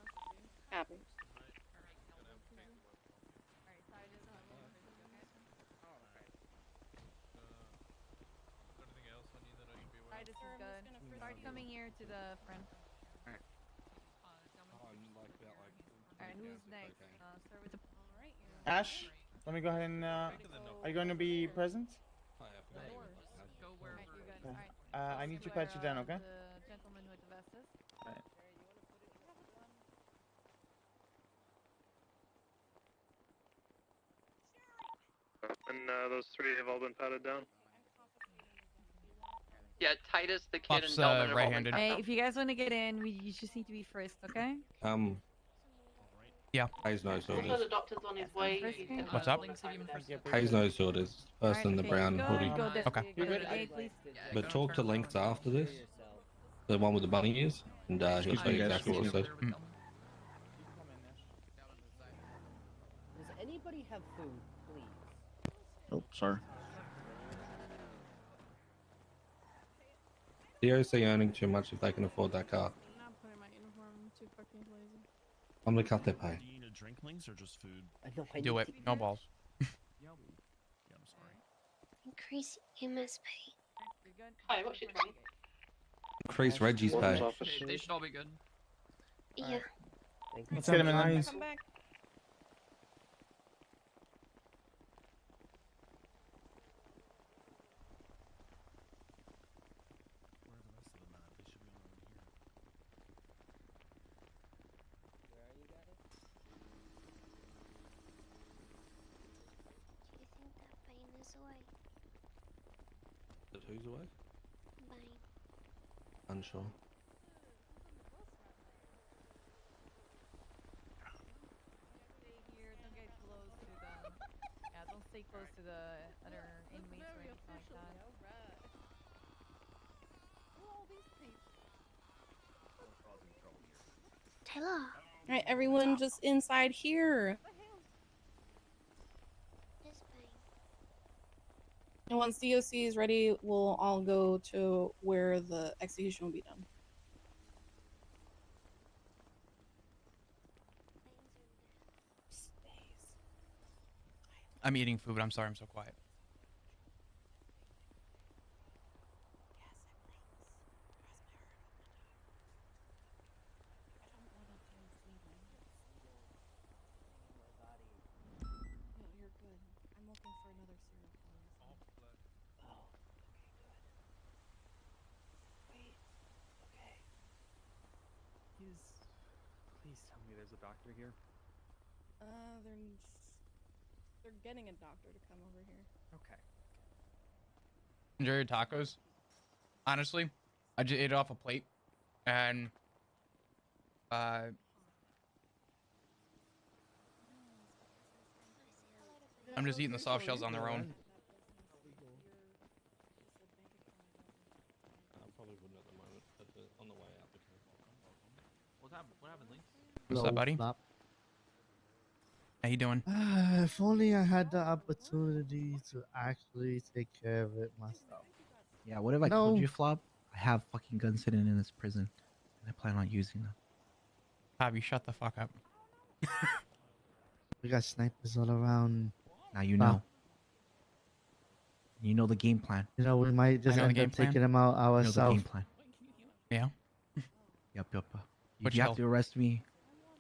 Happy. Alright, this is good. Start coming here to the front. Alright, who's next? Start with the. Ash, let me go ahead and. Are you going to be present? Okay. I need to pat you down, okay? The gentleman with the vestes. Alright. And those three have all been patted down. Yeah, Titus, the kid, Pops, and Delvin are all been right-handed. passed Hey, out. if you guys want to get in, you just need to be first, okay? Yeah. Hayes knows Also, orders. the doctor's on his way. What's up? Hayes knows orders. Person in the brown hoodie. Go this Okay. way. Go to the gate, please. But talk to Lynx after this. The one with the bunny ears, and he'll tell you exactly what it said. Mm. Does anybody have food, please? Oh, sorry. DOC earning too much if they can afford that car. I'm not putting my uniform. I'm too fucking lazy. I'm gonna cut their pay. Do you need a drink, Links, or just food? Do it. No balls. Yeah, I'm sorry. Increase MSP. Hi, what's your name? Increase Reggie's pay. They should all be good. Yeah. Let's get him in there. Come back. Do you think that pain is away? That who's away? Bane. Unsure. Stay here. Don't get close to the. Yeah, don't stay close to the other inmates or anything like that. Taylor. All right, everyone, just inside here. Yes, Bane. And once DOC is ready, we'll all go to where the execution will be done. I'm eating food, but I'm sorry I'm so quiet. No, you're good. I'm looking for another serial killer. Oh, okay, good. Wait. Okay. Please tell me there's a doctor here. They're getting a doctor to come over here. Okay. Enjoy your tacos. Honestly, I just ate it off a plate, and I'm just eating the soft shells on their own. I probably wouldn't at the moment, but on the way out. What happened, Links? What's up, buddy? How you doing? If only I had the opportunity to actually take care of it myself. Yeah, what if I told you, Flop? I have fucking guns sitting in this prison, and I plan on using them. Bobby, shut the fuck up. We got snipers all around. Now you Wow. know. You know the game plan. You know, we might just know the end game up plan. taking them out You know the ourselves. game plan. Yeah. Yep. If Which you have help? to arrest me,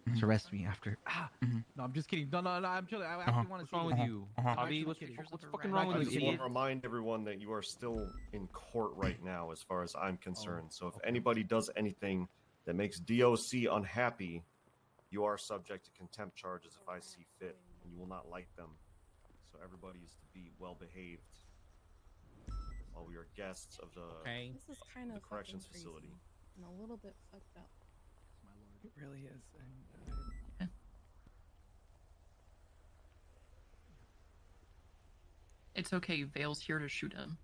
just Mhm. arrest me after. Mhm. No, I'm just kidding. No, I'm chilling. I Uh-huh. actually want to see What's wrong with Uh-huh. you? Uh-huh. Bobby, what's fucking wrong I with just you, want idiot? to remind everyone that you are still in court right now, as far as I'm concerned. So if anybody does anything that makes DOC unhappy, you are subject to contempt charges if I see fit, and you will not like them. So everybody is to be well behaved while we are guests of the, This is kind the of corrections fucking facility. crazy and a little bit fucked up. It really is. It's okay. Vale's here to shoot him.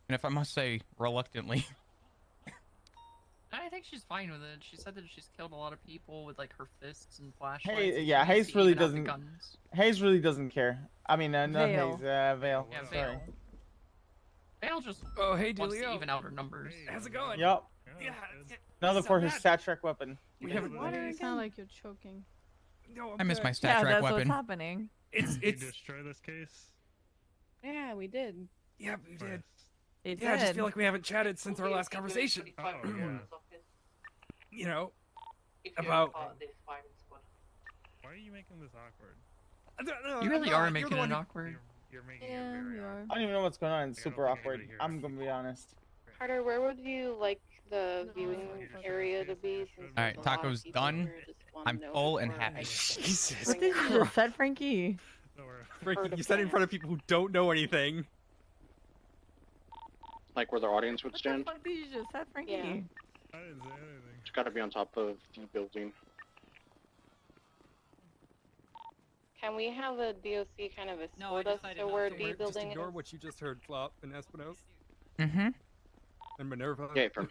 And if I must say, reluctantly. I think she's fine with it. She said that she's killed a lot of people with like her fists and flashlights. Hey, and yeah, she needs Hayes to really even out the doesn't. guns. Hayes really doesn't care. I mean, not Vale. Hayes. Vale. Yeah, Sorry. Vale. Vale just Oh, hey, wants to Delio. even out her numbers. How's it going? Yup. Yeah. Another for his Star Trek weapon. We haven't. Water. You sound like you're choking. No, I miss my Yeah, Star Trek that's weapon. what's happening. It's destroy this case. Yeah, we did. Yeah, we did. It Yeah, I just did. feel like we haven't chatted since our last conversation. Oh, yeah. You know, about. Why are you making this awkward? You really are making it one awkward. You're making Yeah, it very we awkward. are. I don't even know what's going on. It's Like, I don't super think awkward. anybody here I'm gonna be honest. Carter, where would you like the viewing area to be? Since All right, there's a lot of taco's people done. here, just wanna I'm know full and before happy. I Jesus. What did you just said, Frankie? Frankie, you said it in front of people who don't know anything. Like where the audience would What the stand. fuck did you just said, Frankie? Yeah. I didn't say anything. It's got to be on top of the building. Can we have a DOC kind of escort us to where D Just building ignore is? what you just heard, Flop and Espinos Mm-hmm. and Minerva. Yeah, from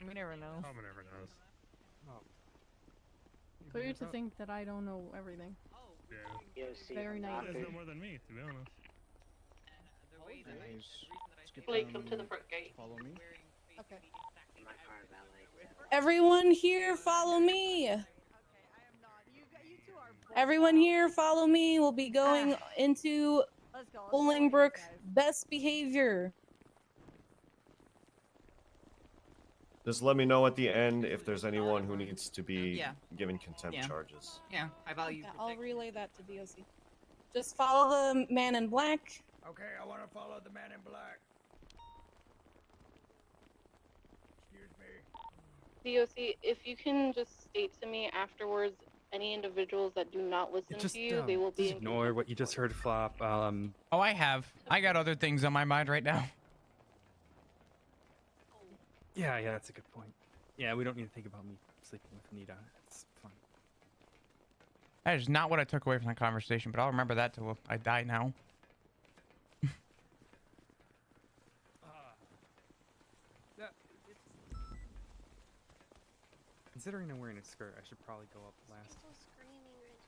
We never know. Oh, never knows. For you to think that I don't know everything. Yeah. Very You nice. guys know more than me, to be honest. Blake, come to the front gate. Follow me. Okay. Everyone here, follow me. Everyone here, follow me. We'll be going into Let's go. Bolingbrook best behavior. Just let me know at the end if there's anyone who needs to be Yeah. given contempt Yeah. charges. Yeah, I value. Yeah, I'll relay that to DOC. Just follow the man in black. Okay, I want to follow the man in black. Excuse me. DOC, if you can just state to me afterwards any individuals that do not listen Just, to you, they will be just ignore what you just heard, Flop. Oh, I have. I got other things on my mind right now. Yeah, that's a good point. Yeah, we don't need to think about me sleeping with Nita. It's fine. That is not what I took away from that conversation, but I'll remember that till I die now. Considering I'm wearing a skirt, I should probably go up last. Still screaming, Reggie.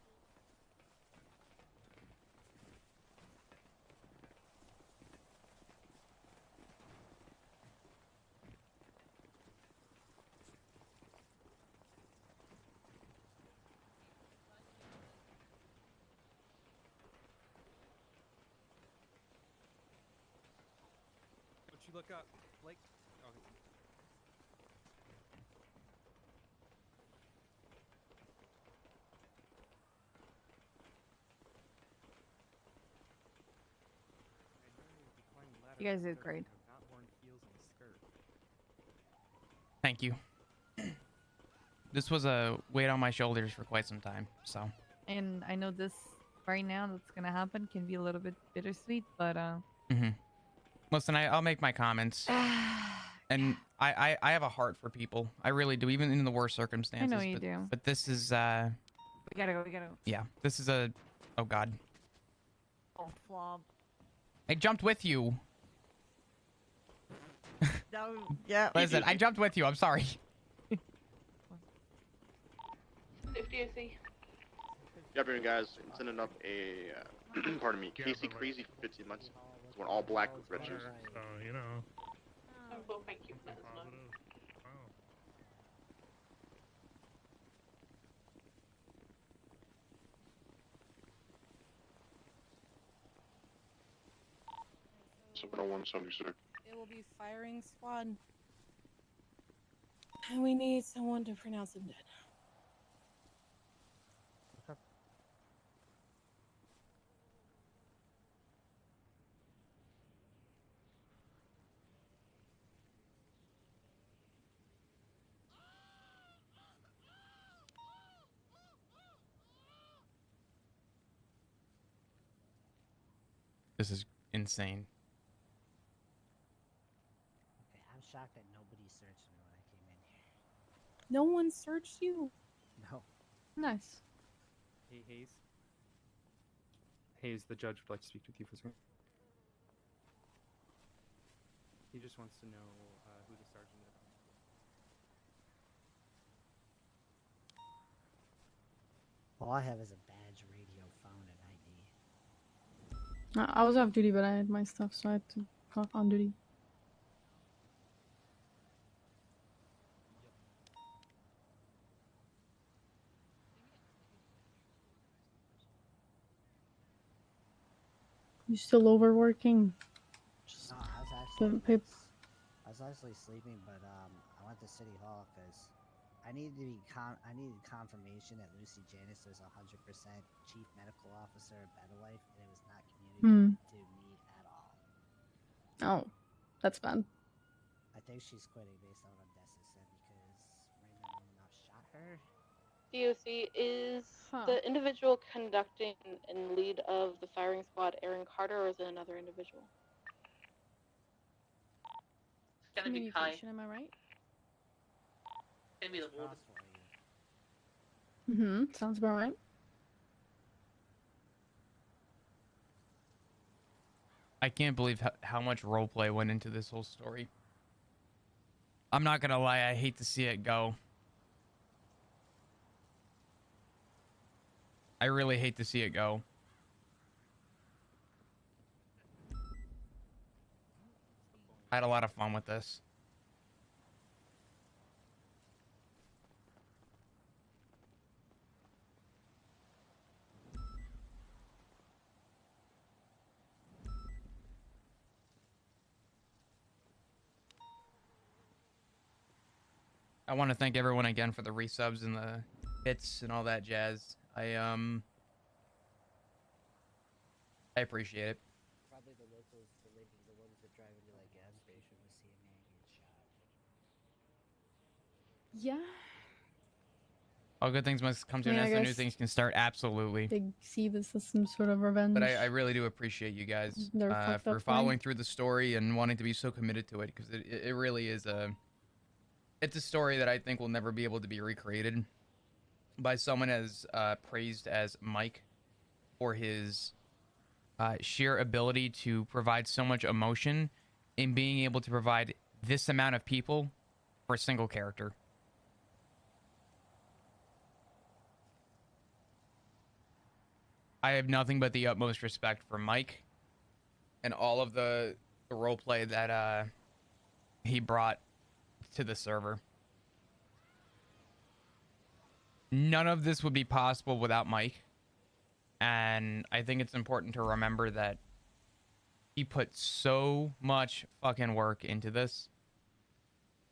Don't you look up, Blake? Oh, You guys did great. Thank you. This was a weight on my shoulders for quite some time, so. And I know this right now that's gonna happen can be a little bit bittersweet, but Mm-hmm. Listen, I'll make my comments. And I have a heart for people. I really do, even in the worst circumstances. I know you but, do. But this is we gotta go. We gotta go. yeah, this is a oh god. Oh, flop. I jumped with you. Yeah. Listen, I jumped with you. I'm sorry. 50 OC. Yeah, everyone, guys, I'm sending up a, pardon me, Casey Crazy for 15 months. It's one all black with red shoes. So, you know. Well, thank you for letting us know. Positive. Wow. 176. It will be firing squad. And we need someone to pronounce him dead. This is insane. Okay, I'm shocked that nobody searched me when I came in here. No one searched you. No. Nice. Hey, Hayes. Hayes, the judge would like to speak with you for a second. He just wants to know who the sergeant is. All I have is a badge, radio, phone, and ID. I was off duty, but I had my stuff, so I had to go on duty. You still overworking? No, I was Getting actually. paid. I was actually sleeping, but I went to City Hall because I needed to be I needed confirmation that Lucy Janice was 100% chief medical officer of Better Life, and it was not communicated to me at all. Oh, that's bad. I think she's quitting based on what Odessa said because random enough shot her. DOC, is the individual conducting and lead of the firing squad Aaron Carter, or is it another individual? It's gonna be Kai. Communication, am I right? It's gonna be the warden. Mm-hmm. Sounds about right. I can't believe how much roleplay went into this whole story. I'm not gonna lie, I hate to see it go. I really hate to see it go. I had a lot of fun with this. I want to thank everyone again for the resubs and the bits and all that jazz. I appreciate it. Probably the locals, the ones that drive into like gas station to see a man get shot. Yeah. All good things must come to I an mean, end, I so new guess things can start. Absolutely. They see this as some sort of revenge. But I really do appreciate you guys Their fucked for up following way. through the story and wanting to be so committed to it, because it really is it's a story that I think will never be able to be recreated by someone as praised as Mike for his sheer ability to provide so much emotion in being able to provide this amount of people for a single character. I have nothing but the utmost respect for Mike and all of the role play that he brought to the server. None of this would be possible without Mike. And I think it's important to remember that he put so much fucking work into this.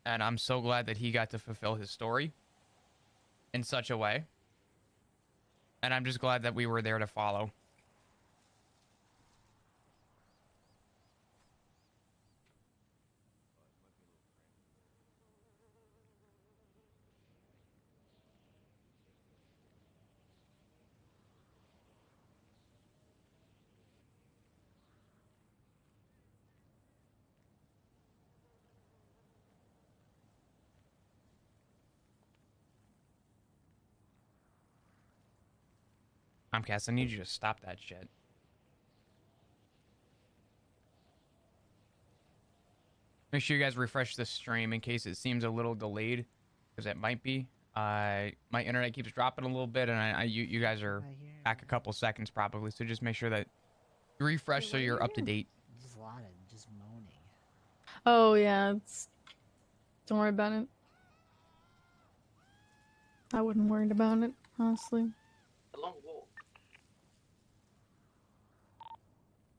And I'm so glad that he got to fulfill his story in such a way. And I'm just glad that we were there to follow. Cass, I need you to stop that shit. Make sure you guys refresh the stream in case it seems a little delayed, because it might be. My internet keeps dropping a little bit, and you guys are back a couple seconds probably. So just make sure that you refresh so you're up to date. Just a lot of just moaning. Oh yeah, don't worry about it. I wouldn't worry about it, honestly. A long walk.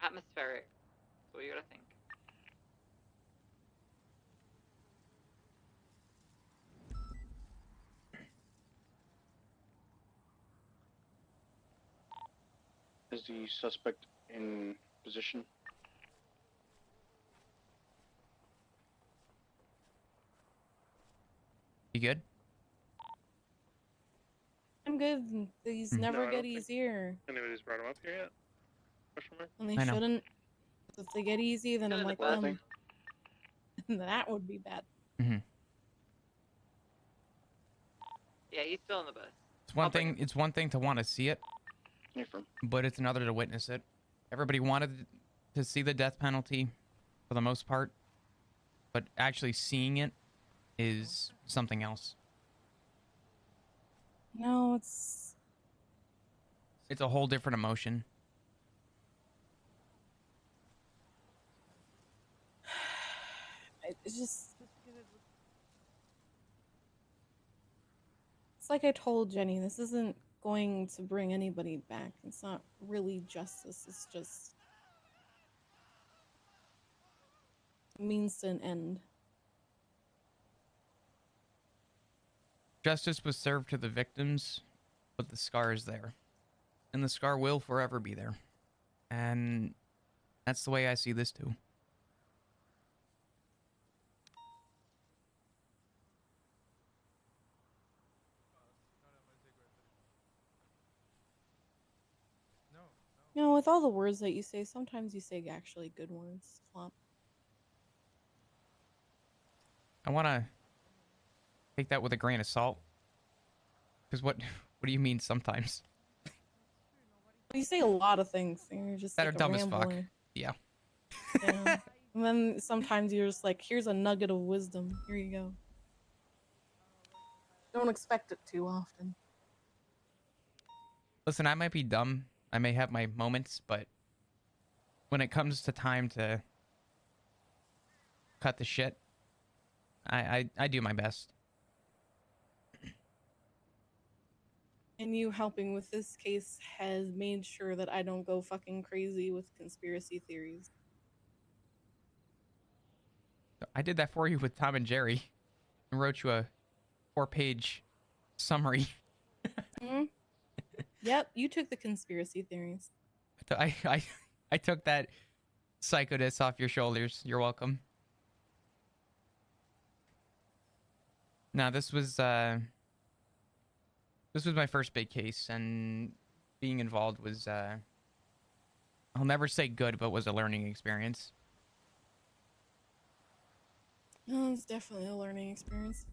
Atmospheric. That's what you gotta think. Is the suspect in position? You good? I'm good. These Hmm. never No, I get don't think easier. anybody's brought him up here yet. Question mark? And they I know. shouldn't. If they get easy, then I'm like Ball them. That would be bad. Mm-hmm. Yeah, he's still on the bus. It's one thing. It's one thing to want to see it, Affirm. but it's another to witness it. Everybody wanted to see the death penalty, for the most part, but actually seeing it is something else. No, it's It's a whole different emotion. it's just. It's like I told Jenny. This isn't going to bring anybody back. It's not really justice. It's just a means to an end. Justice was served to the victims, but the scar is there. And the scar will forever be there. And that's the way I see this too. You know, with all the words that you say, sometimes you say actually good words. Flop. I want to take that with a grain of salt. Because what do you mean sometimes? You say a lot of things. And you're just That like are a dumb as fuck. rambler. Yeah. Yeah. And then sometimes you're just like, here's a nugget of wisdom. Here you go. Don't expect it too often. Listen, I might be dumb. I may have my moments, but when it comes to time to cut the shit, I do my best. And you helping with this case has made sure that I don't go fucking crazy with conspiracy theories. I did that for you with Tom and Jerry and wrote you a 4-page summary. Hmm? Yep, you took the conspiracy theories. I took that psychodis off your shoulders. You're welcome. Now this was my first big case, and being involved was I'll never say good, but was a learning experience. Oh, it's definitely a learning experience.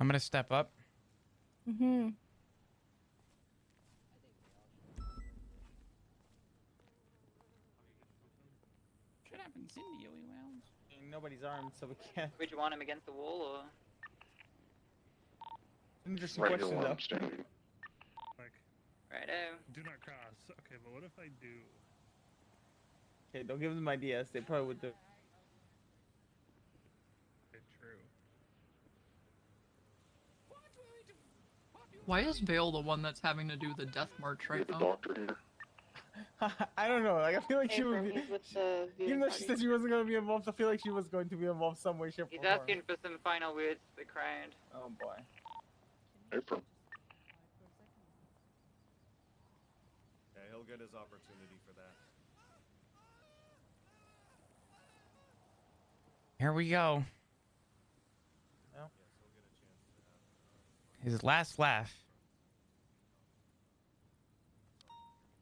I'm gonna step up. Mm-hmm. Should happen, Cindy. Nobody's armed, so we can't. Would you want him against the wall or? Interesting Right here question, where though. I'm standing. Like, Righto. do not cross. Okay, but what if I do? Okay, don't give them ideas. They probably would do. Okay, true. Why is Vale the one that's having to do the death march right now? Doctor here. I don't know. Like I feel like she would be. He's with the Even though she said she wasn't going to be involved, I feel like she was going to be involved some way, shape, He's or form. asking for some final words to the crowd. Oh boy. Affirm. Yeah, he'll get his opportunity for that. Here we go. No. His last laugh.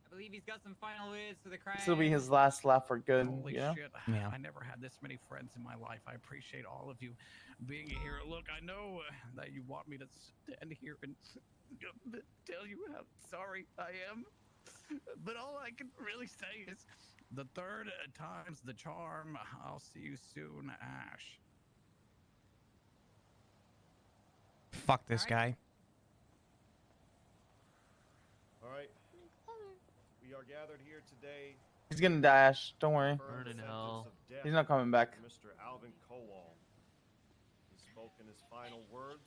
I believe he's got some final words to the crowd. This will be his last laugh for good. Holy you know? shit. Yeah. I never had this many friends in my life. I appreciate all of you being here. Look, I know that you want me to stand here and tell you how sorry I am. But all I can really say is the third time's the charm. I'll see you soon, Ash. Fuck this guy. All right. We are gathered here today. He's gonna dash. Don't worry. Burn in hell. He's not coming back. Mr. Alvin Kowal. He's spoken his final words.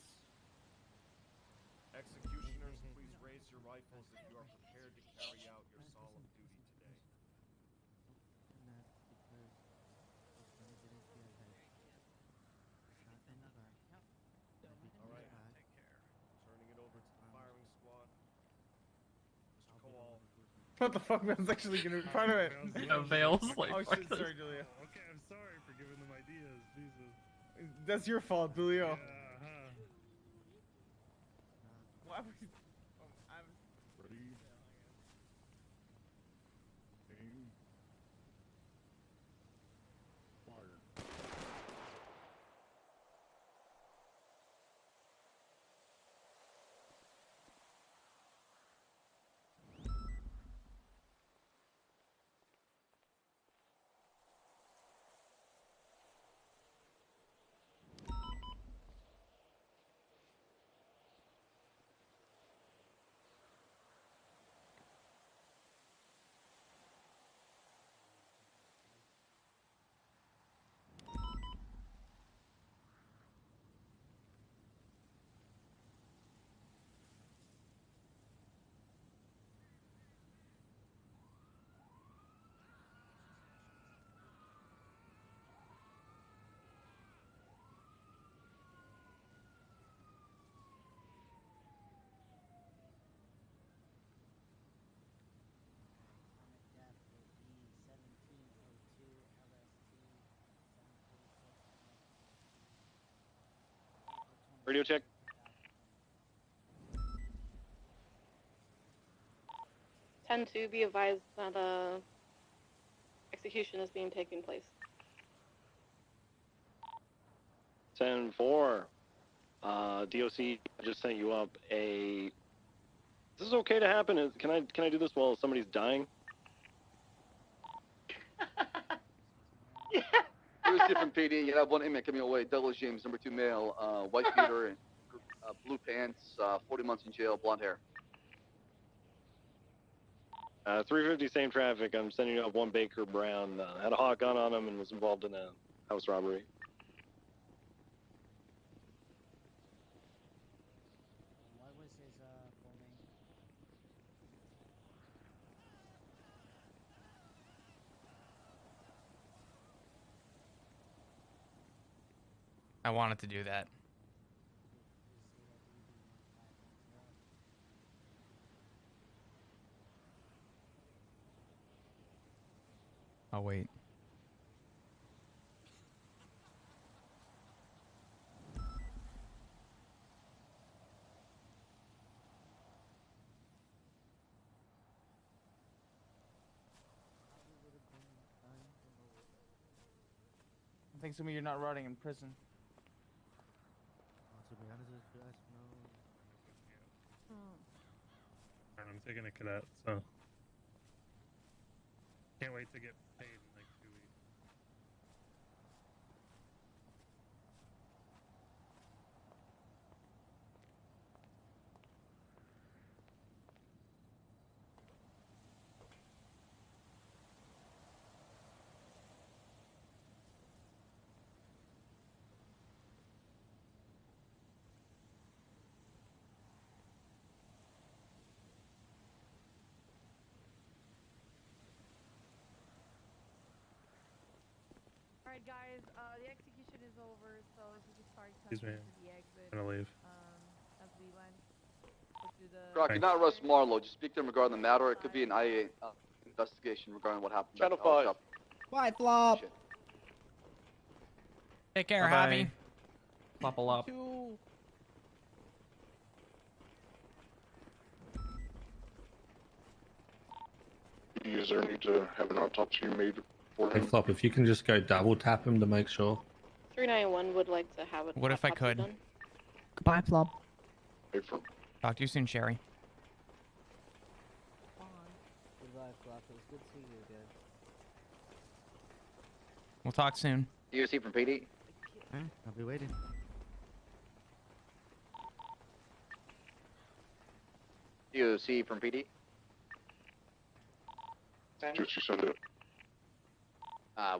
Executioners, please raise your rifles if you are prepared to carry out your solemn duty today. All right. Turning it over to the firing squad. Mr. Kowal. What the fuck? Man's actually gonna be part of it. Yeah, Vale's like, oh fuck shit, this. sorry, Julia. Oh, okay, I'm sorry for giving them ideas. Jesus. That's your fault, Julio. Yeah, huh. Why would you... I'm... Ready? Aim. Fire. Radio check. 10-2, be advised that execution is being taken place. 10-4. DOC just sent you up a. Is this okay to happen? Can I do this while somebody's dying? Here's different PD. You have one inmate coming away. Douglas James, number 2 male, white beater, and blue pants, 40 months in jail, blonde hair. 350, same traffic. I'm sending you up one Baker Brown. Had a hot gun on him and was involved in a house robbery. What was his full name? I wanted to do that. Oh, wait. I think some of you're not rotting in prison. To be honest with you, I'm taking a cadet, so can't wait to get paid in like 2 weeks. Alright guys, the execution is over, so if we could start Excuse me. coming to the exit. I'm gonna leave. As we went to the... Brock, you're not arrest Marlowe. Just speak to him regarding the matter. It could be an IA investigation regarding what happened. Channel at the 5. shop. Bye, Flop. Shit. Take care, Bye-bye. Javi. Flop a lot. Is there a need to have an autopsy made for Hey, him? Flop, if you can just go double tap him to make sure. 391 would like to have it. What if I could? Done. Goodbye, Flop. Wait for Talk to you soon, Sherry. Goodbye, Flop. It was good seeing you again. We'll talk soon. DOC from PD. I'll be waiting. DOC from PD. Just you send it.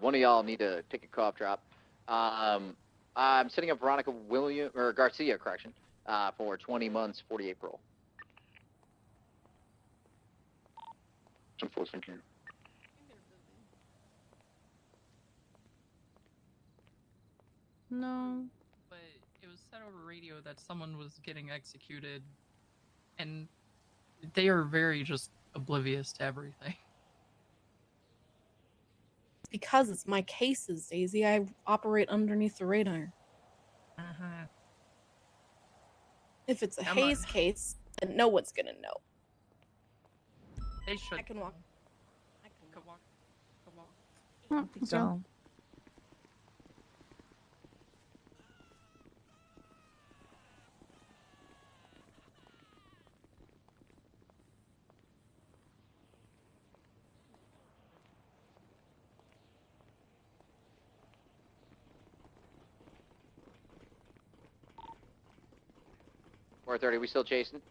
One of y'all need to take a cough drop. I'm setting up Veronica Garcia, correction. for 20 months, 48 parole. 10-4, thank you. No. But it was said over radio that someone was getting executed, and they are very just oblivious to everything. Because it's my cases, Daisy. I operate underneath the radar. Uh-huh. If it's a Come on. Hayes case, then no one's gonna know. They should. I can walk. Go walk. Go walk. Let's So. go. Or 30, we still chasing?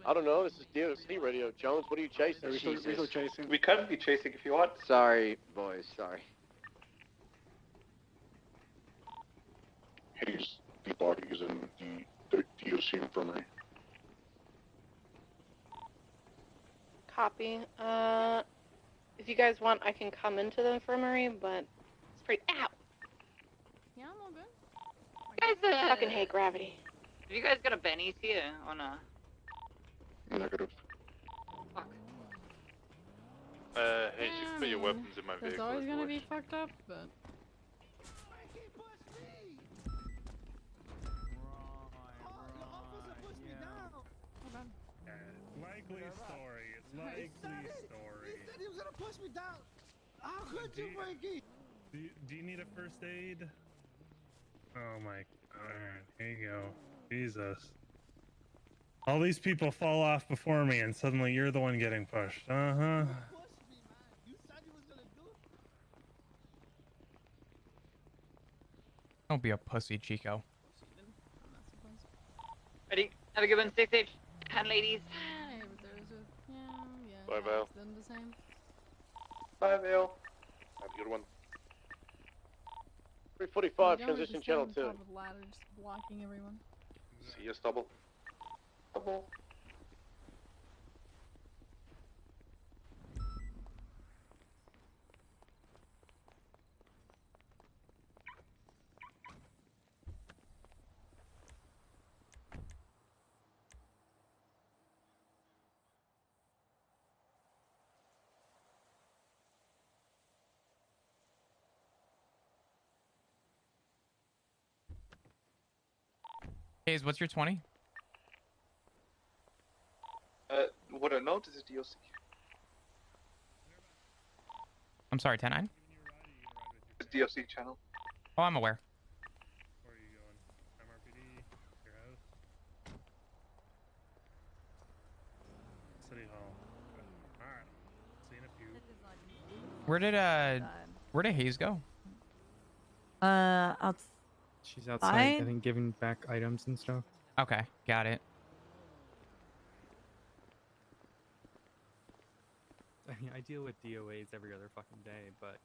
I don't know. This is DOC radio. Jones, what are you chasing? we still chasing. We could be chasing if you want. Sorry, boys. Sorry. Hayes, the body is in the DOC infirmary. Copy. If you guys want, I can come into the infirmary, but it's pretty. Ow! Yeah, I'm all good. You guys fucking hate gravity. Have you guys got a Benny's here or not? Negative. Fuck. Hayes, you can put your Yeah, weapons in my It's vehicle. always if you gonna wish. be fucked up, but. Likely story. It's likely story. He said he was gonna push me down. How could you, Frankie? Do you need a first aid? Oh my god. Here you go. Jesus. All these people fall off before me, and suddenly you're the one getting pushed. Uh-huh. Don't be a pussy, Chico. Ready? Have a good one. Stay safe. And ladies. Hey, but there's a. Yeah. Bye, Val. It's done the same. Bye, Vale. Have a good one. 345, You don't transition just channel stand on 2. top of ladders blocking everyone. See you, Stubble. Double. Hayes, what's your 20? What I noticed is DOC. I'm sorry, 10-9? It's DOC channel. Oh, I'm aware. Where are you going? MRPD? Your house? City Hall. Alright. See you in a few. Where did Hayes go? Outside. She's outside, I think, giving back items and stuff. Okay, got it. I mean, I deal with DOAs every other fucking day, but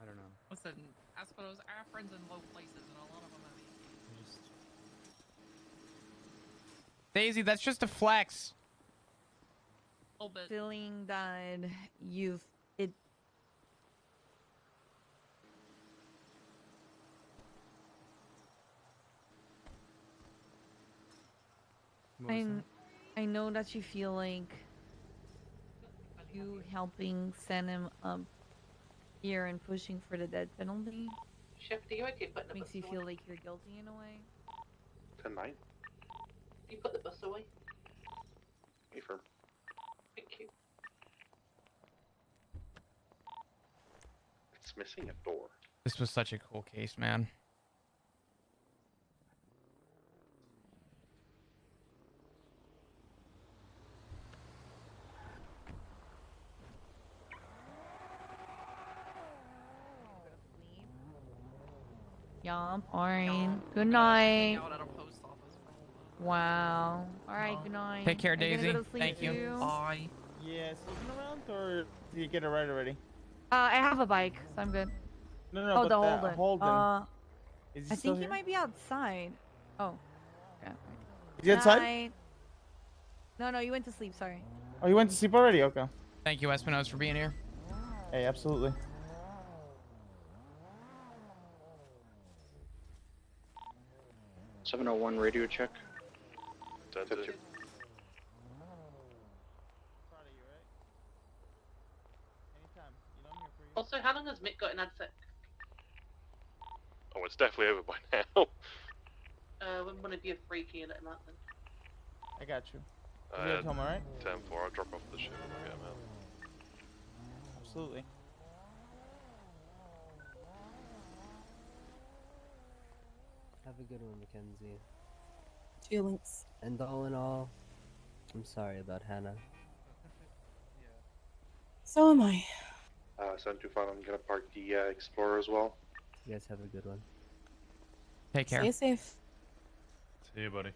I don't know. Listen, I suppose our friends in low places, and a lot of them have Just... Daisy, that's just a flex. a little bit. Feeling that I know that you feel like you helping send him up here and pushing for the death penalty Shifty, you okay putting the makes bus you away? feel like you're guilty in a way. 10-9. You put the bus away. Hey, firm. Thank you. It's missing a door. This was such a cool case, man. Yeah, fine. Yeah, Good I'm gonna hang night. out at a post office for a little bit. Wow. All right. Good night. Take care, Are you gonna Daisy. go to sleep Thank you. too? Bye. Yeah, sneaking around, or did you get a ride already? I have a bike, so I'm good. No, Oh, but the that Holden. Holden. Is he I still think he here? might be outside. Oh. Yeah. Is he outside? Night. No, you went to sleep. Sorry. Oh, you went to sleep already? Okay. Thank you, Espinosa, for being here. Hey, absolutely. (701) radio check. 10-2. Also, how long has Mick got in AdSec? Oh, it's definitely over by now. When one of you are freaky and let him out then. I got you. You at home, alright? 10-4. I'll drop off the ship and get him out. Absolutely. Have a good one, Mackenzie. Feelings. And all in all, I'm sorry about Hannah. So am I. 725, I'm gonna park the Explorer as well. You guys have a good one. Take care. Stay safe. See you, buddy.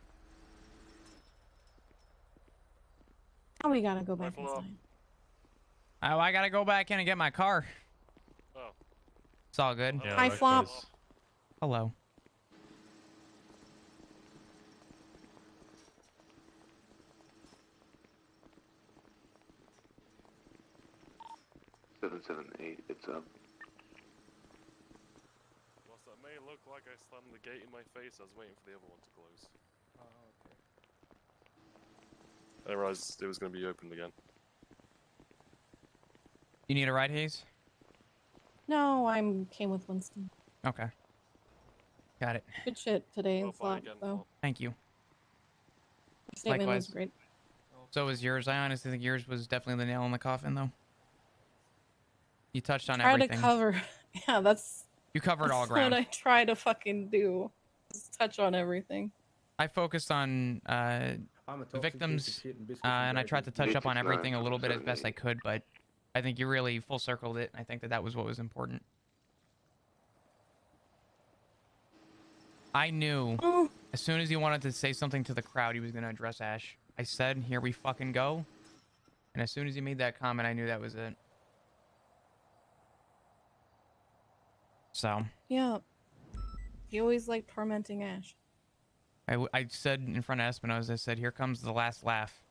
Now we gotta go back inside. Oh, I gotta go back in and get my car. Oh. It's all good. Yeah, Hi, Flop. Hello. It's up. Whilst that may look like I slammed the gate in my face, I was waiting for the other one to close. Oh, okay. I didn't realize it was going to be opened again. You need a ride, Hayes? No, came with Winston. Okay. Got it. Good shit today, Well, Flop, again, though. Thank you. Your statement Likewise. was great. So was yours. I honestly think yours was definitely the nail in the coffin, though. You touched on Try everything. to cover. Yeah, that's. You covered all That's ground. what I try to fucking do. Just touch on everything. I focused on victims, and I tried to touch up on everything a little bit as best I could, but I think you really full circled it. I think that was what was important. I knew as soon as he wanted to say something to the crowd, he was going to address Ash. I said, here we fucking go. And as soon as he made that comment, I knew that was it. So. Yeah. He always liked tormenting Ash. I said in front of Espinosa, I said, here comes the last laugh.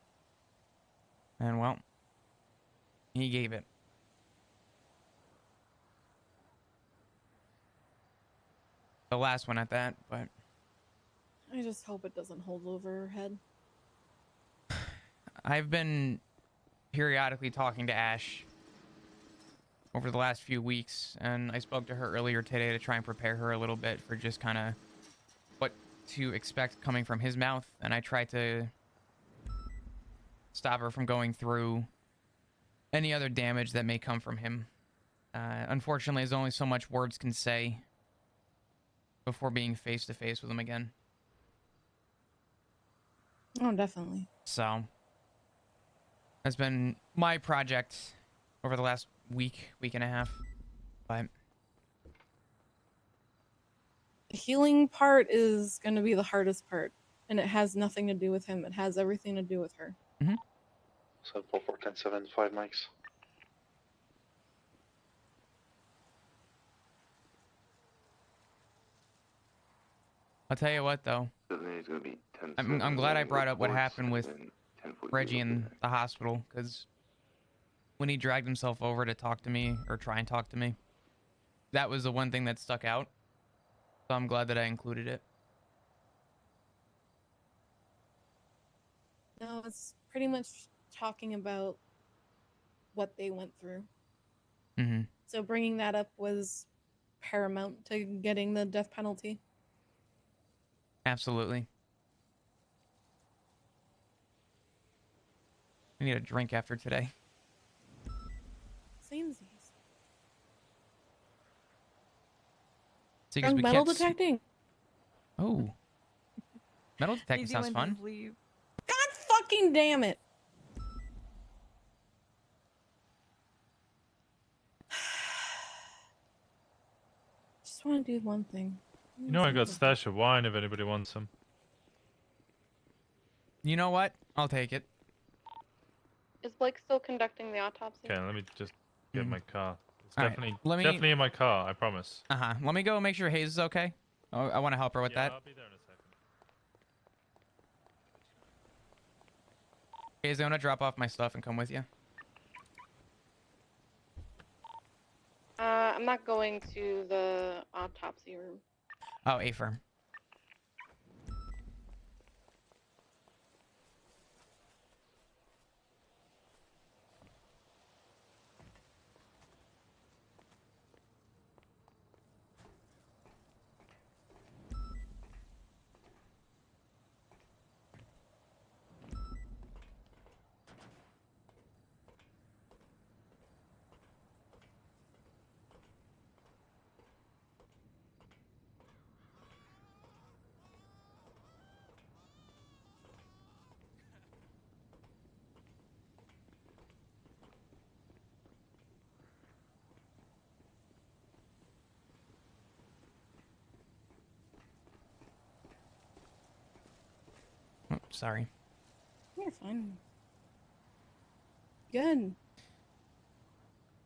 And well, he gave it. The last one at that, but I just hope it doesn't hold over her head. I've been periodically talking to Ash over the last few weeks, and I spoke to her earlier today to try and prepare her a little bit for just kind of what to expect coming from his mouth, and I tried to stop her from going through any other damage that may come from him. Unfortunately, there's only so much words can say before being face to face with him again. Oh, definitely. So that's been my project over the last week and a half. But the healing part is going to be the hardest part, and it has nothing to do with him. It has everything to do with her. Mm-hmm. 744 5 mics. I'll tell you what, though. I'm glad I brought up what happened with Reggie in the hospital, because when he dragged himself over to talk to me, or try and talk to me, that was the one thing that stuck out. So I'm glad that I included it. No, it's pretty much talking about what they went through. Mm-hmm. So bringing that up was paramount to getting the death penalty. Absolutely. I need a drink after today. Samesies. See, 'cause we metal can't detecting. Oh. Metal detecting Easy sounds one fun. to leave. God fucking damn it. Just want to do one thing. You know I got stash of wine if anybody wants some. You know what? I'll take it. Is Blake still conducting the autopsy? Okay, let me just get my car. It's All right, definitely let me- in my car, I promise. Uh-huh. Let me go make sure Hayes is okay. Oh, I want to help her with that. I'll be there in a second. Okay, so I'm gonna drop off my stuff and come with you. I'm not going to the autopsy room. Oh, A-firm. Oh, sorry. You're fine. Good.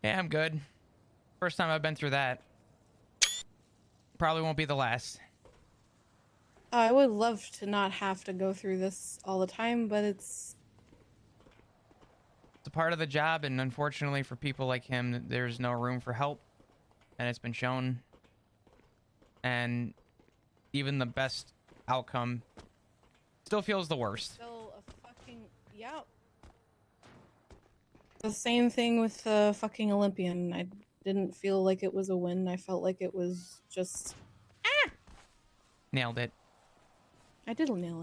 Yeah, I'm good. First time I've been through that. Probably won't be the last. I would love to not have to go through this all the time, but it's It's a part of the job, and unfortunately for people like him, there's no room for help, and it's been shown. And even the best outcome still feels the worst. still a fucking yeah. The same thing with the fucking Olympian. I didn't feel like it was a win. I felt like it was just Nailed it. I did nail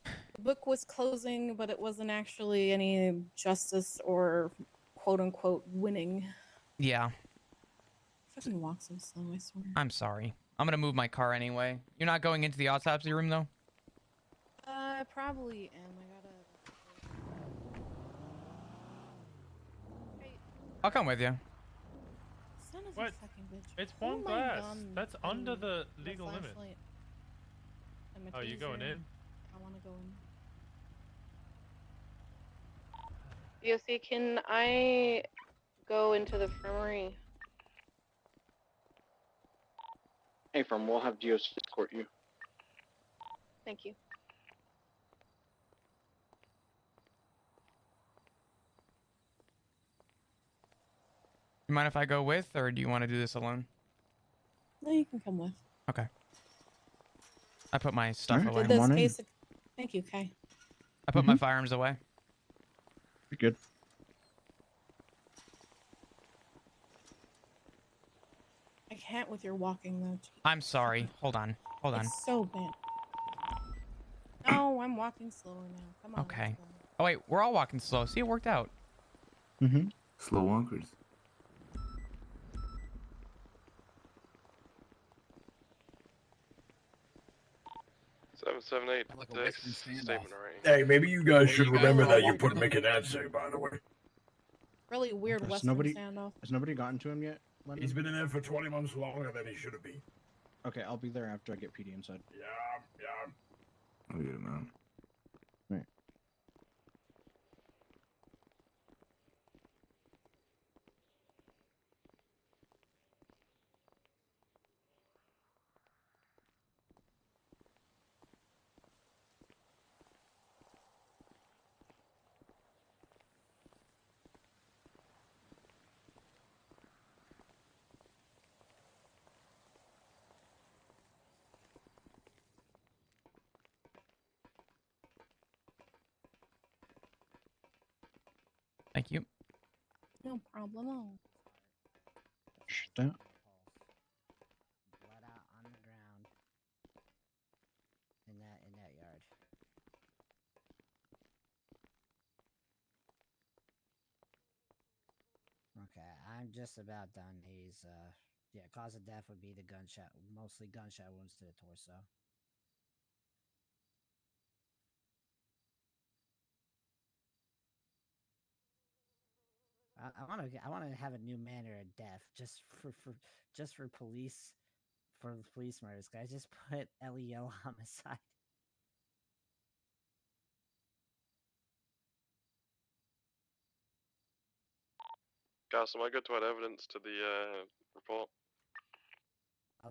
it. The book was closing, but it wasn't actually any justice or quote unquote winning. Yeah, Fucking walk so slow, I swear. I'm sorry. I'm gonna move my car anyway. You're not going into the autopsy room, though? I probably am. I gotta. Hey, I'll come with you. son of What? a fucking bitch. It's Pull one my glass. gun That's and under the legal limit. flashlight and my Oh, you going taser. in? I wanna go in. DOC, can I go into the infirmary? Hey, from we'll have DOC escort you. Thank you. You mind if I go with, or do you want to do this alone? No, you can come with. Okay. I put my stuff away. Did this case? Thank you, Kai. I put my firearms away. You're good. I can't with your walking though. I'm sorry. Hold on. Hold on. It's so bad. No, I'm walking slower now. Come on. Okay. Oh wait, we're all walking slow. See, it worked out. Mm-hmm. Slow walkers. Seven, seven, eight. Like a Six. Western standoff. Statement already. Hey, maybe you guys should remember that you put Mick and Answer, by the way. Really weird Has Western nobody, standoff. has nobody gotten to him yet? Lennon? He's been in there for 20 months longer than he should be. Okay, I'll be there after I get PD inside. Yeah, yeah. Oh, yeah, man. Right. Thank you. No problem. That. Blood out on the ground. In that yard. Okay, I'm just about done. Yeah, cause of death would be the gunshot, mostly gunshot wounds to the torso. I want to have a new manner of death just for police murders. Guys, just put LEO homicide. Gus, am I good to add evidence to the report?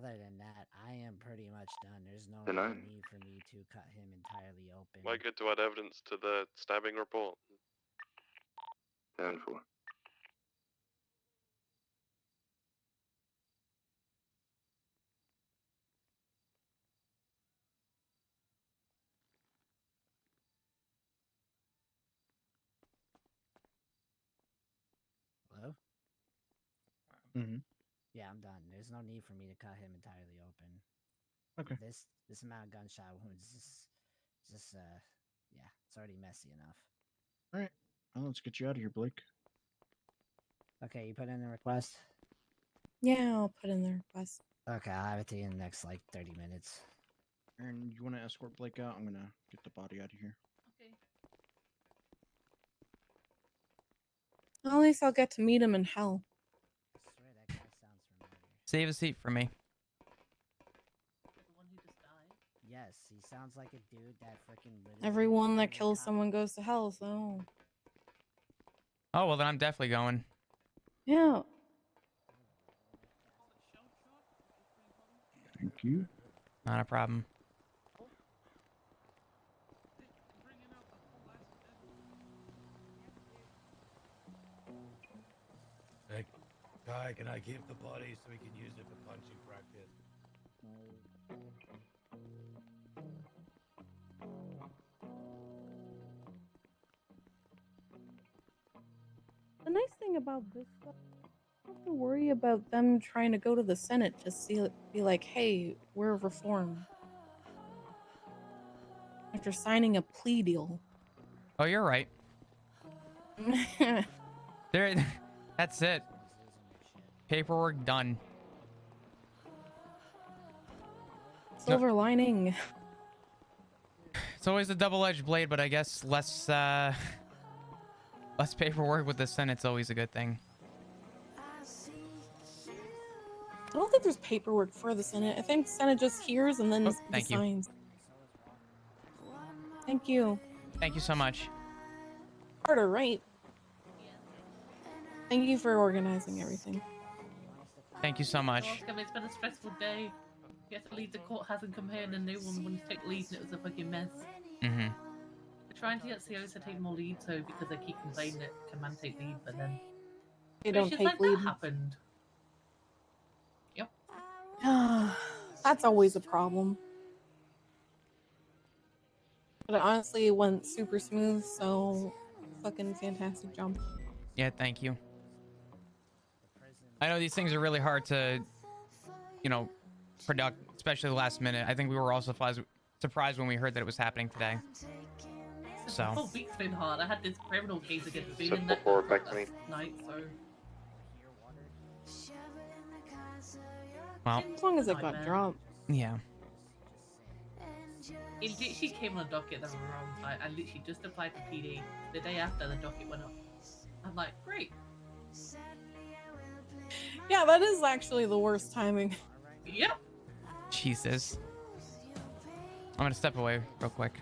Other than that, I am pretty much done. There's no Then I- need for me to cut him entirely open. Am I good to add evidence to the stabbing report? 10-4. Hello? Mm-hmm. Yeah, I'm done. There's no need for me to cut him entirely open. Okay. This amount of gunshot wounds yeah, it's already messy enough. All right. Well, let's get you out of here, Blake. Okay, you put in the request? Yeah, I'll put in the request. Okay, I'll have it to you in the next like 30 minutes. Aaron, you want to escort Blake out? I'm gonna get the body out of here. Okay. At least I'll get to meet him in hell. I swear that guy sounds familiar. Save a seat for me. The one who just died. Yes, he sounds like a dude that freaking literally. Everyone that kills someone goes to hell, so. Oh, well, then I'm definitely going. Yeah. Thank you. Not a problem. Hey, Kai, can I keep the body so we can use it for punching practice? The nice thing about this stuff, I don't have to worry about them trying to go to the Senate to be like, hey, we're reform. After signing a plea deal. Oh, you're right. There, that's it. Paperwork done. Silver lining. It's always a double-edged blade, but I guess less paperwork with the Senate's always a good thing. I don't think there's paperwork for the Senate. I think Senate just hears and then thank you. signs. Thank you. Thank you so much. Carter, right? Thank you for organizing everything. Thank you so much. Welcome. It's been a stressful day. Yes, the lead to court hasn't come here, and then no one wanted to take lead, and it was a fucking mess. Mm-hmm. We're trying to get COs to take more lead, so because they keep complaining that Command take lead, but then They don't situations take like lead. that happened. Yep. That's always a problem. But honestly, it went super smooth, so fucking fantastic job. Yeah, thank you. I know these things are really hard to, you know, product, especially last minute. I think we were all surprised when we heard that it was happening today. The So. whole week's been hard. I had this criminal case against me Sit in that before back to me. night, so. Well. As long as it got dropped. Yeah. It literally came on the docket at the wrong time. I literally just applied for PD. The day after, the docket went up. I'm like, great. Yeah, that is actually the worst timing. Yep. Jesus. I'm gonna step away real quick.